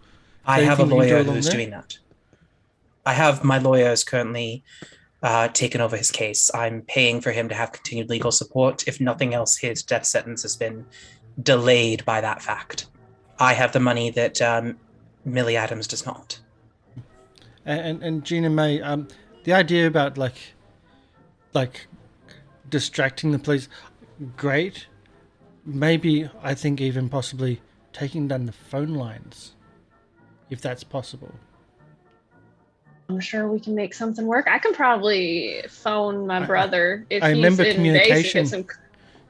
I So you have a think we can do lawyer it along who's there? doing that. I have my lawyer is currently taken over his case. I'm paying for him to have continued legal support. If nothing else, his death sentence has been delayed by that fact. I have the money that Millie Adams does not. And Jeana-Mae, the idea about like distracting the police, great. Maybe I think even possibly taking down the phone lines, if that's possible. I'm sure we can make something work. I can probably phone my brother if I he's remember in communication. base.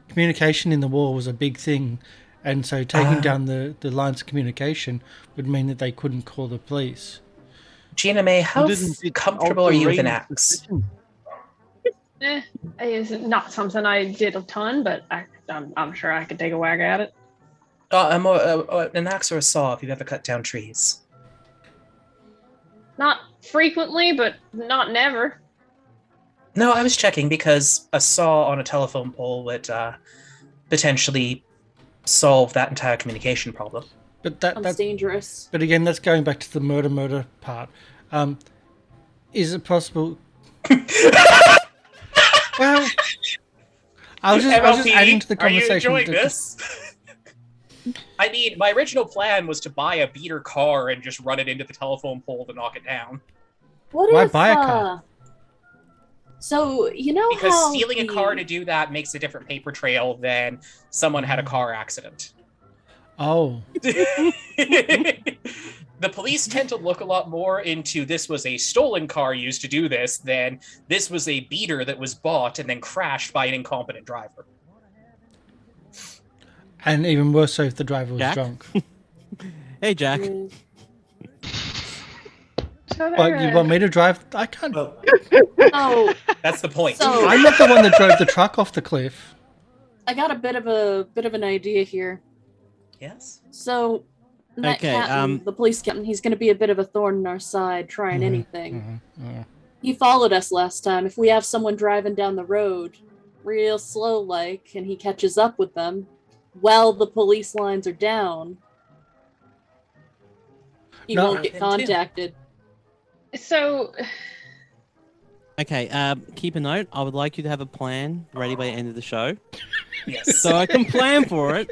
Communication in the war was a big thing, and so taking down the lines of communication would mean that they couldn't call the police. Jeana-Mae, how Didn't it comfortable also are you with an raise axe? suspicion? It's not something I did a ton, but I'm sure I could take a whack at it. An axe or a saw if you've ever cut down trees. Not frequently, but not never. No, I was checking because a saw on a telephone pole would potentially solve that entire communication problem. But That's that's dangerous. but again, that's going back to the murder part. Is it possible? Well, I was just adding to the conversation. Are you enjoying this? I mean, my original plan was to buy a beater car and just run it into the telephone pole to knock it down. What Why if, buy a car? So, you know Because how stealing a the- car to do that makes a different paper trail than someone had a car accident. Oh, The police tend to look a lot more into this was a stolen car used to do this than this was a beater that was bought and then crashed by an incompetent driver. and even worse so if the driver was Jack? drunk. Hey, Jack. Mm. So What, you want me to drive? I can't. Well, Oh, That's the point. So- I'm not the one that drove the truck off the cliff. I got a bit of an idea here. Yes. So, that Okay, captain, the police captain, he's going to be a bit of a thorn in our side, trying anything. Mhm. He followed us last time. If we have someone driving down the road, real slow like, and he catches up with them, while the police lines are down, he No. won't get contacted. So Okay, keep a note. I would like you to have a plan ready by the end of the show. Yes. So I can plan for it.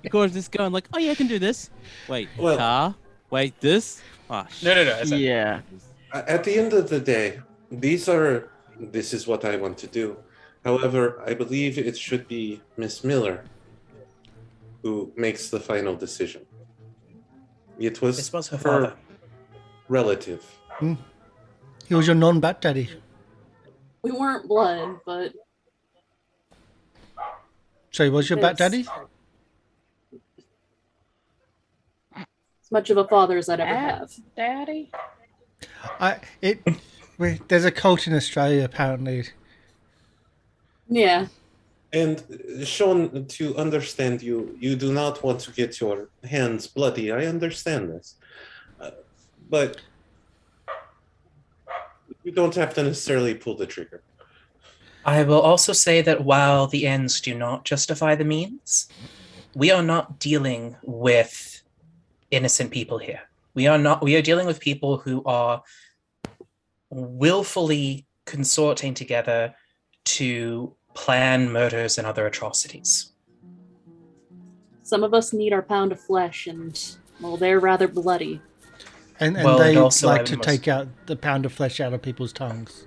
Because just going like, oh yeah, I can do this. Wait, Well- car. Wait, this. Oh, No. That's not- Yeah. at the end of the day, this is what I want to do. However, I believe it should be Miss Miller who makes the final decision. It was This was her father. relative. He was your non-bat daddy. We weren't blood, but So he was your bat Yes. daddy? as much of a father as I'd ever Dad? have. Daddy. There's a cult in Australia apparently. Yeah. And Sean, to understand you, you do not want to get your hands bloody. I understand this. But you don't have to necessarily pull the trigger. I will also say that while the ends do not justify the means, we are not dealing with innocent people here. We are dealing with people who are willfully consorting together to plan murders and other atrocities. Some of us need our pound of flesh, and, well, they're rather bloody. And Well, and they also like I to must- take out the pound of flesh out of people's tongues.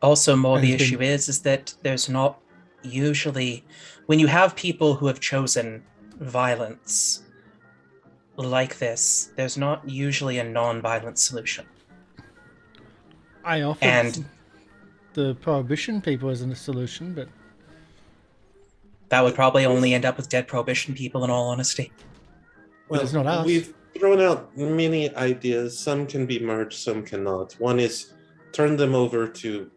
Also, more And the it's been- issue is that there's not usually, when you have people who have chosen violence like this, there's not usually a non-violent solution. I offered And the prohibition people as a solution, but that would probably only end up with dead prohibition people, in all honesty. Well, it's not us. We've thrown out many ideas. Some can be merged, some cannot. One is turn them over to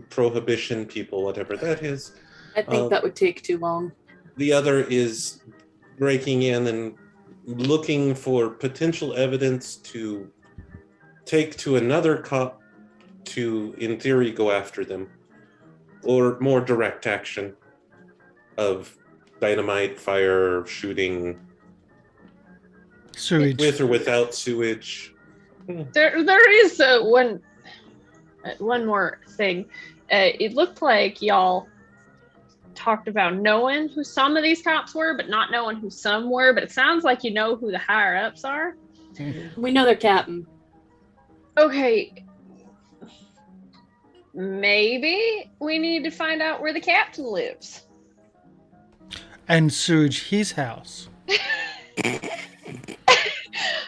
prohibition people, whatever that is. I think that would take too long. The other is breaking in and looking for potential evidence to take to another cop to, in theory, go after them. Or more direct action of dynamite, fire, shooting, sewage. with or without sewage. There is one more thing. It looked like y'all talked about knowing who some of these cops were, but not knowing who some were. But it sounds like you know who the higher ups are. We know their captain. Okay. Maybe we need to find out where the captain lives. And sewage his house.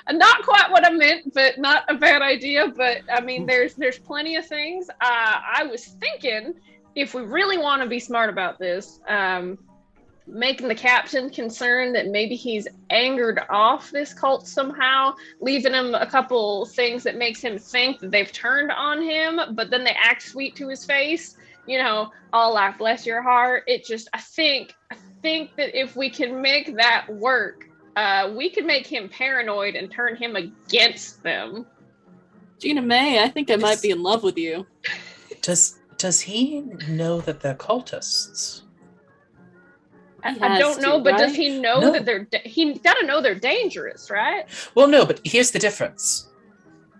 Not quite what I meant, but not a bad idea. But I mean, there's plenty of things. I was thinking, if we really want to be smart about this, making the captain concerned that maybe he's angered off this cult somehow, leaving him a couple things that makes him think that they've turned on him, but then they act sweet to his face. You know, all like, bless your heart. I think that if we can make that work, we could make him paranoid and turn him against them. Jeana-Mae, I think I might be in love with you. Does he know that they're cultists? I don't know, but does right? he know No. that he's got to know they're dangerous, right? Well, no, but here's the difference.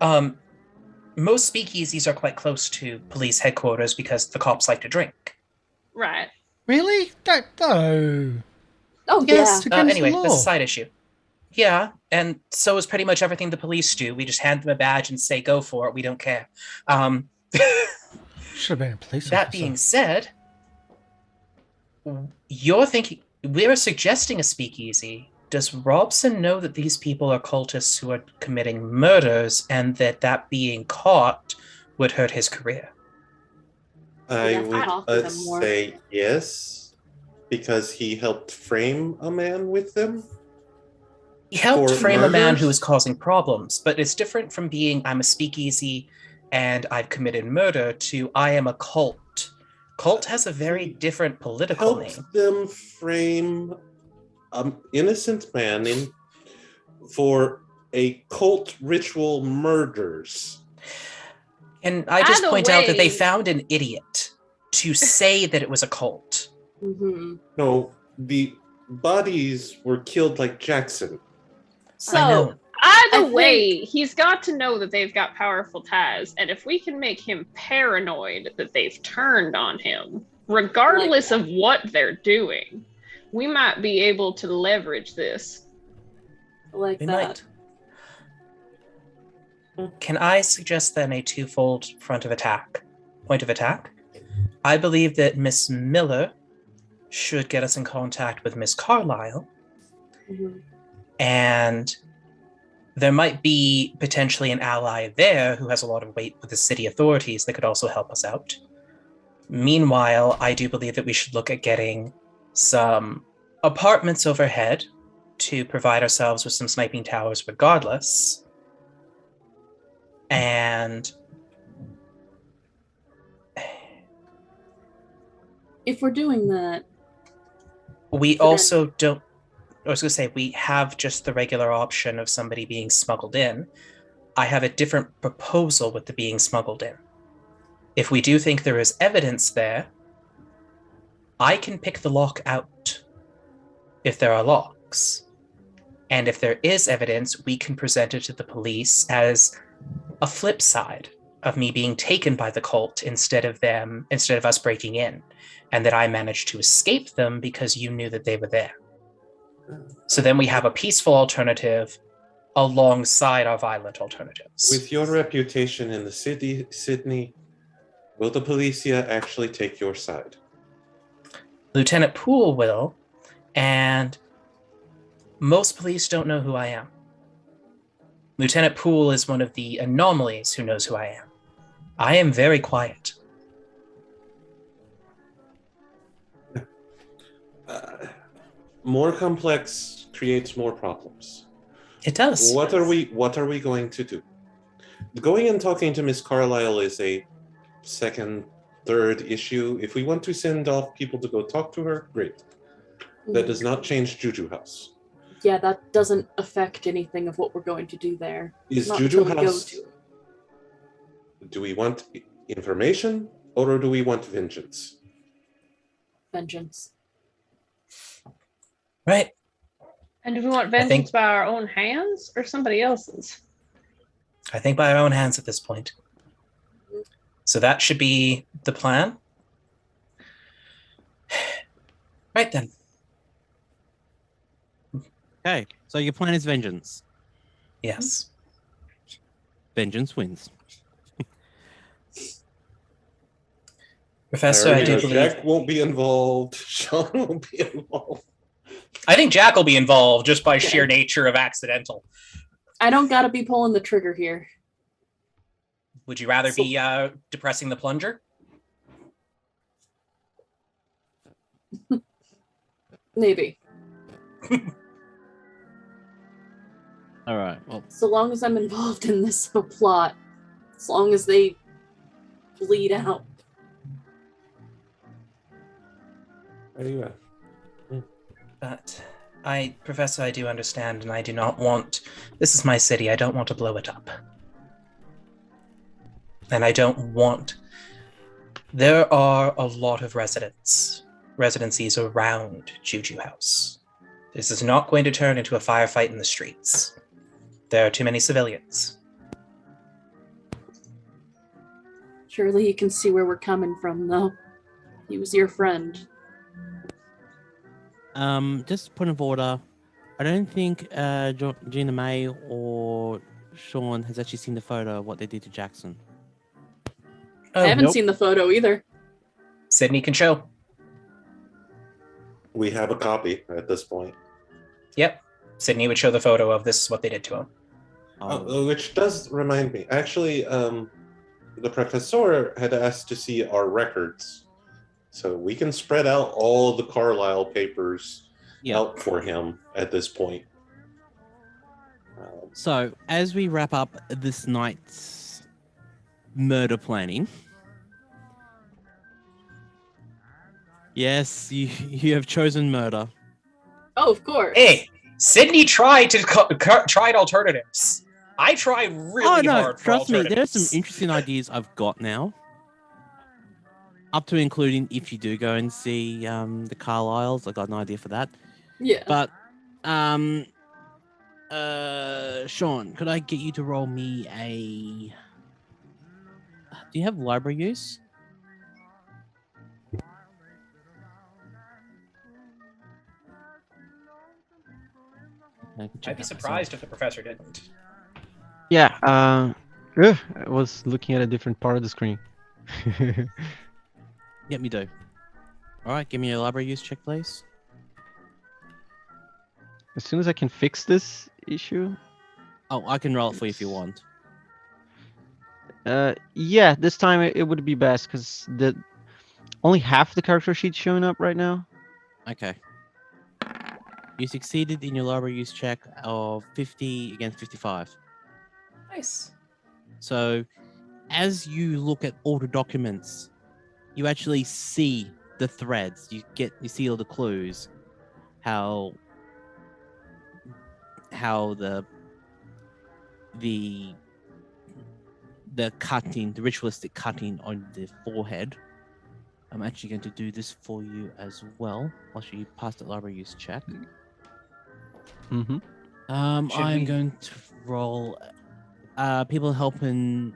Most speakeasies are quite close to police headquarters because the cops like to drink. Right. Really? No. Oh, Yes. yeah. against the Anyway, that's law. a side issue. Yeah, and so is pretty much everything the police do. We just hand them a badge and say, go for it. We don't care. Should have been a police That officer. being said, you're thinking, we're suggesting a speakeasy. Does Robson know that these people are cultists who are committing murders and that being caught would hurt his career? I Yeah, I'd offer would them more. say yes, because he helped frame a man with them. He helped For frame a man murders? who was causing problems, but it's different from being, I'm a speakeasy and I've committed murder, to I am a cult. Cult has a very different political name. Helped them frame an innocent man for a cult ritual murders. And I just Either point out that they way- found an idiot to say that it was a cult. Mm-hmm. No, the bodies were killed like Jackson. So, I know. Either I way, he's got to know that they've got powerful ties, and if we can make him paranoid that they've turned on him, regardless of what they're doing, we might be able to leverage this. I like We that. might. Can I suggest then a twofold point of attack? I believe that Miss Miller should get us in contact with Miss Carlyle, Mhm. and there might be potentially an ally there who has a lot of weight with the city authorities that could also help us out. Meanwhile, I do believe that we should look at getting some apartments overhead to provide ourselves with some sniping towers regardless. And If we're doing that, we But then- also don't, I was going to say, we have just the regular option of somebody being smuggled in. I have a different proposal with the being smuggled in. If we do think there is evidence there, I can pick the lock out if there are locks. And if there is evidence, we can present it to the police as a flip side of me being taken by the cult instead of us breaking in, and that I managed to escape them because you knew that they were there. So then we have a peaceful alternative alongside our violent alternatives. With your reputation in the city, Sidney, will the policia actually take your side? Lieutenant Poole will, and most police don't know who I am. Lieutenant Poole is one of the anomalies who knows who I am. I am very quiet. More complex creates more problems. It does. What are we going to do? Going and talking to Miss Carlyle is a second, third issue. If we want to send off people to go talk to her, great. That does not change JuJu House. Yeah, that doesn't affect anything of what we're going to do there. Is Not JuJu until we go House... to it. Do we want information or do we want vengeance? Vengeance. Right. And do we want vengeance by our own hands or somebody else's? I think by our own hands at this point. So that should be the plan. Right then. Okay, so your plan is vengeance. Yes. Vengeance wins. Professor, I do believe... Jack won't be involved. Sean won't be involved. I think Jack will be involved just by sheer nature of accidental. I don't gotta be pulling the trigger here. Would you rather be depressing the plunger? Maybe. All right. Well, So long as I'm involved in this plot, as long as they bleed out. Where are you at? But Professor, I do understand, and I do not want... This is my city. I don't want to blow it up. And I don't want... There are a lot of residencies around JuJu House. This is not going to turn into a firefight in the streets. There are too many civilians. Surely you can see where we're coming from, though. He was your friend. Just point of order. I don't think Jeana-Mae or Sean has actually seen the photo of what they did to Jackson. Oh, I haven't seen the photo either. Sidney can show. We have a copy at this point. Yep. Sidney would show the photo of this is what they did to him. Which does remind me. Actually, the professor had asked to see our records. So we can spread out all the Carlisle papers out for him at this point. So, as we wrap up this night's murder planning, yes, you have chosen murder. Oh, of course. Hey, Sidney tried alternatives. I tried really hard for trust me, alternatives. there are some interesting ideas I've got now. Up to including if you do go and see the Carlisles. I got an idea for that. Yeah. But Sean, could I get you to roll me a... Do you have library use? I'd be surprised if the professor didn't. Yeah, I was looking at a different part of the screen. Yep, you do. All right, give me a library use check, please. As soon as I can fix this issue. Oh, I can roll it for you if you want. Yeah, this time it would be best because only half the character sheet's showing up right now. Okay. You succeeded in your library use check of 50 against 55. Nice. So, as you look at all the documents, you actually see the threads. You see all the clues. How the cutting, the ritualistic cutting on the forehead. I'm actually going to do this for you as well, whilst you pass the library use check. Mm-hmm. I'm going to roll people helping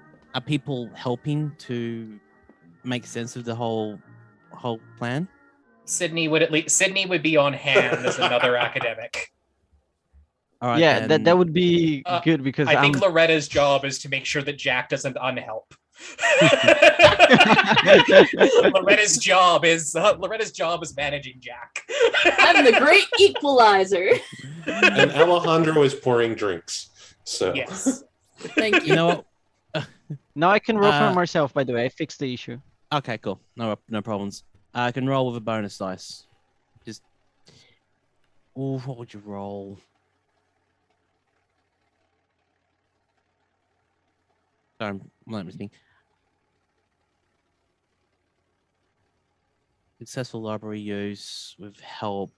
to make sense of the whole plan. Sydney would be on hand as another academic. All right. Yeah, then. that would be good because I think Loretta's job is to make sure that Jack doesn't unhelp. Loretta's job is managing Jack. I'm the great equalizer. And Alejandro is pouring drinks. So Yes. Thank you. You know what? Now I can roll for myself. By the way, I fixed the issue. Okay, cool. No problems. I can roll with a bonus dice. Just. Oh, what would you roll? Sorry, I'm not listening. Successful library use with help.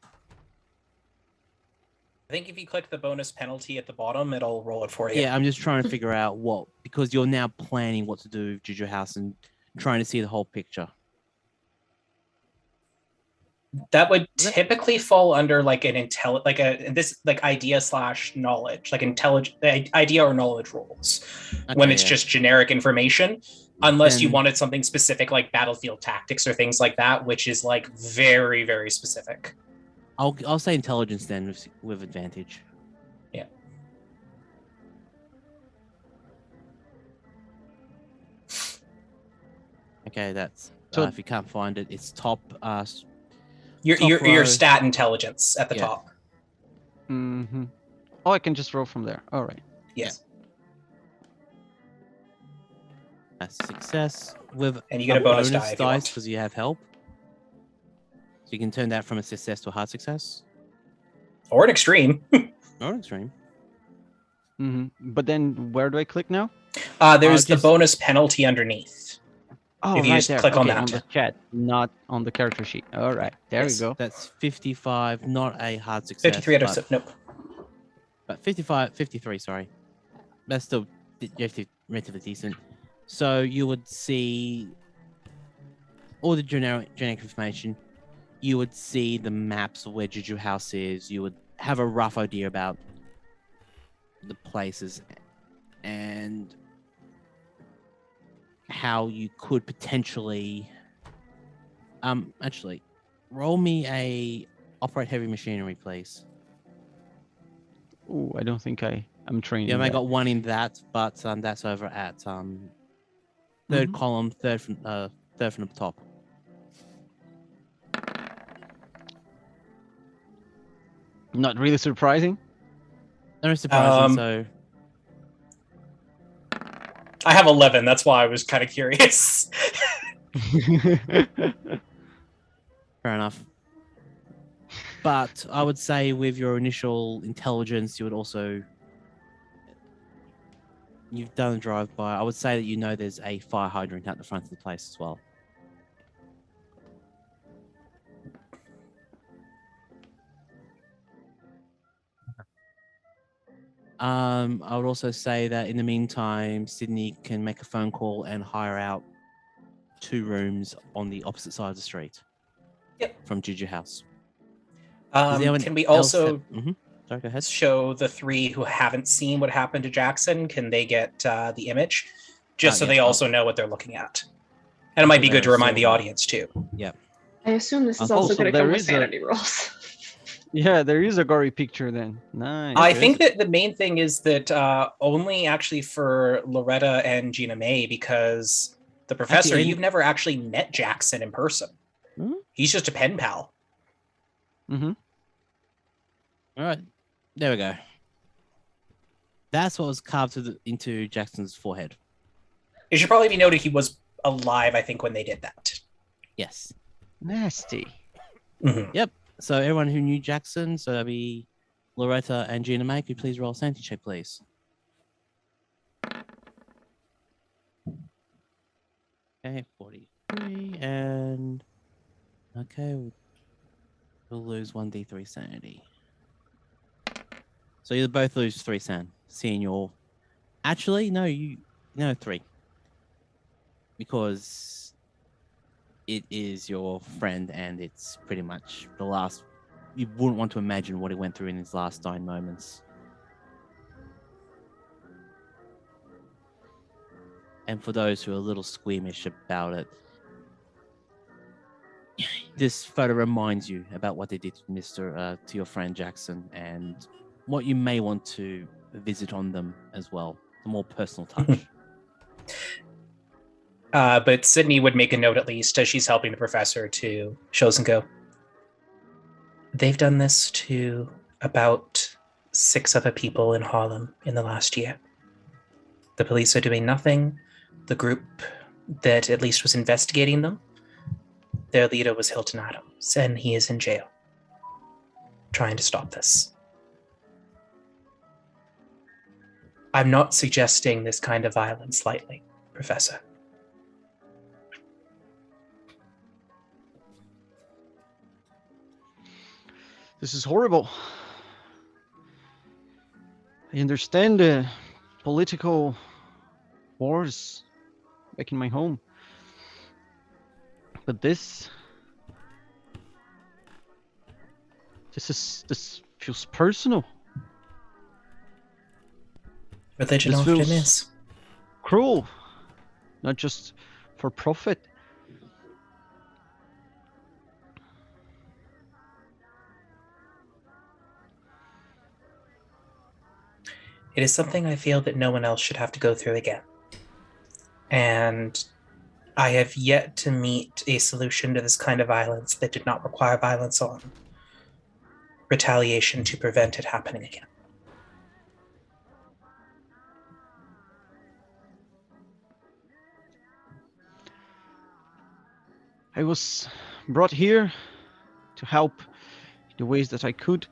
I think if you click the bonus penalty at the bottom, it'll roll it for you. Yeah, I'm just trying to figure out what, because you're now planning what to do with JuJu House and trying to see the whole picture. That would typically fall under like an idea/knowledge, like idea or knowledge rolls, when it's just generic information, unless you wanted something specific like battlefield tactics or things like that, which is like very, very specific. I'll say intelligence then with advantage. Yeah. Okay, that's if you can't find it, it's top. Your stat intelligence at the top. Mm-hmm. Oh, I can just roll from there. All right. Yes. That's success with and you get a bonus die because you have help. So you can turn that from a success to a hard success. Or an extreme. Or an extreme. Mm-hmm. But then where do I click now? There's the bonus penalty underneath. Oh, if you just click on that. On the chat, not on the character sheet. All right, there we go. That's 55, not a hard success. 53 out of nope. But 53, sorry. That's still relatively decent. So you would see all the generic information. You would see the maps of where JuJu House is. You would have a rough idea about the places and how you could potentially actually roll me a operate heavy machinery, please. Oh, I don't think I'm trained. Yeah, I got one in that, but that's over at third column, third from the top. Not really surprising. Not surprising. So I have 11. That's why I was kind of curious. Fair enough. But I would say with your initial intelligence, you would also... You've done a drive-by. I would say that you know there's a fire hydrant at the front of the place as well. I would also say that in the meantime, Sidney can make a phone call and hire out 2 rooms on the opposite side of the street. Yep. From JuJu House. Can we also Sorry, go ahead. show the 3 who haven't seen what happened to Jackson? Can they get the image? Just so they also know what they're looking at. And it might be good to remind the audience too. Yeah. I assume this is also going to come with sanity rolls. Yeah, there is a gory picture then. Nice. I think that the main thing is that only actually for Loretta and Jeana-Mae, because the professor, you've never actually met Jackson in person. Mm-hmm. He's just a pen pal. Mm-hmm. All right. There we go. That's what was carved into Jackson's forehead. It should probably be noted he was alive, I think, when they did that. Yes. Nasty. Mm-hmm. Yep. So everyone who knew Jackson, so that'd be Loretta and Jeana-Mae, could you please roll a sanity check, please? Okay, 43, and okay, we'll lose 1d3 sanity. So you both lose 3 san. Seeing your, actually, no, 3, because it is your friend, and it's pretty much the last. You wouldn't want to imagine what he went through in his last dying moments. And for those who are a little squeamish about it, this photo reminds you about what they did to your friend Jackson, and what you may want to visit on them as well. A more personal touch. But Sidney would make a note, at least, as she's helping the professor, to shows and go. They've done this to about 6 other people in Harlem in the last year. The police are doing nothing. The group that at least was investigating them, their leader was Hilton Adams, and he is in jail, trying to stop this. I'm not suggesting this kind of violence lightly, Professor. This is horrible. I understand the political wars back in my home. But this feels personal. Religion This often feels is. cruel, not just for profit. It is something I feel that no one else should have to go through again. And I have yet to meet a solution to this kind of violence that did not require violence on retaliation to prevent it happening again. I was brought here to help in the ways that I could.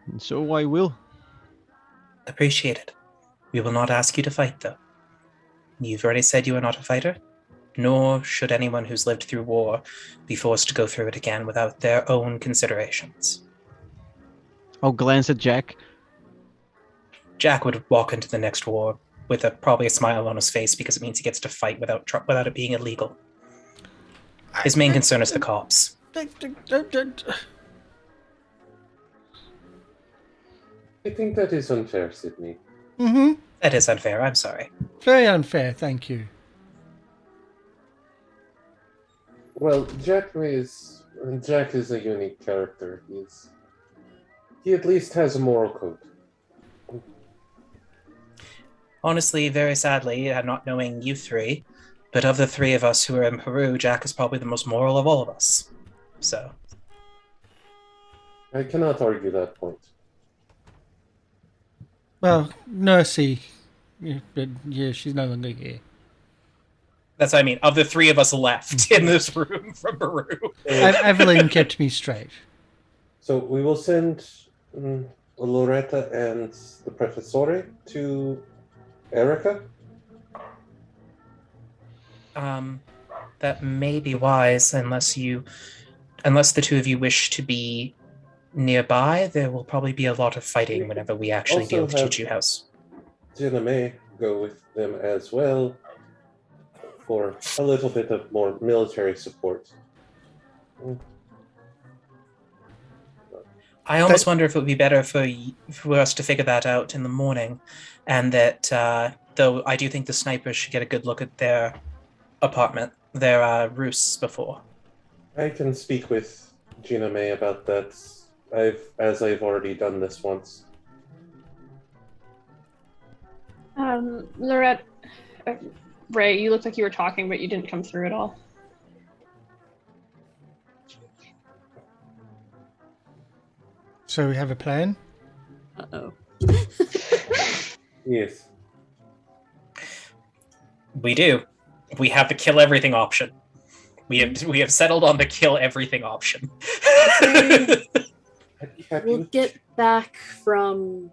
And so I will. Appreciate it. We will not ask you to fight, though. You've already said you are not a fighter, nor should anyone who's lived through war be forced to go through it again without their own considerations. I'll glance at Jack. Jack would walk into the next war with probably a smile on his face because it means he gets to fight without it being illegal. His main concern is the cops. I think that is unfair, Sidney. Mm-hmm. That is unfair, I'm sorry. Very unfair, thank you. Well, Jack is a unique character. He at least has a moral code. Honestly, very sadly, not knowing you three, but of the 3 of us who are in Peru, Jack is probably the most moral of all of us. So. I cannot argue that point. Well, Nursey, but yeah, she's no longer here. That's what I mean. Of the 3 of us left in this room from Peru. Evelyn kept me straight. So we will send Loretta and the Professore to Erica. That may be wise, unless the 2 of you wish to be nearby. There will probably be a lot of fighting whenever we actually deal with JuJu House. Jeana-Mae go with them as well for a little bit of more military support. I almost wonder if it would be better for us to figure that out in the morning, and that though I do think the snipers should get a good look at their apartment, their roosts before. I can speak with Jeana-Mae about that. I've already done this once. Loretta, Ray, you looked like you were talking, but you didn't come through at all. So we have a plan? Uh-oh. Yes. We do. We have the kill everything option. We have settled on the kill everything option. We'll get back from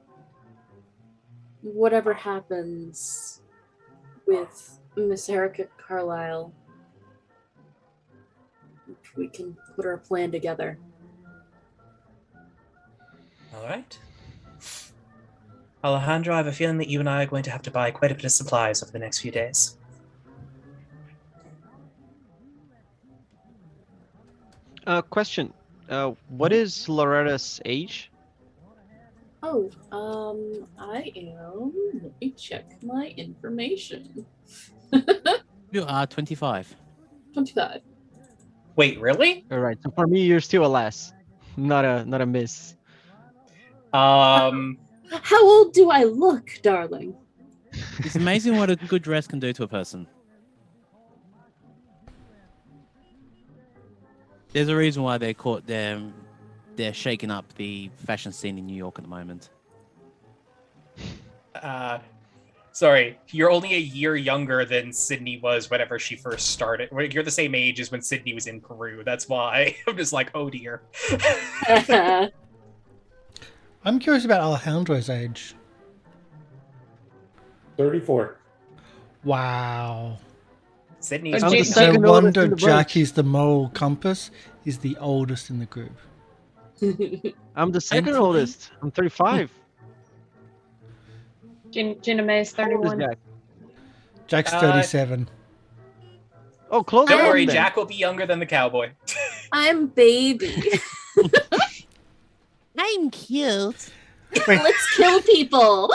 whatever happens with Miss Erica Carlisle. We can put our plan together. All right. Alejandro, I have a feeling that you and I are going to have to buy quite a bit of supplies over the next few days. Question. What is Loretta's age? Oh, I am. Let me check my information. You are 25. 25. Wait, really? All right. So for me, you're still a less, not a miss. How old do I look, darling? It's amazing what a good dress can do to a person. There's a reason why they're shaking up the fashion scene in New York at the moment. Sorry, you're only a year younger than Sydney was whenever she first started. You're the same age as when Sydney was in Peru. That's why I'm just like, oh dear. I'm curious about Alejandro's age. 34. Wow. Sydney's I'm the big second now. No oldest wonder in the bunch. Jackie's the moral compass. He's the oldest in the group. I'm the second Anthony? oldest. I'm 35. Jeana-Mae's How old is 31. Jack? Jack's 37. Oh, close Don't enough worry, then. Jack will be younger than the cowboy. I'm baby. I'm cute. Let's kill people.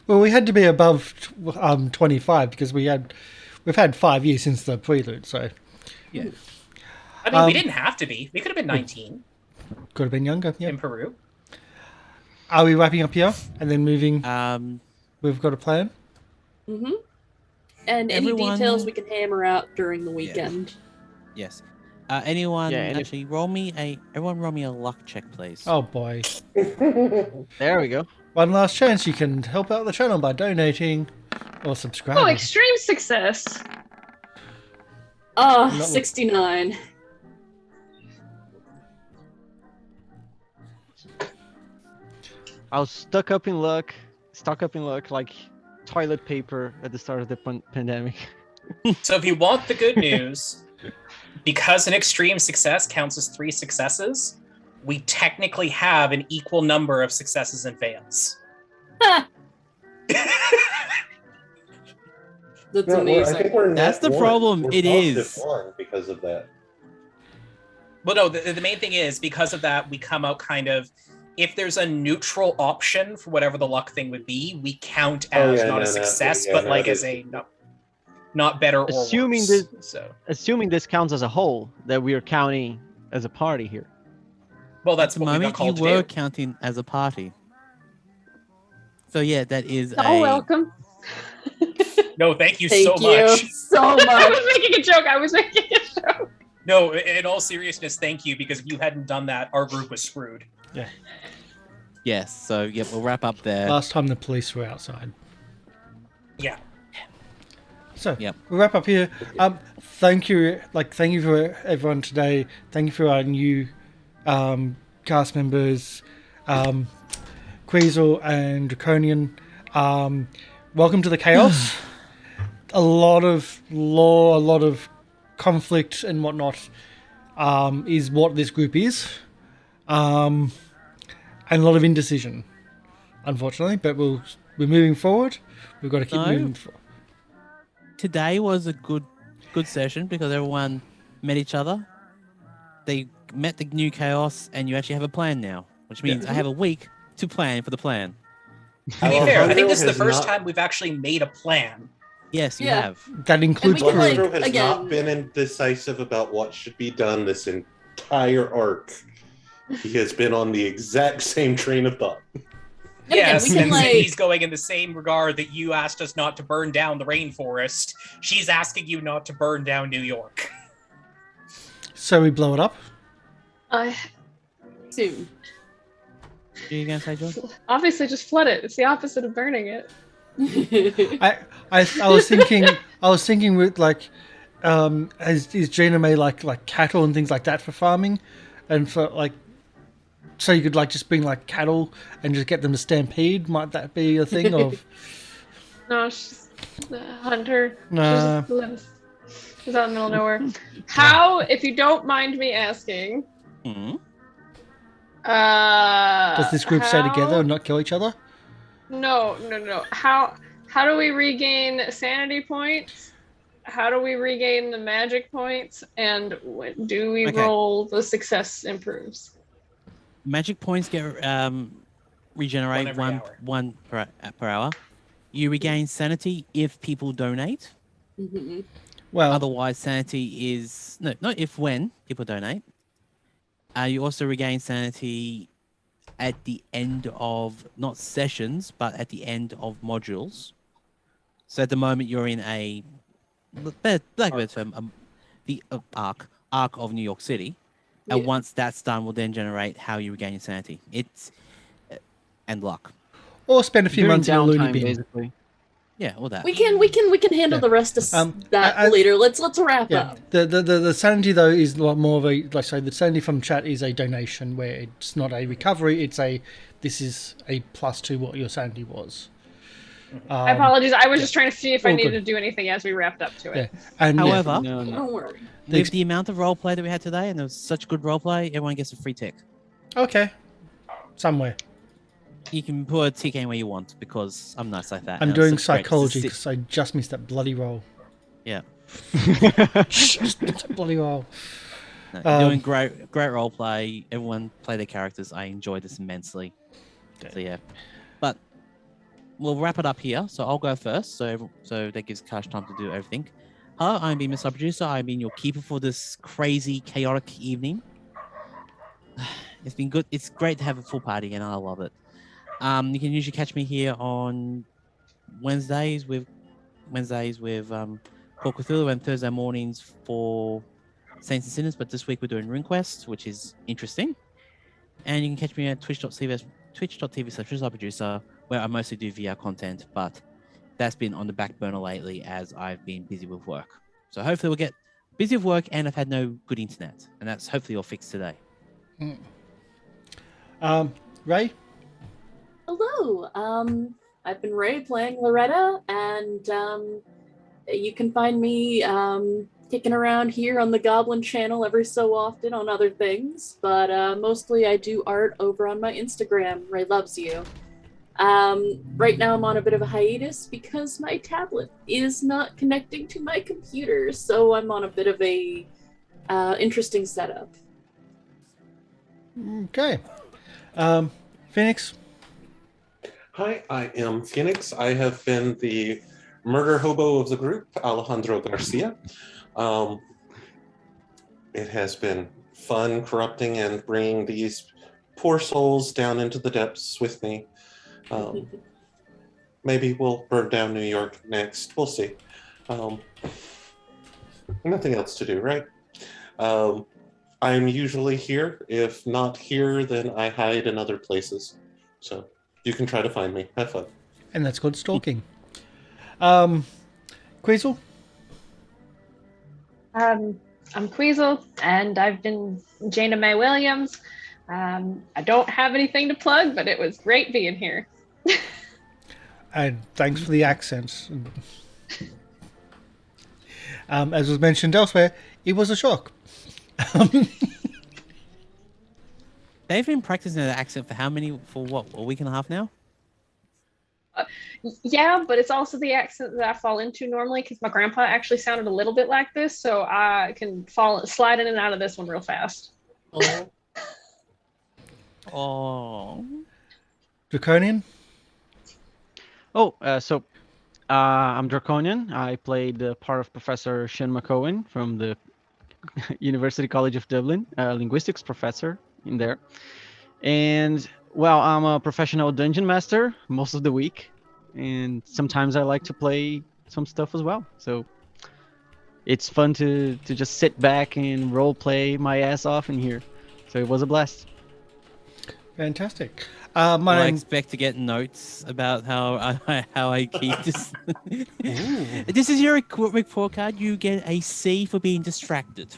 Well, we had to be above 25 because we've had 5 years since the prelude, so Yeah. I mean, we didn't have to be. We could have been 19 could have been younger. Yeah. in Peru. Are we wrapping up here and then moving? We've got a plan. Mm-hmm. And Everyone- any details we can hammer out during the weekend. Yes. Anyone Yeah, and if- actually everyone roll me a luck check, please. Oh boy! There we go. One last chance. You can help out the channel by donating or subscribing. Oh, extreme success. Ah, Not- 69. I was stuck up in luck like toilet paper at the start of the pandemic. So if you want the good news, because an extreme success counts as 3 successes, we technically have an equal number of successes and fails. Ha! That's No, I amazing. think we're That's net the one. problem, We're it positive is. 1 because of that. Well, no, the main thing is because of that, we come out kind of, if there's a neutral option for whatever the luck thing would be, we count Oh, as yeah, not no, a no, success, yeah, but no, like it as is. a not better or Assuming worse. that- So, Assuming this counts as a whole, that we are counting as a party here. well, that's At the what we got moment, you called to were do. counting as a party. So yeah, that is Oh, welcome. No, thank you Thank so you much. so I much. was making a joke. I was making a joke. No, in all seriousness, thank you, because if you hadn't done that, our group was screwed. Yes. So yeah, we'll wrap up there. Last time the police were outside. Yeah. So Yep. we'll wrap up here. Thank you for everyone today. Thank you for our new cast members, Quezel and Drakonyan. Welcome to the chaos. A lot of law, a lot of conflict and whatnot is what this group is, and a lot of indecision, unfortunately. But we're moving forward. We've got to keep No. moving forward. Today was a good session because everyone met each other. They met the new chaos, and you actually have a plan now, which means I have a week to plan for the plan. To be fair, I think this is the has first not- time we've actually made a plan. Yes, you Yeah. have. That includes we can, Peru. like, Alejandro has again- not been indecisive about what should be done this entire arc. He has been on the exact same train of thought. And again, Yes, we can, and like- Sydney's going in the same regard that you asked us not to burn down the rainforest. She's asking you not to burn down New York. So we blow it up. Soon. Are you gonna say, George? Obviously, just flood it. It's the opposite of burning it. I was thinking with like, is Jeana-Mae like cattle and things like that for farming, and for like, so you could like just bring like cattle and just get them to stampede. Might that be a thing of? No, she's a hunter. Nah. She just lives. She's out in the middle of nowhere. How, if you don't mind me asking, Hmm? Does this group stay together and not kill each other? No. How do we regain sanity points? How do we regain the magic points? And do we Okay. roll the success improves? Magic points get regenerate One every hour. one per hour. You regain sanity if people donate. Mhm. Well, Otherwise, sanity is no, not if when people donate. You also regain sanity at the end of not sessions, but at the end of modules. So at the moment, you're in a better term, the arc of New York City, and Yeah. once that's done, will then generate how you regain your sanity. It's and luck. or spend a few During months in a loony downtime, bin. basically. Yeah, all that. We can handle Yeah. the rest of that I- later. Let's wrap Yeah, up. the sanity though is a lot more of a, like I say, the sanity from chat is a donation where it's not a recovery. It's this is a plus to what your sanity was. I apologize. I was yeah. just trying to see if I All needed good. to do anything as we wrapped up to Yeah, it. and However, No, no. Don't worry. with the amount of roleplay that we had today, and there was such good roleplay, everyone gets a free tick. okay, somewhere. You can put a tick anywhere you want because I'm nice like that. I'm and doing it's such great psychology to because I just missed that bloody roll. Yeah, Just missed that bloody roll. no, you're doing great roleplay. Everyone play their characters. I enjoyed this immensely. So yeah, but we'll wrap it up here. So I'll go first. So that gives Karsh time to do everything. Hello, I'm being MrLiveProducer. I've been your keeper for this crazy, chaotic evening. It's been good. It's great to have a full party, and I love it. You can usually catch me here on Wednesdays with Call Cthulhu, and Thursday mornings for Saints and Sinners. But this week we're doing RuneQuest, which is interesting. And you can catch me at twitch.tv/MrLiveProducer, where I mostly do VR content, but that's been on the back burner lately as I've been busy with work. So hopefully we'll get busy with work, and I've had no good internet, and that's hopefully all fixed today. Ray. Hello. I've been Ray playing Loretta, and you can find me kicking around here on the Goblin channel every so often on other things, but mostly I do art over on my Instagram. Ray loves you. Right now I'm on a bit of a hiatus because my tablet is not connecting to my computer, so I'm on a bit of a interesting setup. Okay. Phoenix. Hi, I am Phoenix. I have been the murder hobo of the group, Alejandro Garcia. It has been fun corrupting and bringing these poor souls down into the depths with me. Maybe we'll burn down New York next. We'll see. Nothing else to do, right? I'm usually here. If not here, then I hide in other places. So you can try to find me. Have fun. And that's called stalking. Quezel. I'm Quezel, and I've been Jeana-Mae Williams. I don't have anything to plug, but it was great being here. And thanks for the accents. As was mentioned elsewhere, it was a shock. They've been practicing that accent for what, a week and a half now? Yeah, but it's also the accent that I fall into normally because my grandpa actually sounded a little bit like this, so I can slide in and out of this one real fast. Oh. Draconian. I'm Drakonyan. I played the part of Professor McEoghan from the University College of Dublin, linguistics professor in there. And, well, I'm a professional dungeon master most of the week. And sometimes I like to play some stuff as well. So it's fun to just sit back and role play my ass off in here. So it was a blast. Fantastic. I expect to get notes about how I keep this. This is your report card. You get a C for being distracted.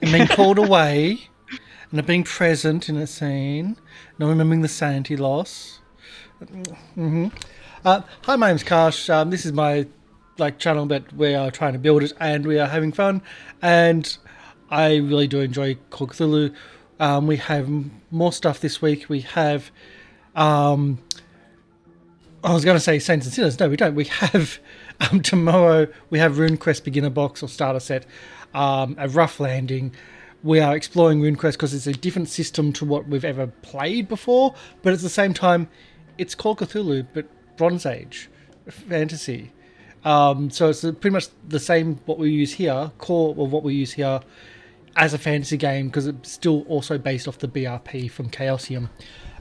And being called away, and not being present in a scene, not remembering the sanity loss. Mm-hmm. Hi, my name's Karsh. This is my channel that we are trying to build it, and we are having fun. And I really do enjoy Call Cthulhu. We have more stuff this week. We have, I was going to say Saints and Sinners. No, we don't. We have tomorrow. We have RuneQuest beginner box or starter set, a rough landing. We are exploring RuneQuest because it's a different system to what we've ever played before, but at the same time, it's Call Cthulhu, but Bronze Age fantasy. So it's pretty much the same what we use here, core of what we use here as a fantasy game, because it's still also based off the BRP from Chaosium.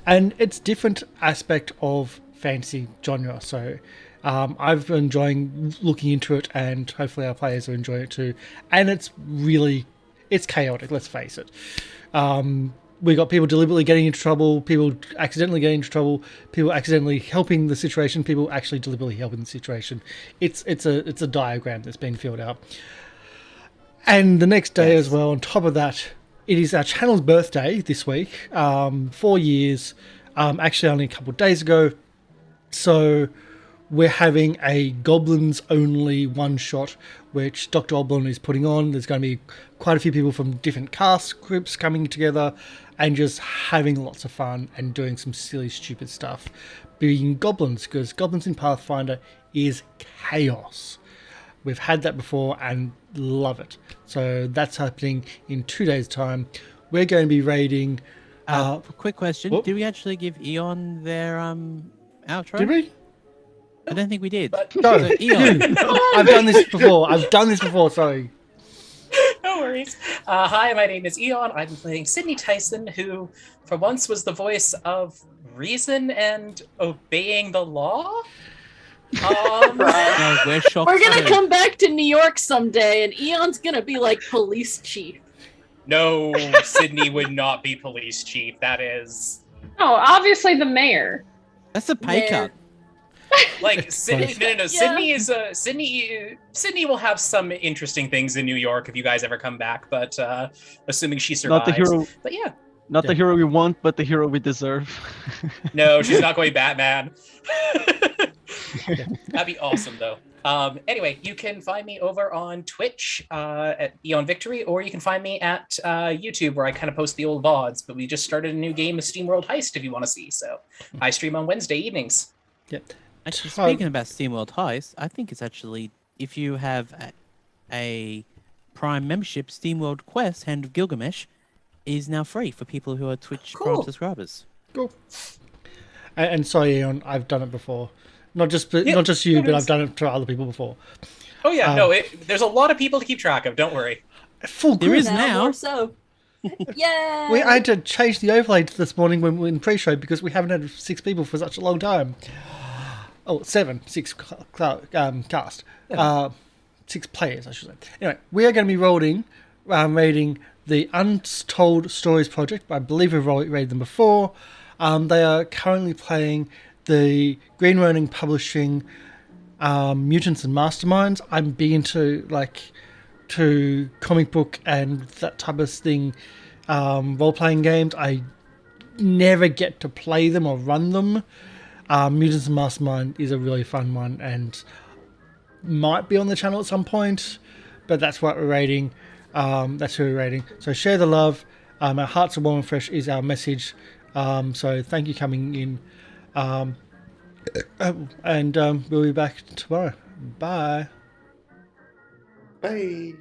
And it's different aspect of fantasy genre. So I've been enjoying looking into it, and hopefully our players are enjoying it too. And it's chaotic, let's face it. We got people deliberately getting into trouble, people accidentally getting into trouble, people accidentally helping the situation, people actually deliberately helping the situation. It's a diagram that's being filled out. And the next day as well, on top of that, it is our channel's birthday this week. 4 years, actually only a couple of days ago. So we're having a Goblins only one shot, which Dr. Goblin is putting on. There's going to be quite a few people from different cast groups coming together and just having lots of fun and doing some silly, stupid stuff. Being goblins, because goblins in Pathfinder is chaos. We've had that before and love it. So that's happening in 2 days' time. We're going to be raiding... quick question. Whoop. Did we actually give Eon their outro? Did we? I don't think we did. No, So, Eon. I've done this before, sorry. No worries. Hi, my name is Eon. I'm playing Sidney Tyson, who for once was the voice of reason and obeying the law. No, we're shocked. We're gonna too. come back to New York someday, and Eon's gonna be like police chief. No, Sidney would not be police chief. That is Oh, obviously the mayor. That's a pay cut. like Sidney. No. Yeah. Sidney is Sidney will have some interesting things in New York if you guys ever come back. But assuming she survives. Not the hero. But yeah. Not the hero we want, but the hero we deserve. No, she's not going Batman. That'd be awesome, though. Anyway, you can find me over on Twitch at Eon Victory, or you can find me at YouTube, where I kind of post the old VODs. But we just started a new game of SteamWorld Heist, if you want to see. So I stream on Wednesday evenings. Yep. Actually, speaking about SteamWorld Heist, I think it's actually, if you have a Prime membership, SteamWorld Quest, Hand of Gilgamesh, is now free for people who are Twitch Prime subscribers. Cool. And sorry, Eon, I've done it before. Not just you, but I've done it to other people before. Oh yeah, there's a lot of people to keep track of. Don't worry. Full There group. is now. More so. Yeah. I had to change the overlay this morning when we were in pre-show because we haven't had 6 people for such a long time. Oh, 6 cast. 6 players, I should say. Anyway, we are going to be raiding the Untold Stories project. I believe we've raided them before. They are currently playing the Green Ronin Publishing Mutants and Masterminds. I'm big into comic book and that type of thing, role-playing games. I never get to play them or run them. Mutants and Mastermind is a really fun one and might be on the channel at some point, but that's what we're raiding. That's who we're raiding. So share the love. Our hearts are warm and fresh is our message. So thank you coming in. And we'll be back tomorrow. Bye. Bye.